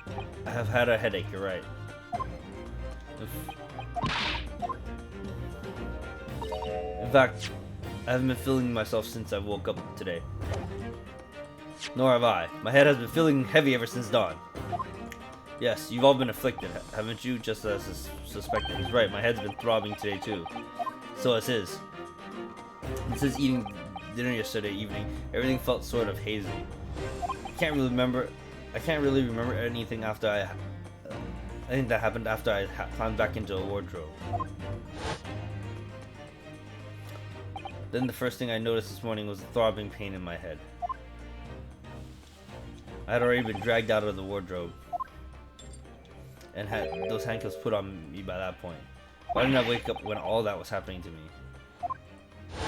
have had a headache. You're right. In fact, I haven't been feeling myself since I woke up today. Nor have I. My head has been feeling heavy ever since dawn. Yes, you've all been afflicted, haven't you? Just as suspected. He's right, my head's been throbbing today too. So is his. Since eating dinner yesterday evening, everything felt sort of hazy. I can't really remember anything after I think that happened after I climbed back into a wardrobe. Then the first thing I noticed this morning was a throbbing pain in my head. I had already been dragged out of the wardrobe and had those handcuffs put on me by that point. Why didn't I wake up when all that was happening to me?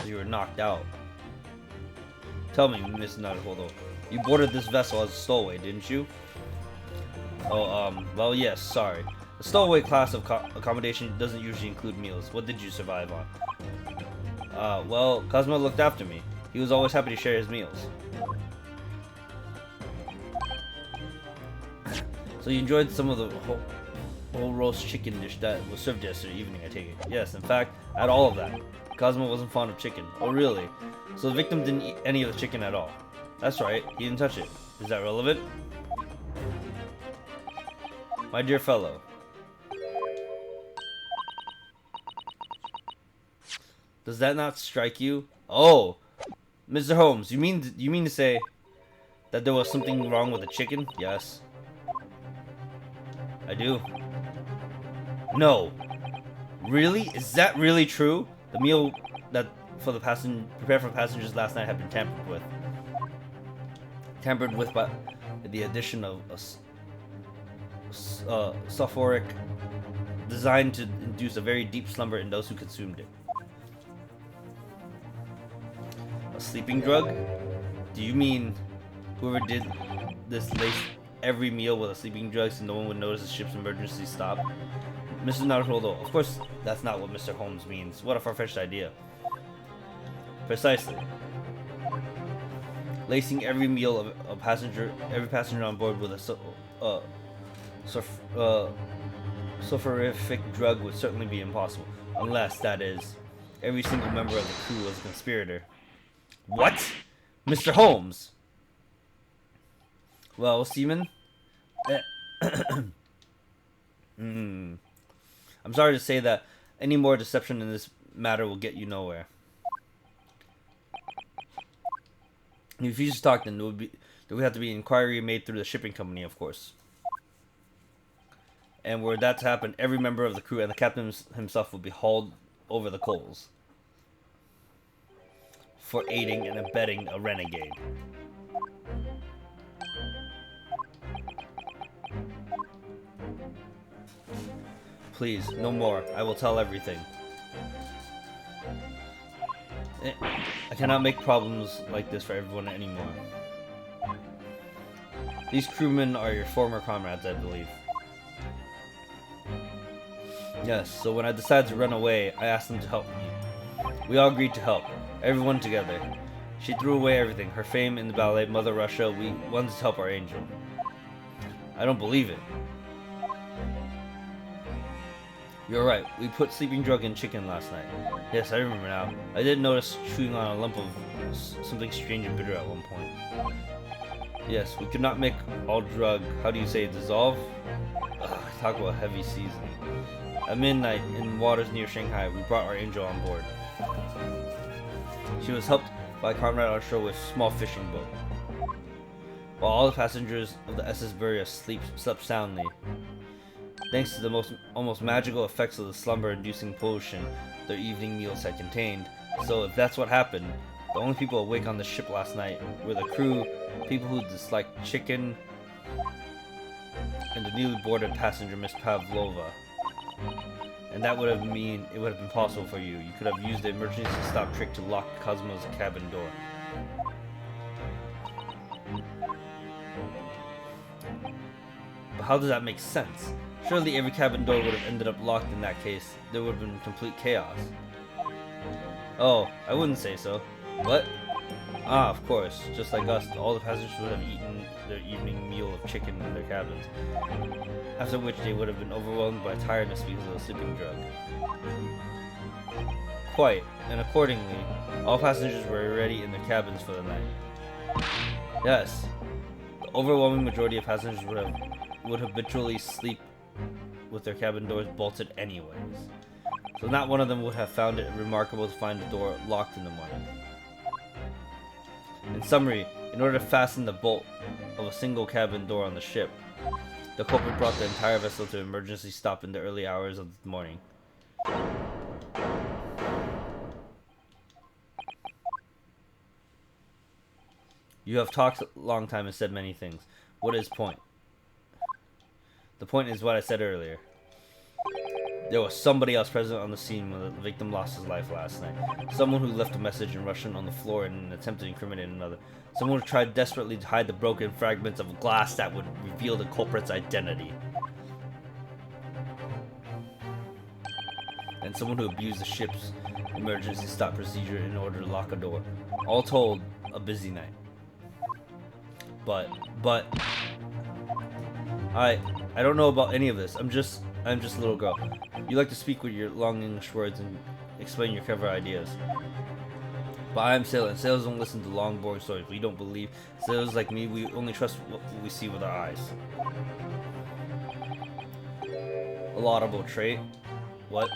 You were knocked out. Tell me, Miss Naruhodo, you boarded this vessel as a stowaway, didn't you? Oh, well, yes, sorry. The stowaway class of accommodation doesn't usually include meals. What did you survive on? Well, Cosmo looked after me. He was always happy to share his meals. So you enjoyed some of the whole roast chicken dish that was served yesterday evening, I take it? Yes, in fact, I had all of that. Cosmo wasn't fond of chicken. Oh, really? So the victim didn't eat any of the chicken at all? That's right, he didn't touch it. Is that relevant? My dear fellow. Does that not strike you? Oh, Mr. Holmes, you mean to say that there was something wrong with the chicken? Yes. I do. No. Really? Is that really true? The meal that prepared for passengers last night had been tampered with. Tampered with by the addition of a sulfuric designed to induce a very deep slumber in those who consumed it. A sleeping drug? Do you mean whoever did this laced every meal with a sleeping drug so no one would notice the ship's emergency stop? Mr. Naruhodo, of course that's not what Mr. Holmes means. What a far-fetched idea. Precisely. Lacing every meal of every passenger on board with a sulfurific drug would certainly be impossible. Unless, that is, every single member of the crew was a conspirator. What? Mr. Holmes? Well, Seaman? I'm sorry to say that any more deception in this matter will get you nowhere. If you just talk, then there would have to be an inquiry made through the shipping company, of course. And were that to happen, every member of the crew and the captain himself would be hauled over the coals for aiding and abetting a renegade. Please, no more. I will tell everything. I cannot make problems like this for everyone anymore. These crewmen are your former comrades, I believe. Yes, so when I decided to run away, I asked them to help me. We all agreed to help. Everyone together. She threw away everything. Her fame in the ballet, Mother Russia. We wanted to help our angel. I don't believe it. You're right. We put sleeping drug in chicken last night. Yes, I remember now. I did notice chewing on a lump of something strange and bitter at one point. Yes, we could not make all drug, how do you say, dissolve? Talk about heavy seas. At midnight, in waters near Shanghai, we brought our angel on board. She was helped by a comrade on shore with a small fishing boat. while all the passengers of the SS Beria slept soundly. Thanks to the almost magical effects of the slumber-inducing potion their evening meals had contained. So if that's what happened, the only people awake on the ship last night were the crew, people who disliked chicken, and the newly boarded passenger Miss Pavlova. And that would have been possible for you. You could have used the emergency stop trick to lock Cosmo's cabin door. But how does that make sense? Surely every cabin door would have ended up locked in that case. There would have been complete chaos. Oh, I wouldn't say so. What? Ah, of course. Just like us, all the passengers would have eaten their evening meal of chicken in their cabins. After which they would have been overwhelmed by tiredness because of the sleeping drug. Quite, and accordingly, all passengers were already in their cabins for the night. Yes, the overwhelming majority of passengers would habitually sleep with their cabin doors bolted anyways. So not one of them would have found it remarkable to find the door locked in the morning. In summary, in order to fasten the bolt of a single cabin door on the ship, the culprit brought the entire vessel to emergency stop in the early hours of the morning. You have talked a long time and said many things. What is point? The point is what I said earlier. There was somebody else present on the scene when the victim lost his life last night. Someone who left a message in Russian on the floor in an attempt to incriminate another. Someone who tried desperately to hide the broken fragments of glass that would reveal the culprit's identity. And someone who abused the ship's emergency stop procedure in order to lock a door. All told, a busy night. But I don't know about any of this. I'm just a little girl. You like to speak with your long English words and explain your clever ideas. But I am Sailor, and sailors don't listen to long, boring stories. We don't believe. Sailors like me, we only trust what we see with our eyes. A laudable trait. What?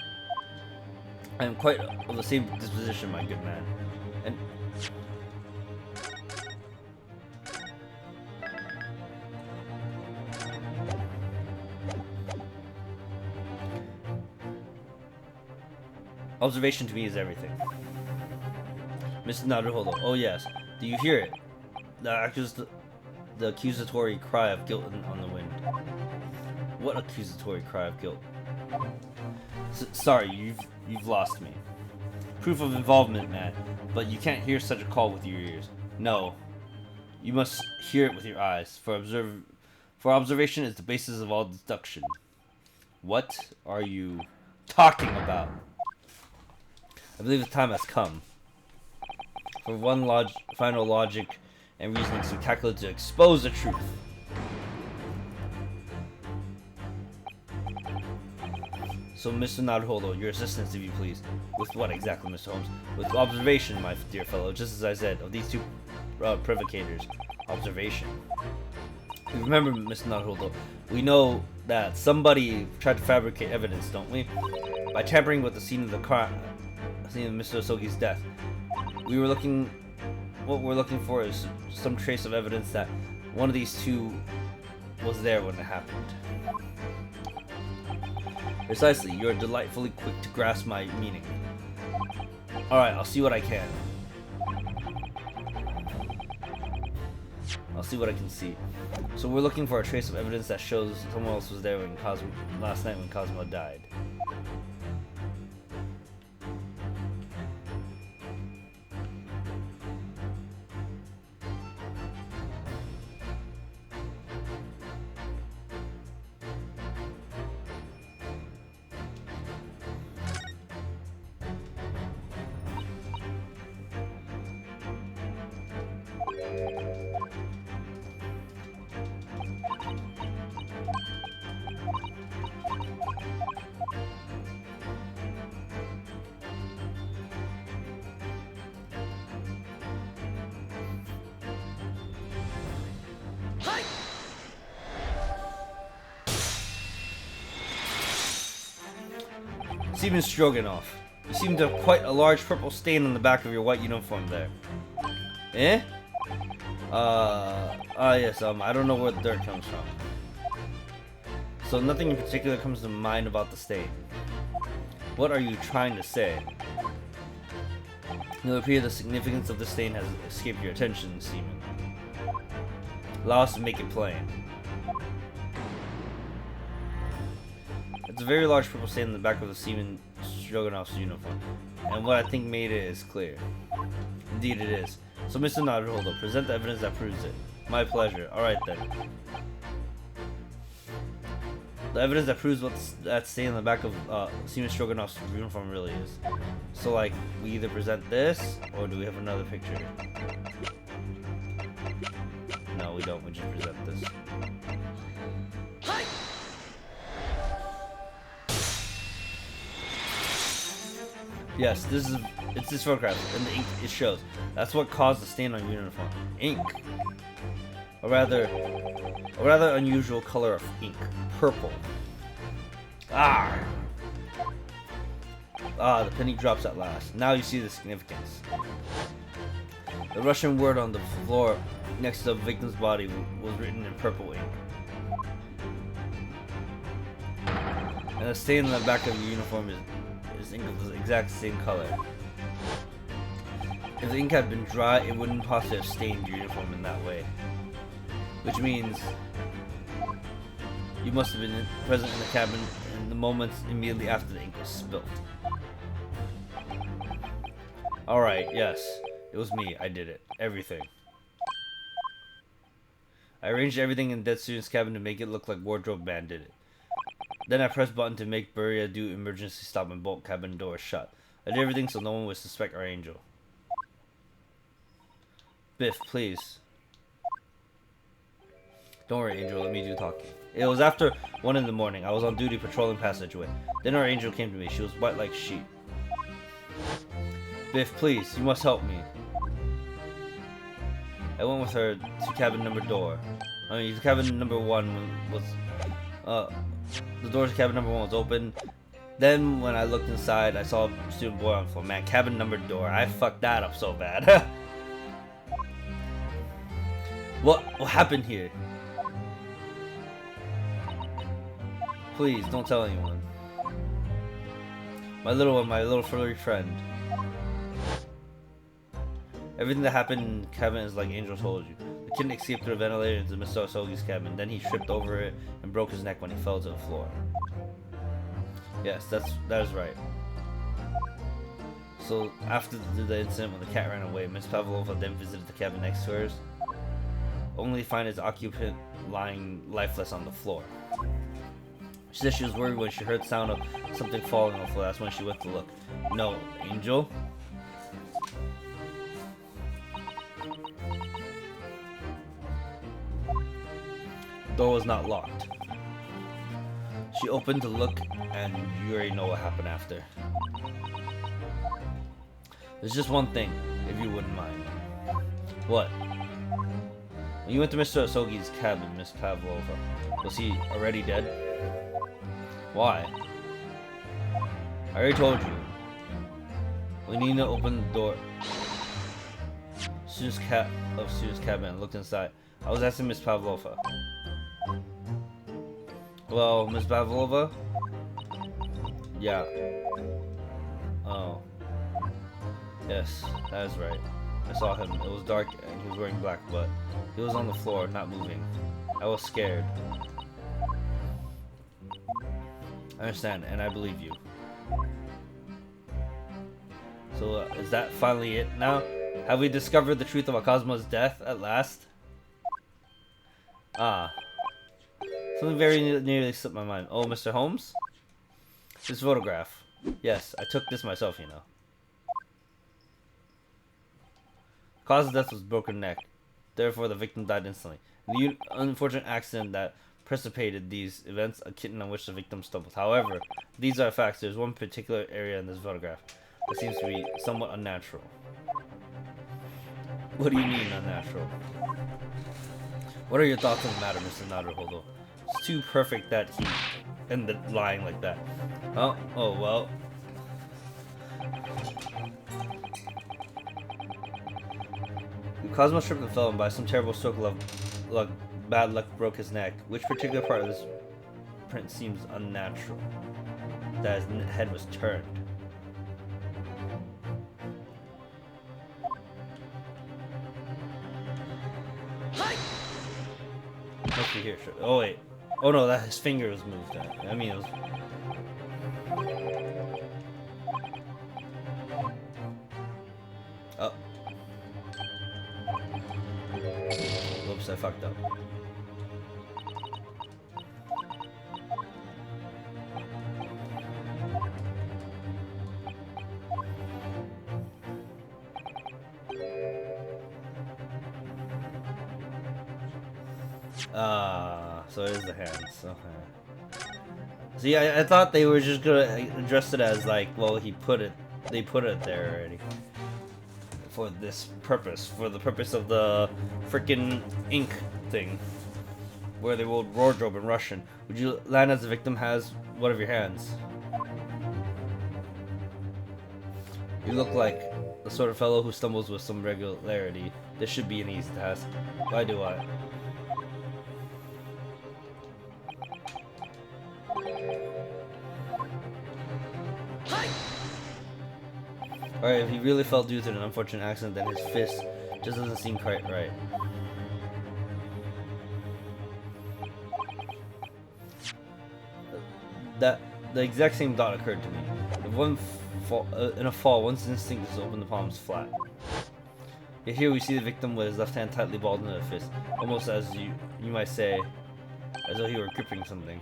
I am quite of the same disposition, my good man. And observation to me is everything. Mr. Naruhodo, oh yes. Do you hear it? The accusatory cry of guilt on the wind. What accusatory cry of guilt? Sorry, you've lost me. Proof of involvement, man. But you can't hear such a call with your ears. No. You must hear it with your eyes. For observation is the basis of all deduction. What are you talking about? I believe the time has come for one final logic and reasoning spectacular to expose the truth. So, Mr. Naruhodo, your assistance, if you please. With what exactly, Mr. Holmes? With observation, my dear fellow, just as I said, of these two provocators. Observation. You remember, Mr. Naruhodo, we know that somebody tried to fabricate evidence, don't we? By tampering with the scene of the crime. Scene of Mr. Osogi's death. What we're looking for is some trace of evidence that one of these two was there when it happened. Precisely, you're delightfully quick to grasp my meaning. Alright, I'll see what I can. I'll see what I can see. So we're looking for a trace of evidence that shows someone else was there when last night when Cosmo died. Seaman Stroganoff, you seem to have quite a large purple stain on the back of your white uniform there. Eh? Yes, I don't know where the dirt comes from. So nothing in particular comes to mind about the stain. What are you trying to say? It will appear the significance of the stain has escaped your attention, Seaman. Allow us to make it plain. It's a very large purple stain on the back of the Seaman Stroganoff's uniform, and what I think made it is clear. Indeed it is. So Mr. Naruhodo, present the evidence that proves it. My pleasure. Alright then. The evidence that proves what that stain on the back of Seaman Stroganoff's uniform really is. So like, we either present this, or do we have another picture? No, we don't. We just present this. Yes, it's this photograph, and the ink it shows. That's what caused the stain on your uniform. Ink. A rather unusual color of ink. Purple. The penny drops at last. Now you see the significance. The Russian word on the floor next to the victim's body was written in purple ink. And the stain on the back of your uniform is ink of the exact same color. If the ink had been dry, it wouldn't possibly have stained your uniform in that way. Which means you must have been present in the cabin in the moments immediately after the ink was spilt. Alright, yes. It was me. I did it. Everything. I arranged everything in Dead Student's cabin to make it look like Wardrobe Man did it. Then I pressed button to make Buria do emergency stop and bolt cabin doors shut. I did everything so no one would suspect our angel. Biff, please. Don't worry, Angel, let me do talking. It was after 1 in the morning. I was on duty patrolling Passageway. Then our angel came to me. She was white like sheet. Biff, please, you must help me. I went with her to cabin number 1 was the door to cabin number 1 was open. Then when I looked inside, I saw a student boy on the floor. Man, cabin number door. I fucked that up so bad. What happened here? Please, don't tell anyone. My little furry friend. Everything that happened in the cabin is like Angel told you. The kid escaped through the ventilator into Mr. Asogi's cabin. Then he tripped over it and broke his neck when he fell to the floor. Yes, that is right. So after the incident when the cat ran away, Miss Pavlova then visited the cabin next to hers, only to find its occupant lying lifeless on the floor. She said she was worried when she heard the sound of something falling on the floor. That's when she went to look. No, Angel? The door was not locked. She opened to look, and you already know what happened after. There's just one thing, if you wouldn't mind. What? When you went to Mr. Asogi's cabin, Miss Pavlova, was he already dead? Why? I already told you. We need to open the door. Student's cabin and looked inside. I was asking Miss Pavlova. Well, Miss Pavlova? Yeah. Oh. Yes, that is right. I saw him. It was dark and he was wearing black, but he was on the floor, not moving. I was scared. I understand, and I believe you. So, is that finally it now? Have we discovered the truth about Cosmo's death at last? Something very nearly slipped my mind. Oh, Mr. Holmes? This photograph. Yes, I took this myself, you know. The cause of death was broken neck. Therefore, the victim died instantly. In the unfortunate accident that precipitated these events, a kitten on which the victim stumbled. However, these are facts. There's one particular area in this photograph that seems to be somewhat unnatural. What do you mean, unnatural? What are your thoughts on the matter, Mr. Naruhodo? It's too perfect that he ended lying like that. Oh well. We Cosmo tripped and fell, and by some terrible stroke of luck, bad luck broke his neck. Which particular part of this print seems unnatural? That his head was turned. Must be here. Oh wait. Oh no, that his finger was moved. I mean, it was. Oh. Oops, I fucked up. So it is the hands. Okay. See, I thought they were just gonna address it as like, well, they put it there already. For this purpose, for the purpose of the freaking ink thing. Where they wrote wardrobe in Russian. Would you land as the victim has one of your hands? You look like the sort of fellow who stumbles with some regularity. This should be an easy task. Why do I? Alright, if he really fell due to an unfortunate accident, then his fist just doesn't seem quite right. The exact same thought occurred to me. In a fall, one's instinct is to open the palms flat. Yet here we see the victim with his left hand tightly balled into the fist, almost as you might say, as though he were gripping something.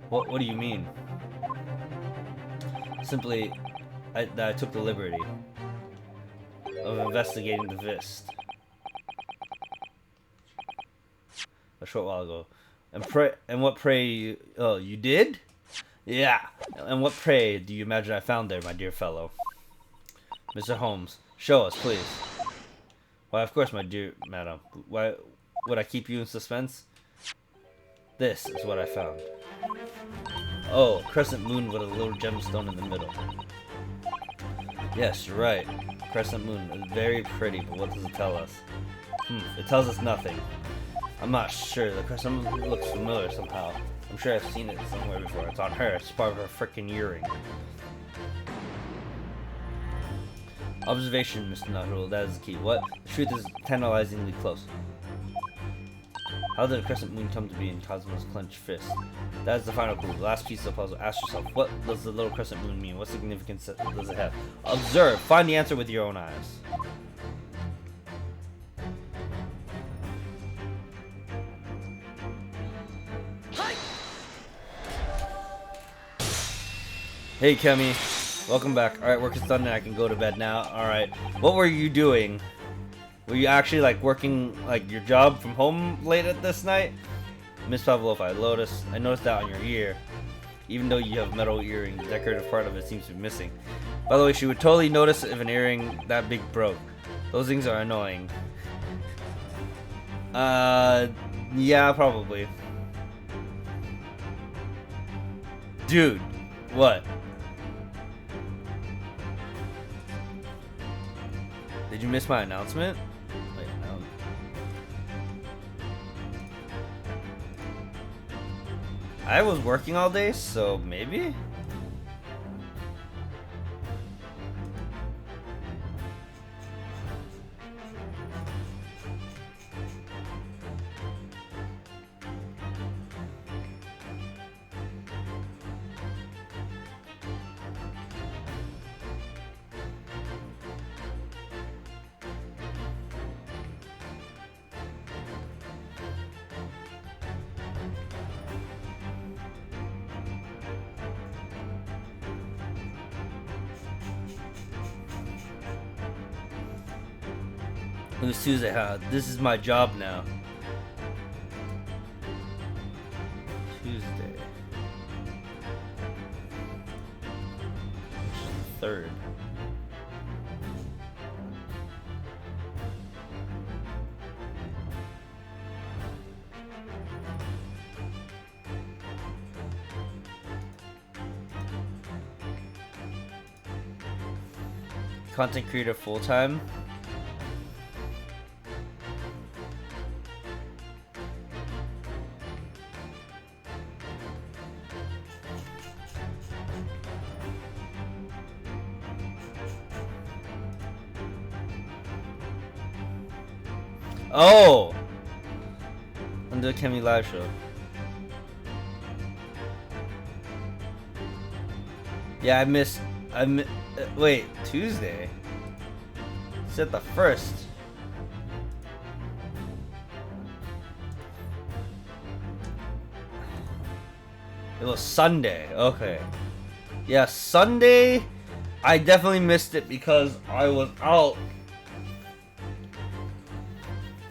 What do you mean? Simply, that I took the liberty of investigating the fist a short while ago. And what pray you... Oh, you did? Yeah. And what pray do you imagine I found there, my dear fellow? Mr. Holmes, show us, please. Why, of course, my dear madam. Why would I keep you in suspense? This is what I found. Oh, crescent moon with a little gemstone in the middle. Yes, you're right. Crescent moon is very pretty, but what does it tell us? It tells us nothing. I'm not sure. The crescent moon looks familiar somehow. I'm sure I've seen it somewhere before. It's on her. It's part of her frickin' earring. Observation, Mr. Nahul. That is the key. What? The truth is tantalizingly close. How did a crescent moon come to be in Cosmo's clenched fist? That is the final clue. The last piece of the puzzle. Ask yourself, what does the little crescent moon mean? What significance does it have? Observe. Find the answer with your own eyes. Hey, Kemi. Welcome back. Alright, work is done and I can go to bed now. Alright. What were you doing? Were you actually like working like your job from home late at this night? Miss Pavlova, I noticed that on your ear. Even though you have metal earring, the decorative part of it seems to be missing. By the way, she would totally notice if an earring that big broke. Those things are annoying. Yeah, probably. Dude, what? Did you miss my announcement? Wait, no. I was working all day, so maybe? It was Tuesday, huh? This is my job now. Tuesday. Which is the 3rd. Content creator full-time. Oh! On the Kemi live show. Yeah, wait, Tuesday? Said the 1st. It was Sunday. Okay. Yeah, Sunday. I definitely missed it because I was out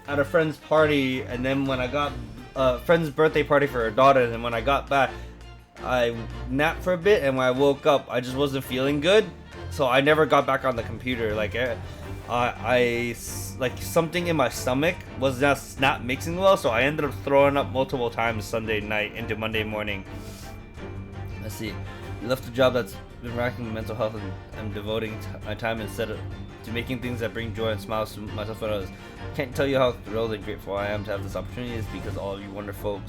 at a friend's party, and then when I got a friend's birthday party for her daughter, and when I got back, I napped for a bit, and when I woke up, I just wasn't feeling good, so I never got back on the computer. Like, like something in my stomach was just not mixing well, so I ended up throwing up multiple times Sunday night into Monday morning. Let's see. You left a job that's been racking my mental health, and I'm devoting my time instead of to making things that bring joy and smiles to myself and others. Can't tell you how thrilled and grateful I am to have this opportunity. It's because all of you wonderful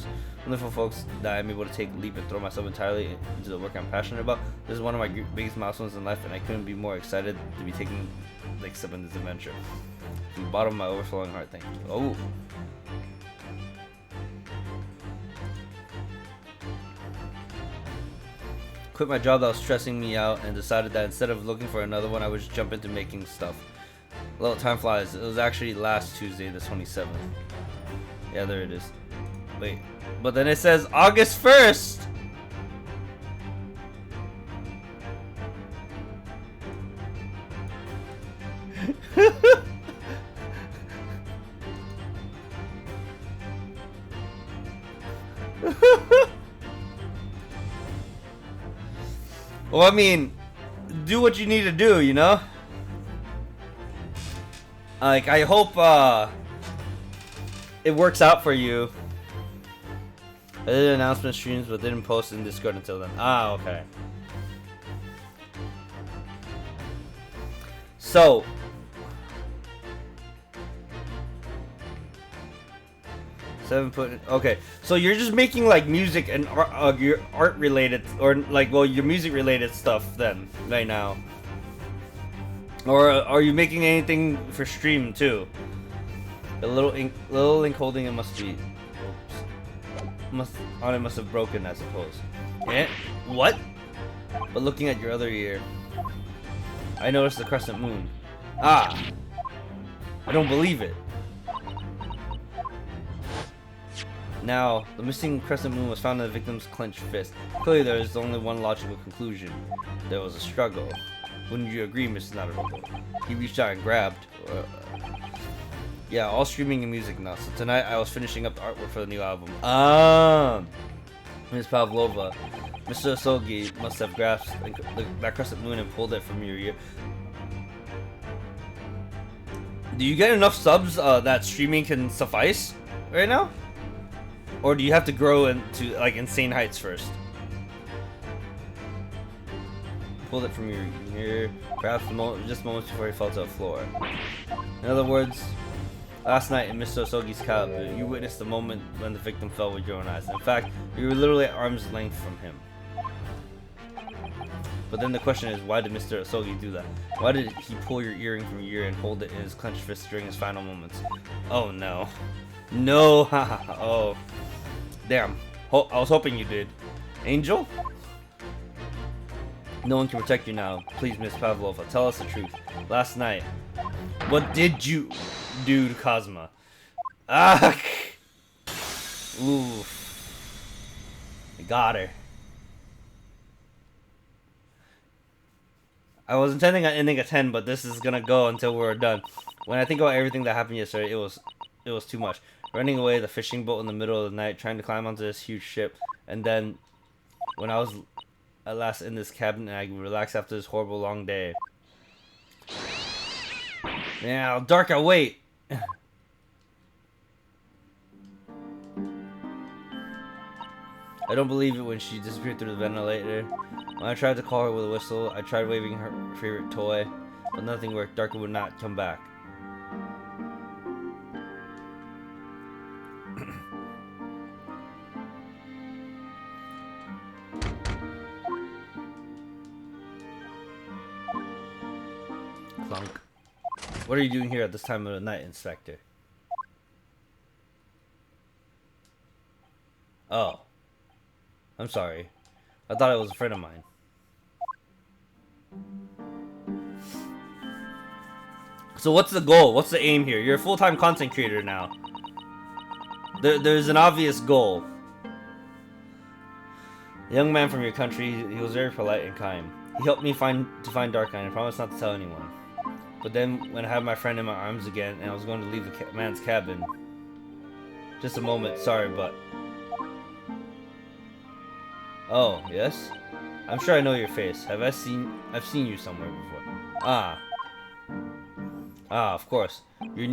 folks that I'm able to take a leap and throw myself entirely into the work I'm passionate about. This is one of my biggest milestones in life, and I couldn't be more excited to be taking the next step in this adventure. From the bottom of my overflowing heart, thank you. Oh. Quit my job that was stressing me out and decided that instead of looking for another one, I would just jump into making stuff. Well, time flies. It was actually last Tuesday, the 27th. Yeah, there it is. Wait, but then it says August 1st! Well, I mean, do what you need to do, you know? Like, I hope, it works out for you. I did announcement streams, but didn't post in Discord until then. Ah, okay. So. Okay, so you're just making like music and your art related, or like, well, your music related stuff then right now, or are you making anything for stream too? The little link holding it must be, oops, must have broken, I suppose. Eh? What? But looking at your other ear, I noticed the crescent moon. Ah, I don't believe it. Now, the missing crescent moon was found in the victim's clenched fist. Clearly, there is only one logical conclusion. There was a struggle. Wouldn't you agree, Mrs. Naruto? He reached out and grabbed. Yeah, all streaming and music now. So tonight, I was finishing up the artwork for the new album. Ms. Pavlova, Mr. Sogi must have grasped that crescent moon and pulled it from your ear. Do you get enough subs that streaming can suffice right now? Or do you have to grow into like insane heights first? Pulled it from your ear, perhaps just moments before he fell to the floor. In other words, last night in Mr. Osogi's cab, you witnessed the moment when the victim fell with your own eyes. In fact, you were literally at arm's length from him. But then the question is, why did Mr. Osogi do that? Why did he pull your earring from your ear and hold it in his clenched fist during his final moments? Oh no. No, haha, oh. Damn, I was hoping you did. Angel? No one can protect you now. Please, Miss Pavlova, tell us the truth. Last night, what did you do to Cosma? Ah! Oof. I got her. I was intending on ending at 10, but this is gonna go until we're done. When I think about everything that happened yesterday, it was too much. Running away, the fishing boat in the middle of the night, trying to climb onto this huge ship, and then when I was at last in this cabin and I relaxed after this horrible long day. Now, Darka, wait! I don't believe it when she disappeared through the ventilator. When I tried to call her with a whistle, I tried waving her favorite toy, but nothing worked. Darka would not come back. Clunk. What are you doing here at this time of the night, Inspector? Oh. I'm sorry. I thought it was a friend of mine. So what's the goal? What's the aim here? You're a full-time content creator now. There's an obvious goal. A young man from your country, he was very polite and kind. He helped me find Darkline and promised not to tell anyone. But then, when I had my friend in my arms again, and I was going to leave the man's cabin... Just a moment, sorry, but... Oh, yes? I'm sure I know your face. I've seen you somewhere before. Ah, of course. You're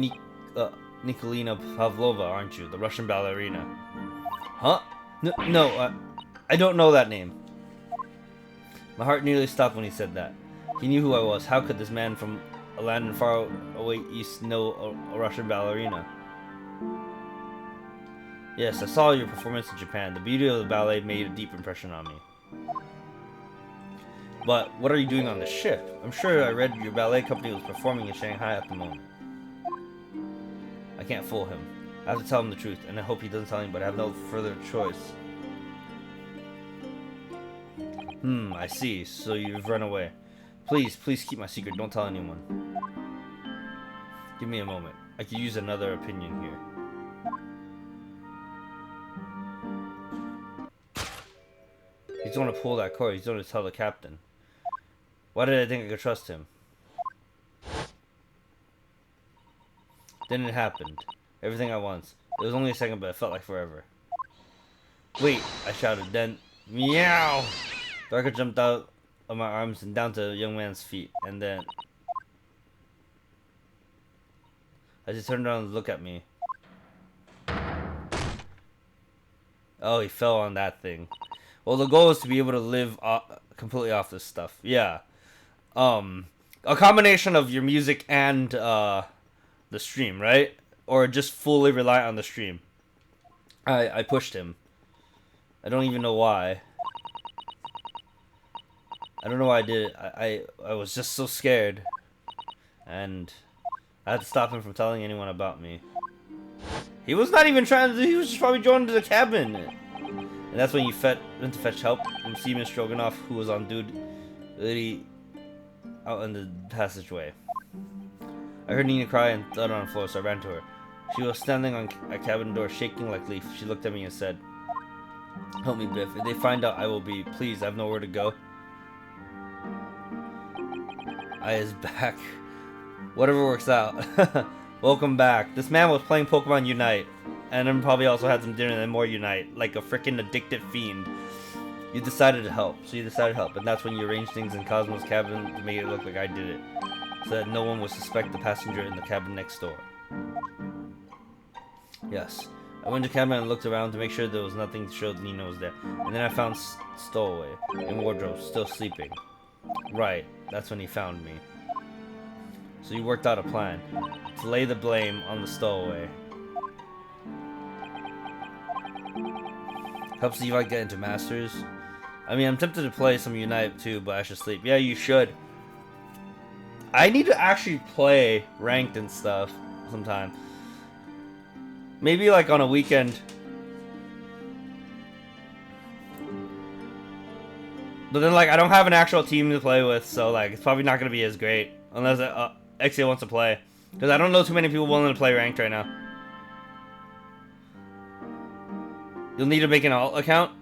Nikolina Pavlova, aren't you? The Russian ballerina. Huh? No, I don't know that name. My heart nearly stopped when he said that. He knew who I was. How could this man from a land in far away east know a Russian ballerina? Yes, I saw your performance in Japan. The beauty of the ballet made a deep impression on me. But what are you doing on the ship? I'm sure I read your ballet company was performing in Shanghai at the moment. I can't fool him. I have to tell him the truth, and I hope he doesn't tell anybody. I have no further choice. I see. So you've run away. Please keep my secret. Don't tell anyone. Give me a moment. I could use another opinion here. He's going to pull that cord. He's going to tell the captain. Why did I think I could trust him? Then it happened. Everything at once. It was only a second, but it felt like forever. Wait, I shouted. Then, meow! Darka jumped out of my arms and down to the young man's feet. And then... as he turned around to look at me. Oh, he fell on that thing. Well, the goal is to be able to live completely off this stuff. Yeah. A combination of your music and the stream, right? Or just fully rely on the stream. I pushed him. I don't even know why. I don't know why I did it. I was just so scared. And I had to stop him from telling anyone about me. He was not even trying to... he was just probably joining the cabin. And that's when you went to fetch help from Seaman Stroganoff, who was on duty out in the passageway. I heard Nina cry and thud on the floor, so I ran to her. She was standing on a cabin door, shaking like leaf. She looked at me and said, "Help me, Biff. If they find out, I will be. Please, I have nowhere to go." I is back. Whatever works out. Welcome back. This man was playing Pokemon Unite. And then probably also had some dinner and then more Unite. Like a freaking addicted fiend. You decided to help. So you decided to help. And that's when you arranged things in Cosmo's cabin to make it look like I did it. So that no one would suspect the passenger in the cabin next door. Yes. I went to the cabin and looked around to make sure there was nothing to show that Nina was there. And then I found Stowaway in wardrobe, still sleeping. Right. That's when he found me. So you worked out a plan. To lay the blame on the Stowaway. Help see if I get into Masters. I mean, I'm tempted to play some Unite too, but I should sleep. Yeah, you should. I need to actually play ranked and stuff sometime. Maybe like on a weekend. But then like I don't have an actual team to play with, so like it's probably not going to be as great. Unless Exia wants to play. Because I don't know too many people willing to play ranked right now. You'll need to make an alt account.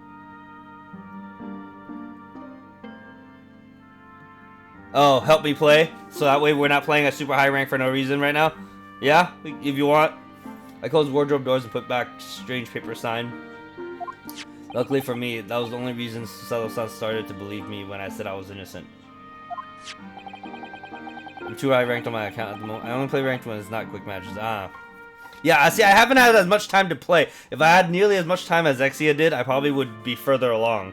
Oh, help me play. So that way we're not playing a super high rank for no reason right now. Yeah, if you want. I closed wardrobe doors and put back strange paper sign. Luckily for me, that was the only reason Selo-san started to believe me when I said I was innocent. I'm too high ranked on my account at the moment. I only play ranked when it's not quick matches. Yeah, see, I haven't had as much time to play. If I had nearly as much time as Exia did, I probably would be further along.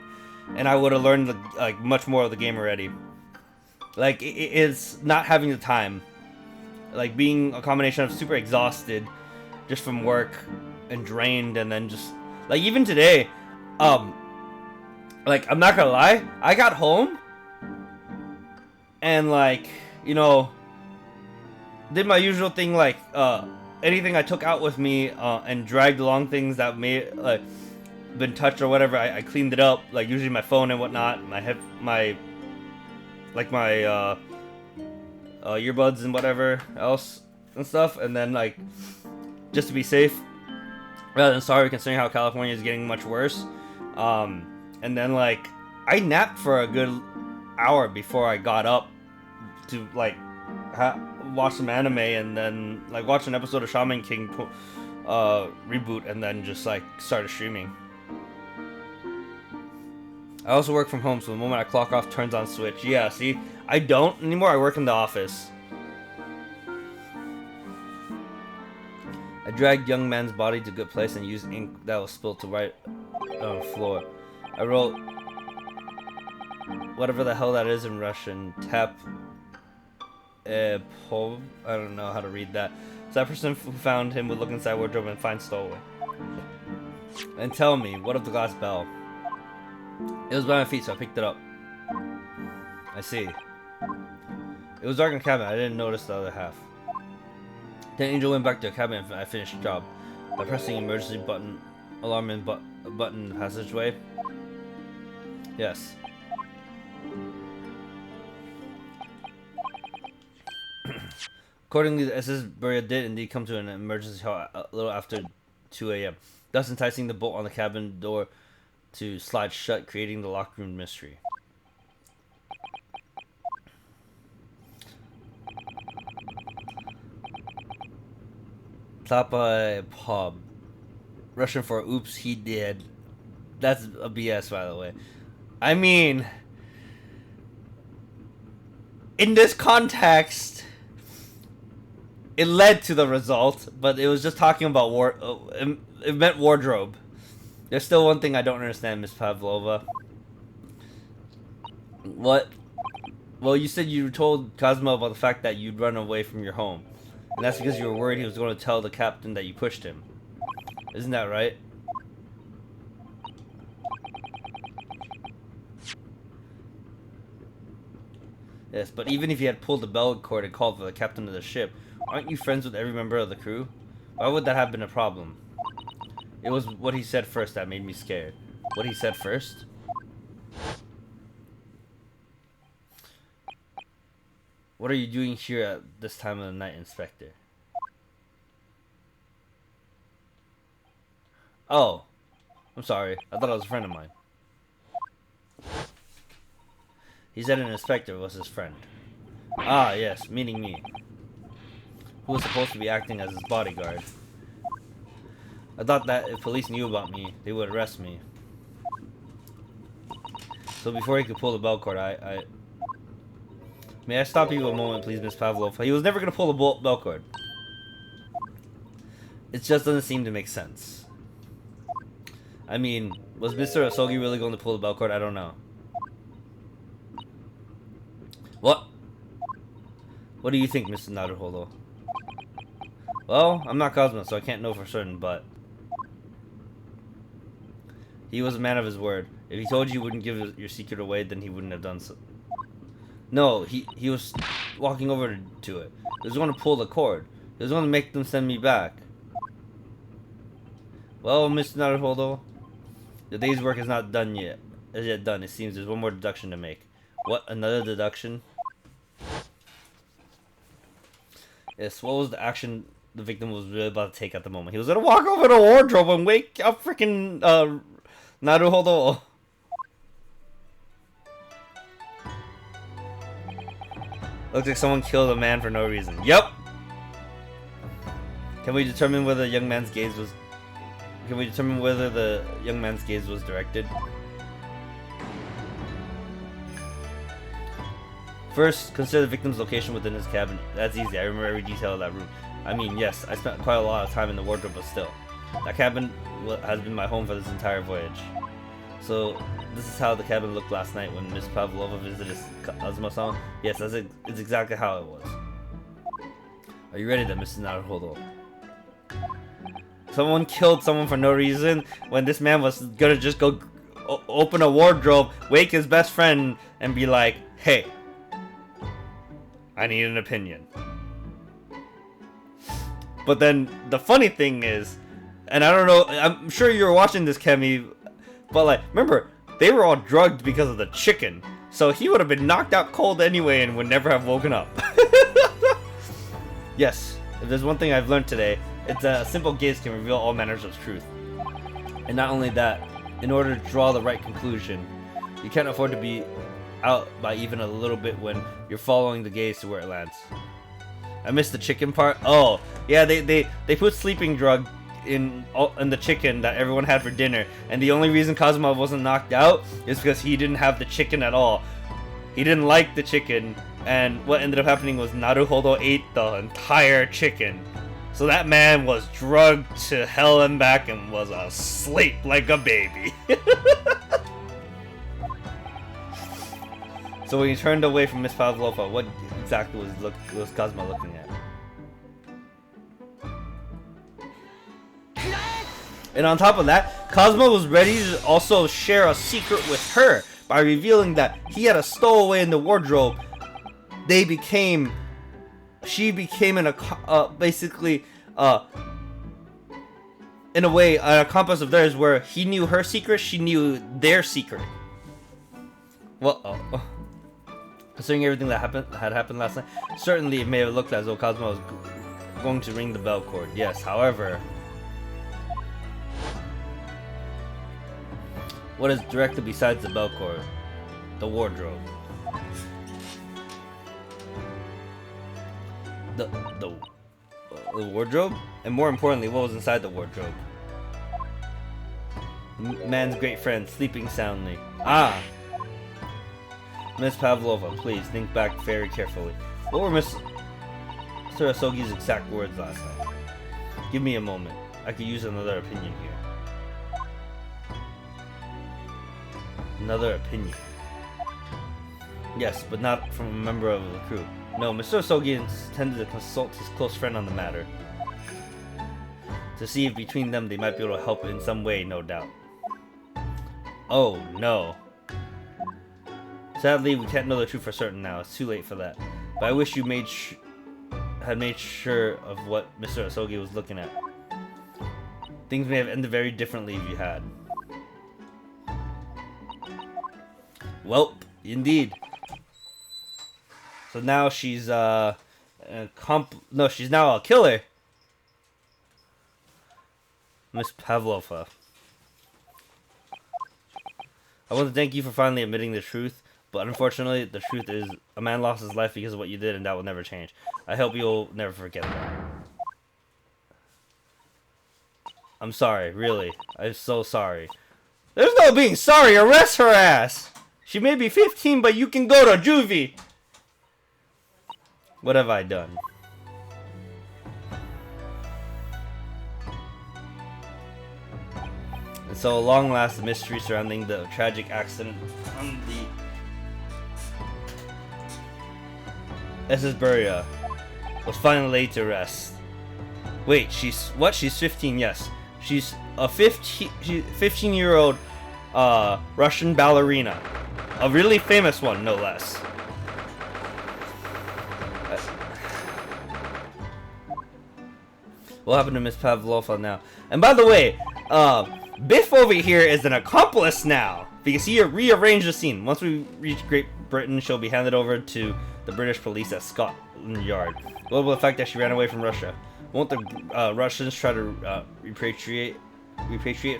And I would have learned like much more of the game already. Like, it's not having the time. Like, being a combination of super exhausted just from work and drained, and then just... like, even today, like, I'm not gonna lie, I got home and, like, you know, did my usual thing, like, anything I took out with me and dragged along things that made, like, been touched or whatever, I cleaned it up, like usually my phone and whatnot, my earbuds and whatever else and stuff, and then like just to be safe, rather than sorry, considering how California is getting much worse. And then like I napped for a good hour before I got up to like watch some anime, and then like watch an episode of Shaman King reboot, and then just like started streaming. I also work from home, so the moment I clock off, turns on Switch. Yeah, see, I don't anymore. I work in the office. I dragged young man's body to a good place and used ink that was spilled to write on the floor. I wrote whatever the hell that is in Russian. Tap pov. I don't know how to read that. So that person who found him would look inside wardrobe and find stowaway. And tell me, what of the glass bell? It was by my feet, so I picked it up. I see. It was dark in the cabin. I didn't notice the other half. Then Angel went back to the cabin and I finished the job by pressing emergency button, alarm and button in the passageway. Yes. Accordingly, the SS Buria did indeed come to an emergency halt a little after 2 a.m., thus enticing the bolt on the cabin door to slide shut, creating the locker room mystery. Tapa pub. Russian for oops, he did. That's a BS, by the way. I mean, in this context, it led to the result, but it was just talking about it meant wardrobe. There's still one thing I don't understand, Miss Pavlova. What? Well, you said you told Cosmo about the fact that you'd run away from your home. And that's because you were worried he was going to tell the captain that you pushed him. Isn't that right? Yes, but even if you had pulled the bell cord and called for the captain of the ship, aren't you friends with every member of the crew? Why would that have been a problem? It was what he said first that made me scared. What he said first? What are you doing here at this time of the night, Inspector? Oh. I'm sorry. I thought it was a friend of mine. He said an inspector was his friend. Ah, yes, meaning me. Who was supposed to be acting as his bodyguard. I thought that if police knew about me, they would arrest me. So before he could pull the bell cord, May I stop you a moment, please, Miss Pavlova? He was never going to pull the bell cord. It just doesn't seem to make sense. I mean, was Mr. Asogi really going to pull the bell cord? I don't know. What? What do you think, Mr. Naruhodo? Well, I'm not Cosmo, so I can't know for certain, but he was a man of his word. If he told you wouldn't give your secret away, then he wouldn't have done so. No, he was walking over to it. He was going to pull the cord. He was going to make them send me back. Well, Mr. Naruhodo, the day's work is not done yet. As yet done, it seems there's one more deduction to make. What? Another deduction? Yes, what was the action the victim was really about to take at the moment? He was gonna walk over to the wardrobe and wake up freaking Naruhodo. Looks like someone killed a man for no reason. Yep. Can we determine whether the young man's gaze was directed? First, consider the victim's location within his cabin. That's easy. I remember every detail of that room. I mean, yes, I spent quite a lot of time in the wardrobe, but still. That cabin has been my home for this entire voyage. So, this is how the cabin looked last night when Miss Pavlova visited Azuma-san. Yes, it's exactly how it was. Are you ready then, Mr. Naruhodo? Someone killed someone for no reason when this man was gonna just go open a wardrobe, wake his best friend, and be like, hey, I need an opinion. But then the funny thing is, and I don't know, I'm sure you're watching this, Kemi, But like, remember, they were all drugged because of the chicken. So he would have been knocked out cold anyway and would never have woken up. Yes, if there's one thing I've learned today, it's a simple gaze can reveal all manners of truth. And not only that, in order to draw the right conclusion, you can't afford to be out by even a little bit when you're following the gaze to where it lands. I missed the chicken part. Oh, yeah, they put sleeping drug in the chicken that everyone had for dinner, and the only reason Kazuma wasn't knocked out is because he didn't have the chicken at all. He didn't like the chicken, and what ended up happening was Naruhodo ate the entire chicken. So that man was drugged to hell and back and was asleep like a baby. So when he turned away from Miss Pavlova, what exactly was Kazuma looking at? And on top of that, Kazuma was ready to also share a secret with her by revealing that he had a stowaway in the wardrobe. She became basically in a way an accomplice of theirs, where he knew her secret, she knew their secret. Well, considering everything that had happened last night, certainly it may have looked as though Kazuma was going to ring the bell cord. Yes, however, what is directly besides the bell cord? The wardrobe. The wardrobe? And more importantly, what was inside the wardrobe? Man's great friend, sleeping soundly. Ah! Miss Pavlova, please think back very carefully. What were Mr. Asogi's exact words last night? Give me a moment. I could use another opinion here. Another opinion. Yes, but not from a member of the crew. No, Mr. Asogi intended to consult his close friend on the matter. To see if between them they might be able to help in some way, no doubt. Oh, no. Sadly, we can't know the truth for certain now. It's too late for that. But I wish you had made sure of what Mr. Asogi was looking at. Things may have ended very differently if you had. Welp, indeed. So now she's she's now a killer. Miss Pavlova. I want to thank you for finally admitting the truth, but unfortunately, the truth is a man lost his life because of what you did, and that will never change. I hope you'll never forget that. I'm sorry, really. I'm so sorry. There's no being sorry. Arrest her ass. She may be 15, but you can go to juvie. What have I done? And so, at long last, the mystery surrounding the tragic accident on the SS Beria was finally laid to rest. Wait, she's 15? Yes, she's a 15-year-old Russian ballerina, a really famous one, no less. What happened to Miss Pavlova now? And by the way, Biff over here is an accomplice now, because he rearranged the scene. Once we reach Great Britain, she'll be handed over to the British police at Scotland Yard. What about the fact that she ran away from Russia? Won't the Russians try to repatriate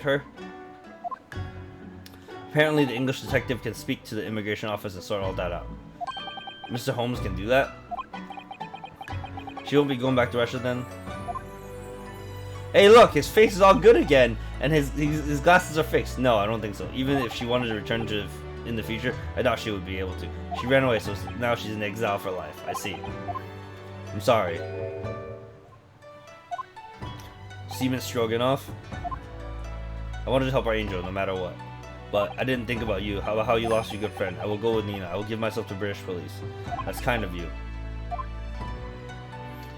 her? Apparently the English detective can speak to the immigration office and sort all that out. Mr. Holmes can do that? She won't be going back to Russia then? Hey look, his face is all good again, and his glasses are fixed. No, I don't think so. Even if she wanted to return to in the future, I doubt she would be able to. She ran away, so now she's in exile for life. I see. I'm sorry. Seaman Stroganoff? I wanted to help our angel no matter what. But I didn't think about you, how you lost your good friend. I will go with Nina. I will give myself to British police. That's kind of you.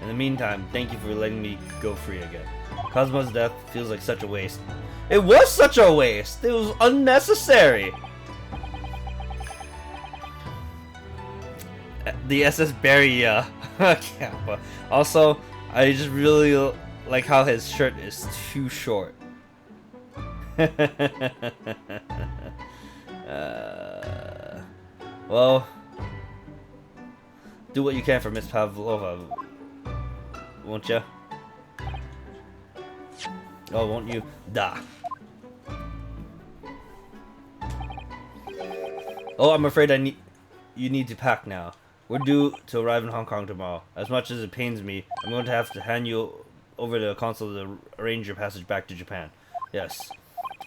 In the meantime, thank you for letting me go free again. Kazuma's death feels like such a waste. It was such a waste! It was unnecessary! The SS Beria. Kappa. Also, I just really like how his shirt is too short. Well, do what you can for Miss Pavlova, won't you? Oh, won't you? Da. Oh, I'm afraid you need to pack now. We're due to arrive in Hong Kong tomorrow. As much as it pains me, I'm going to have to hand you over to the consul to arrange your passage back to Japan. Yes.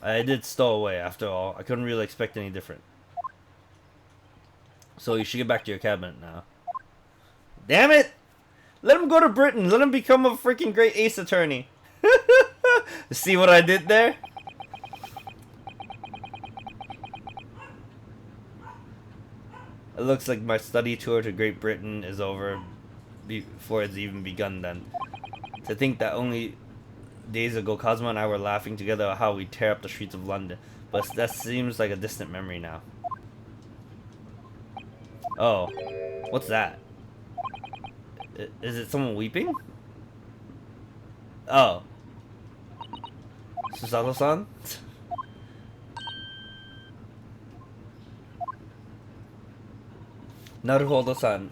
I did stow away, after all. I couldn't really expect any different. So you should get back to your cabinet now. Damn it! Let him go to Britain. Let him become a freaking great ace attorney. See what I did there? It looks like my study tour to Great Britain is over before it's even begun then. To think that only days ago Cosmo and I were laughing together about how we tear up the streets of London. But that seems like a distant memory now. Oh. What's that? Is it someone weeping? Oh. Susato-san? Naruhodo-san.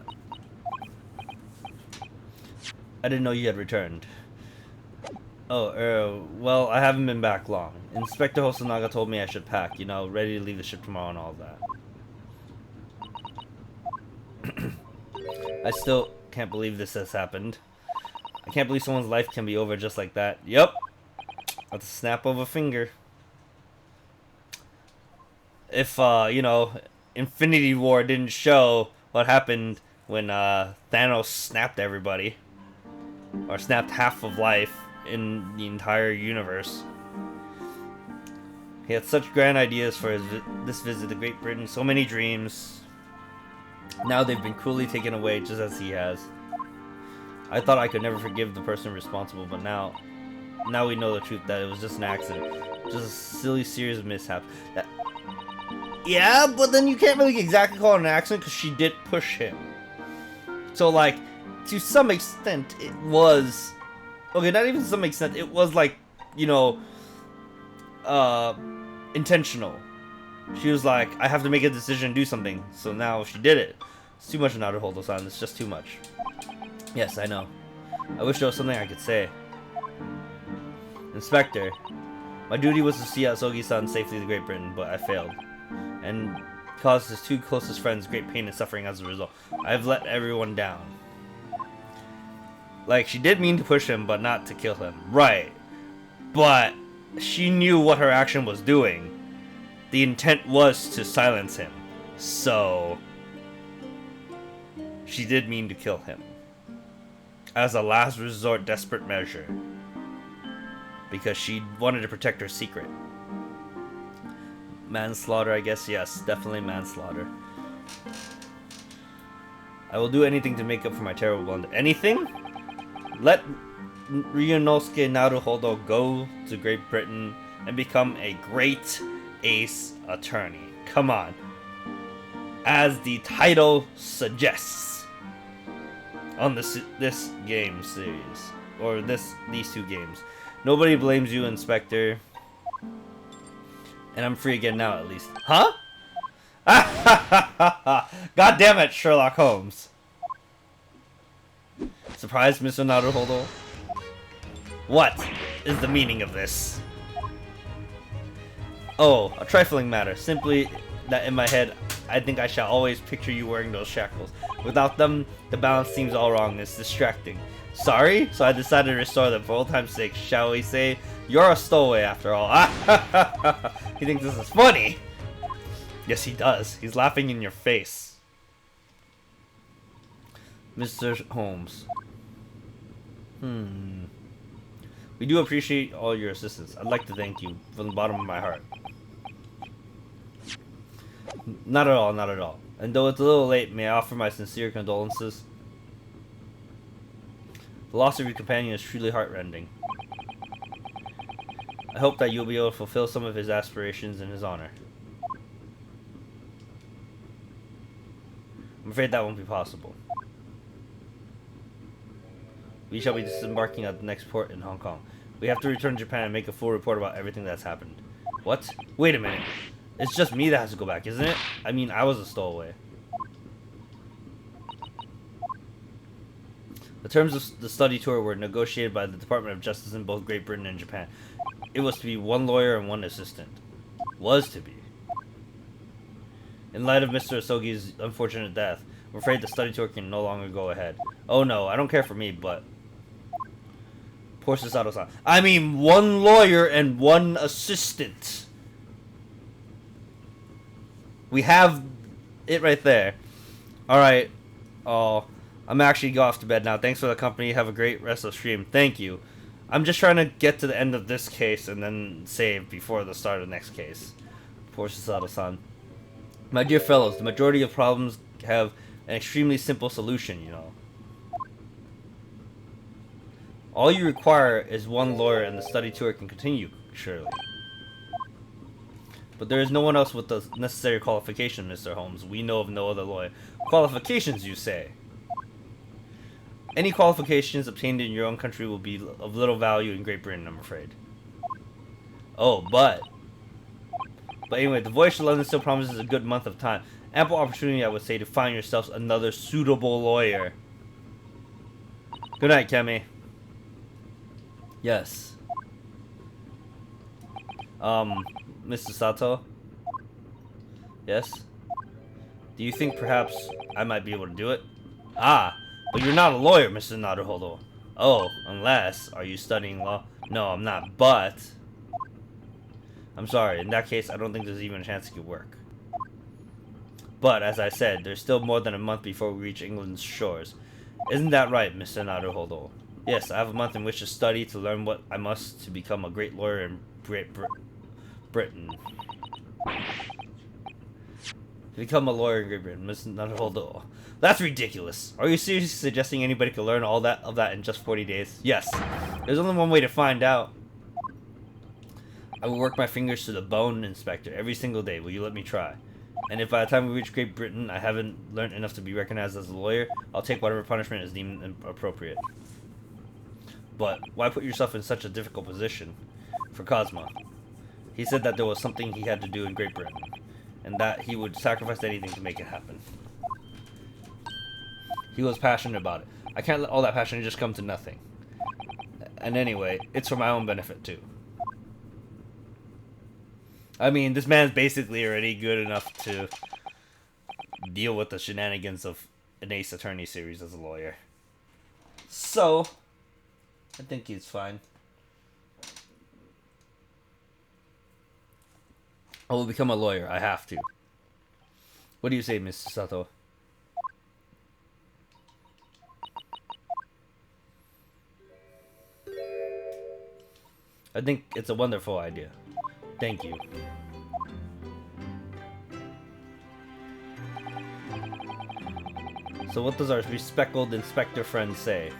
I didn't know you had returned. Oh, well, I haven't been back long. Inspector Hosonaga told me I should pack, you know, ready to leave the ship tomorrow and all that. I still can't believe this has happened. I can't believe someone's life can be over just like that. Yup. At the snap of a finger. If, you know, Infinity War didn't show what happened when Thanos snapped everybody. Or snapped half of life in the entire universe. He had such grand ideas for this visit to Great Britain. So many dreams. Now they've been cruelly taken away just as he has. I thought I could never forgive the person responsible, but now we know the truth, that it was just an accident. Just a silly series of mishaps. Yeah, but then you can't really exactly call it an accident because she did push him. So, like, to some extent, it was... Okay, not even to some extent, it was like, you know, intentional. She was like, I have to make a decision and do something. So now she did it. It's too much Naruhodo-san. It's just too much. Yes, I know. I wish there was something I could say. Inspector, my duty was to see Asogi-san safely to Great Britain, but I failed. And caused his two closest friends great pain and suffering as a result. I've let everyone down. Like, she did mean to push him, but not to kill him. Right. But she knew what her action was doing. The intent was to silence him. So she did mean to kill him. As a last resort desperate measure. Because she wanted to protect her secret. Manslaughter, I guess. Yes, definitely manslaughter. I will do anything to make up for my terrible blunder. Anything? Let Ryunosuke Naruhodo go to Great Britain and become a great ace attorney. Come on. As the title suggests. On this game series. Or these two games. Nobody blames you, Inspector. And I'm free again now, at least. Huh? God damn it, Sherlock Holmes. Surprised, Mr. Naruhodo? What is the meaning of this? Oh, a trifling matter. Simply that in my head, I think I shall always picture you wearing those shackles. Without them, the balance seems all wrong. It's distracting. Sorry? So I decided to restore them for old time's sake. Shall we say, you're a stowaway after all. He thinks this is funny. Yes, he does. He's laughing in your face. Mr. Holmes. We do appreciate all your assistance. I'd like to thank you from the bottom of my heart. Not at all, not at all. And though it's a little late, may I offer my sincere condolences? The loss of your companion is truly heartrending. I hope that you'll be able to fulfill some of his aspirations in his honor. I'm afraid that won't be possible. We shall be disembarking at the next port in Hong Kong. We have to return to Japan and make a full report about everything that's happened. What? Wait a minute. It's just me that has to go back, isn't it? I mean, I was a stowaway. The terms of the study tour were negotiated by the Department of Justice in both Great Britain and Japan. It was to be 1 lawyer and 1 assistant. Was to be. In light of Mr. Asogi's unfortunate death, I'm afraid the study tour can no longer go ahead. Oh no, I don't care for me, but... Poor Susato-san. I mean, 1 lawyer and 1 assistant. We have it right there. Alright. Oh, I'm actually go off to bed now. Thanks for the company. Have a great rest of the stream. Thank you. I'm just trying to get to the end of this case and then save before the start of the next case. Poor Susato-san. My dear fellows, the majority of problems have an extremely simple solution, you know. All you require is 1 lawyer and the study tour can continue, surely. But there is no one else with the necessary qualification, Mr. Holmes. We know of no other lawyer. Qualifications, you say? Any qualifications obtained in your own country will be of little value in Great Britain, I'm afraid. Oh, but anyway, the voyage to London still promises a good month of time. Ample opportunity, I would say, to find yourselves another suitable lawyer. Good night, Kemi. Yes. Mr. Sato? Yes? Do you think perhaps I might be able to do it? Ah, but you're not a lawyer, Mr. Naruhodo. Oh, unless, are you studying law? No, I'm not, but... I'm sorry, in that case, I don't think there's even a chance it could work. But, as I said, there's still more than a month before we reach England's shores. Isn't that right, Mr. Naruhodo? Yes, I have a month in which to study to learn what I must to become a great lawyer in Britain. To become a lawyer in Great Britain, Mr. Naruhodo. That's ridiculous. Are you seriously suggesting anybody could learn all of that in just 40 days? Yes. There's only one way to find out. I will work my fingers to the bone, Inspector, every single day. Will you let me try? And if by the time we reach Great Britain I haven't learned enough to be recognized as a lawyer, I'll take whatever punishment is deemed appropriate. But why put yourself in such a difficult position? For Cosmo. He said that there was something he had to do in Great Britain, and that he would sacrifice anything to make it happen. He was passionate about it. I can't let all that passion just come to nothing. And anyway, it's for my own benefit too. I mean, this man's basically already good enough to deal with the shenanigans of an Ace Attorney series as a lawyer. So, I think he's fine. I will become a lawyer. I have to. What do you say, Mr. Sato? I think it's a wonderful idea. Thank you. So what does our bespectacled inspector friend say?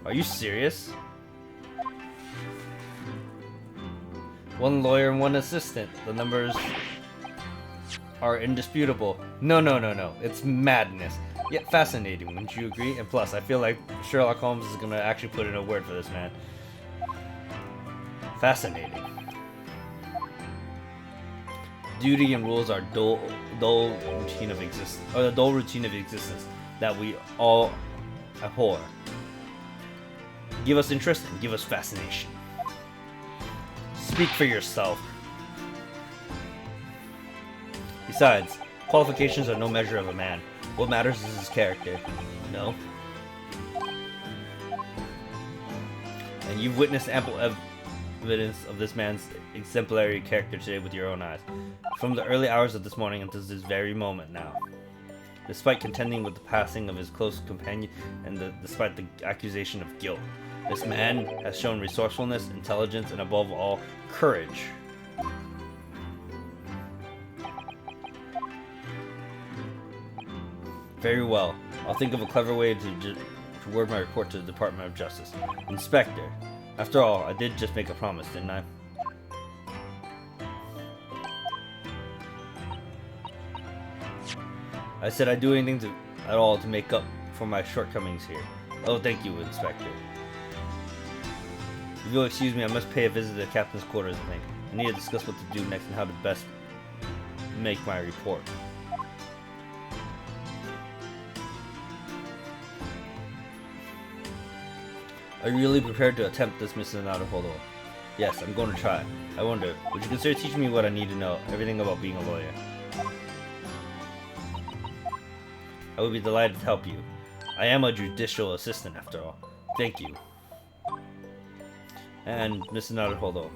Are you serious? 1 lawyer and 1 assistant. The numbers are indisputable. No. It's madness. Yet fascinating, wouldn't you agree? And plus, I feel like Sherlock Holmes is gonna actually put in a word for this man. Fascinating. Duty and rules are dull routine of existence, or the dull routine of existence that we all abhor. Give us interest and give us fascination. Speak for yourself. Besides, qualifications are no measure of a man. What matters is his character. No? And you've witnessed ample evidence of this man's exemplary character today with your own eyes. From the early hours of this morning until this very moment now. Despite contending with the passing of his close companion and despite the accusation of guilt, this man has shown resourcefulness, intelligence, and above all, courage. Very well. I'll think of a clever way to word my report to the Department of Justice. Inspector, after all, I did just make a promise, didn't I? I said I'd do anything at all to make up for my shortcomings here. Oh, thank you, Inspector. If you'll excuse me, I must pay a visit to the captain's quarters, I think. I need to discuss what to do next and how to best make my report. Are you really prepared to attempt this, Mr. Naruhodo? Yes, I'm going to try. I wonder, would you consider teaching me what I need to know, everything about being a lawyer? I would be delighted to help you. I am a judicial assistant, after all. Thank you. And Mr. Naruhodo,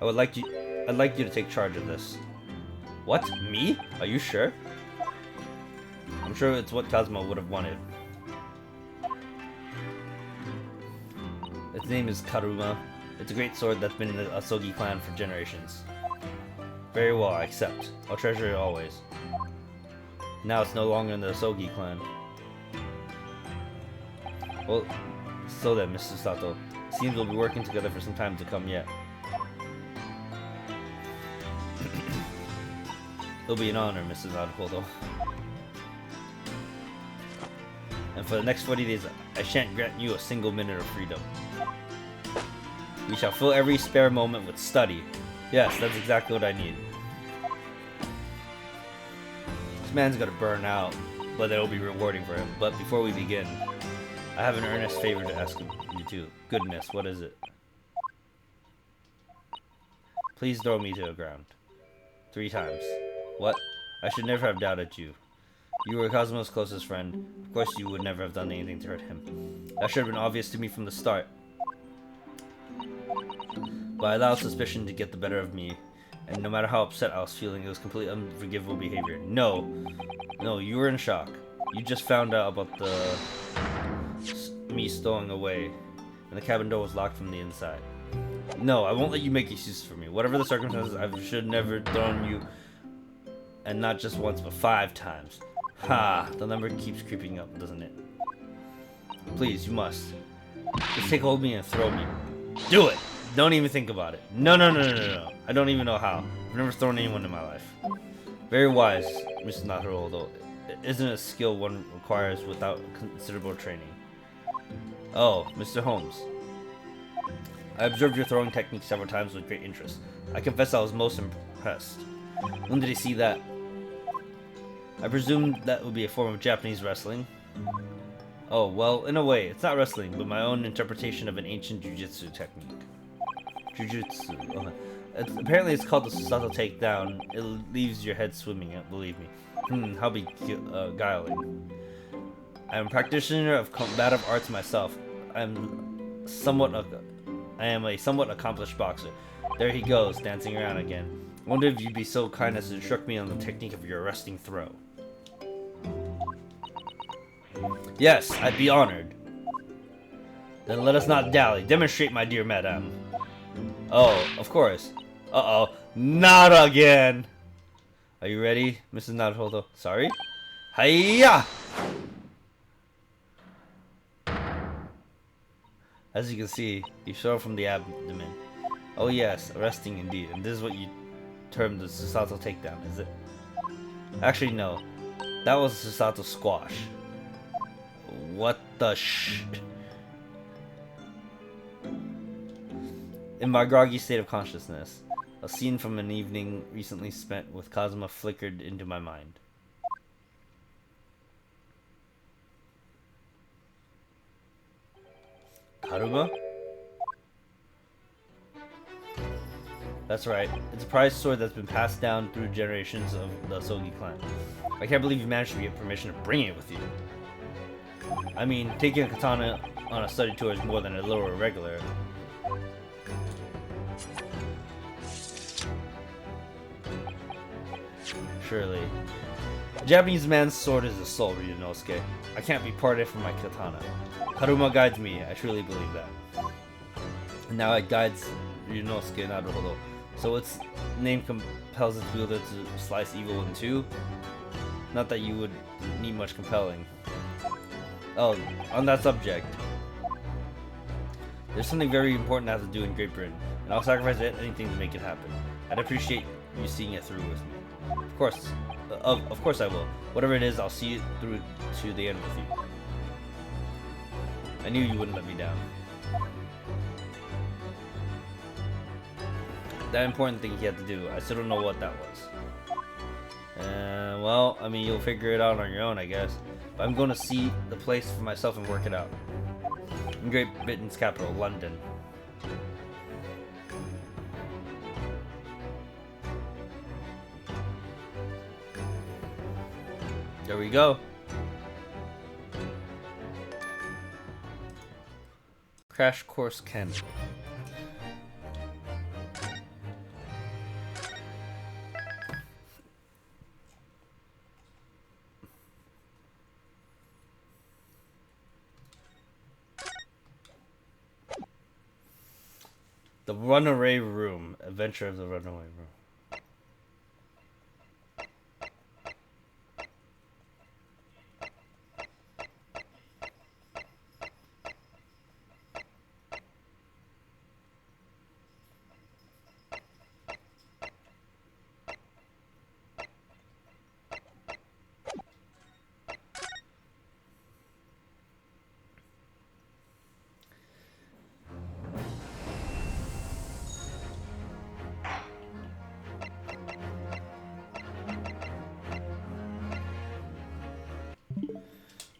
I'd like you to take charge of this. What? Me? Are you sure? I'm sure it's what Kazuma would have wanted. Its name is Karuma. It's a great sword that's been in the Asogi clan for generations. Very well, I accept. I'll treasure it always. Now it's no longer in the Asogi clan. Well, so then, Mr. Sato. It seems we'll be working together for some time to come yet. It'll be an honor, Mr. Naruhodo. And for the next 40 days, I shan't grant you a single minute of freedom. We shall fill every spare moment with study. Yes, that's exactly what I need. This man's gonna burn out, but it'll be rewarding for him. But before we begin, I have an earnest favor to ask you two. Goodness, what is it? Please throw me to the ground. 3 times. What? I should never have doubted you. You were Kazuma's closest friend. Of course you would never have done anything to hurt him. That should have been obvious to me from the start. But I allowed suspicion to get the better of me, and no matter how upset I was feeling, it was completely unforgivable behavior. No, you were in shock. You just found out about me stowing away, and the cabin door was locked from the inside. No, I won't let you make excuses for me. Whatever the circumstances, I should never thrown you, and not just once, but 5 times. Ha! The number keeps creeping up, doesn't it? Please, you must. Just take hold of me and throw me. Do it! Don't even think about it. No. I don't even know how. I've never thrown anyone in my life. Very wise, Mr. Naruhodo. It isn't a skill one requires without considerable training. Oh, Mr. Holmes. I observed your throwing technique several times with great interest. I confess I was most impressed. When did you see that? I presume that would be a form of Japanese wrestling. Oh, well, in a way, it's not wrestling, but my own interpretation of an ancient jujitsu technique. Jujutsu. Apparently it's called the Susato Takedown. It leaves your head swimming, believe me. How beguiling. I'm a practitioner of combative arts myself. I am a somewhat accomplished boxer. There he goes, dancing around again. Wonder if you'd be so kind as to instruct me on the technique of your arresting throw. Yes, I'd be honored. Then let us not dally. Demonstrate, my dear madame. Oh, of course. Uh-oh. Not again! Are you ready, Mrs. Naruhodo? Sorry? Hiya! As you can see, you throw from the abdomen. Oh yes, arresting indeed. And this is what you term the Susato takedown, is it? Actually, no. That was Susato squash. What the sh... In my groggy state of consciousness, a scene from an evening recently spent with Kazuma flickered into my mind. Karuma? That's right. It's a prized sword that's been passed down through generations of the Asogi clan. I can't believe you managed to get permission to bring it with you. I mean, taking a katana on a study tour is more than a little irregular. Surely. A Japanese man's sword is a soul, Ryunosuke. I can't be parted from my katana. Karuma guides me, I truly believe that. And now it guides Ryunosuke Naruhodo. So its name compels its wielder to slice evil in two? Not that you would need much compelling. Oh, on that subject. There's something very important I have to do in Great Britain, and I'll sacrifice anything to make it happen. I'd appreciate you seeing it through with me. Of course I will. Whatever it is, I'll see it through to the end with you. I knew you wouldn't let me down. that important thing he had to do. I still don't know what that was. Well, I mean, you'll figure it out on your own, I guess. But I'm going to see the place for myself and work it out. In Great Britain's capital, London. There we go. Crash Course Ken. The Runaway Room. Adventure of the Runaway Room.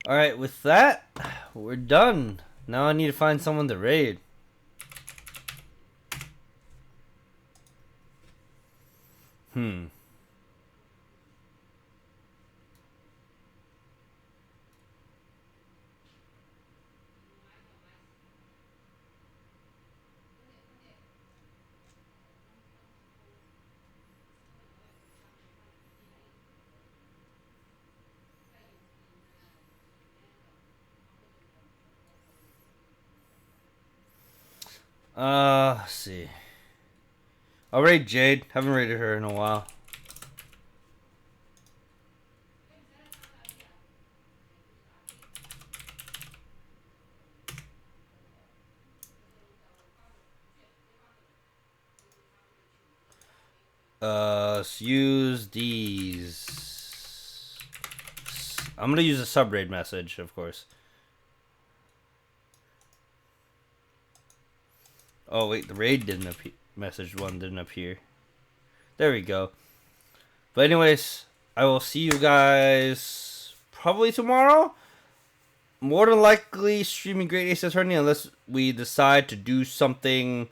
Alright, with that, we're done. Now I need to find someone to raid. Let's see. I'll raid Jade. Haven't raided her in a while. Let's use these. I'm gonna use a sub raid message, of course. Oh wait, the raid didn't appear. Message one didn't appear. There we go. But anyways, I will see you guys probably tomorrow. More than likely streaming Great Ace Attorney unless we decide to do something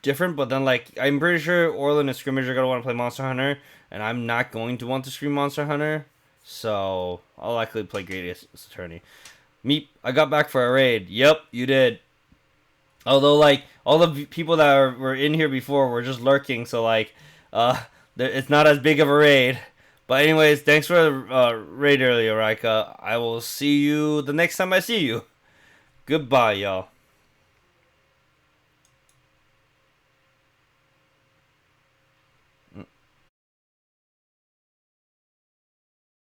different. But then, like, I'm pretty sure Orlin and Scrimmage are gonna want to play Monster Hunter, and I'm not going to want to stream Monster Hunter, so I'll likely play Great Ace Attorney. Meep, I got back for a raid. Yep, you did. Although, like, all the people that were in here before were just lurking, so, like, it's not as big of a raid. But anyways, thanks for the raid earlier, Raika. I will see you the next time I see you. Goodbye, y'all.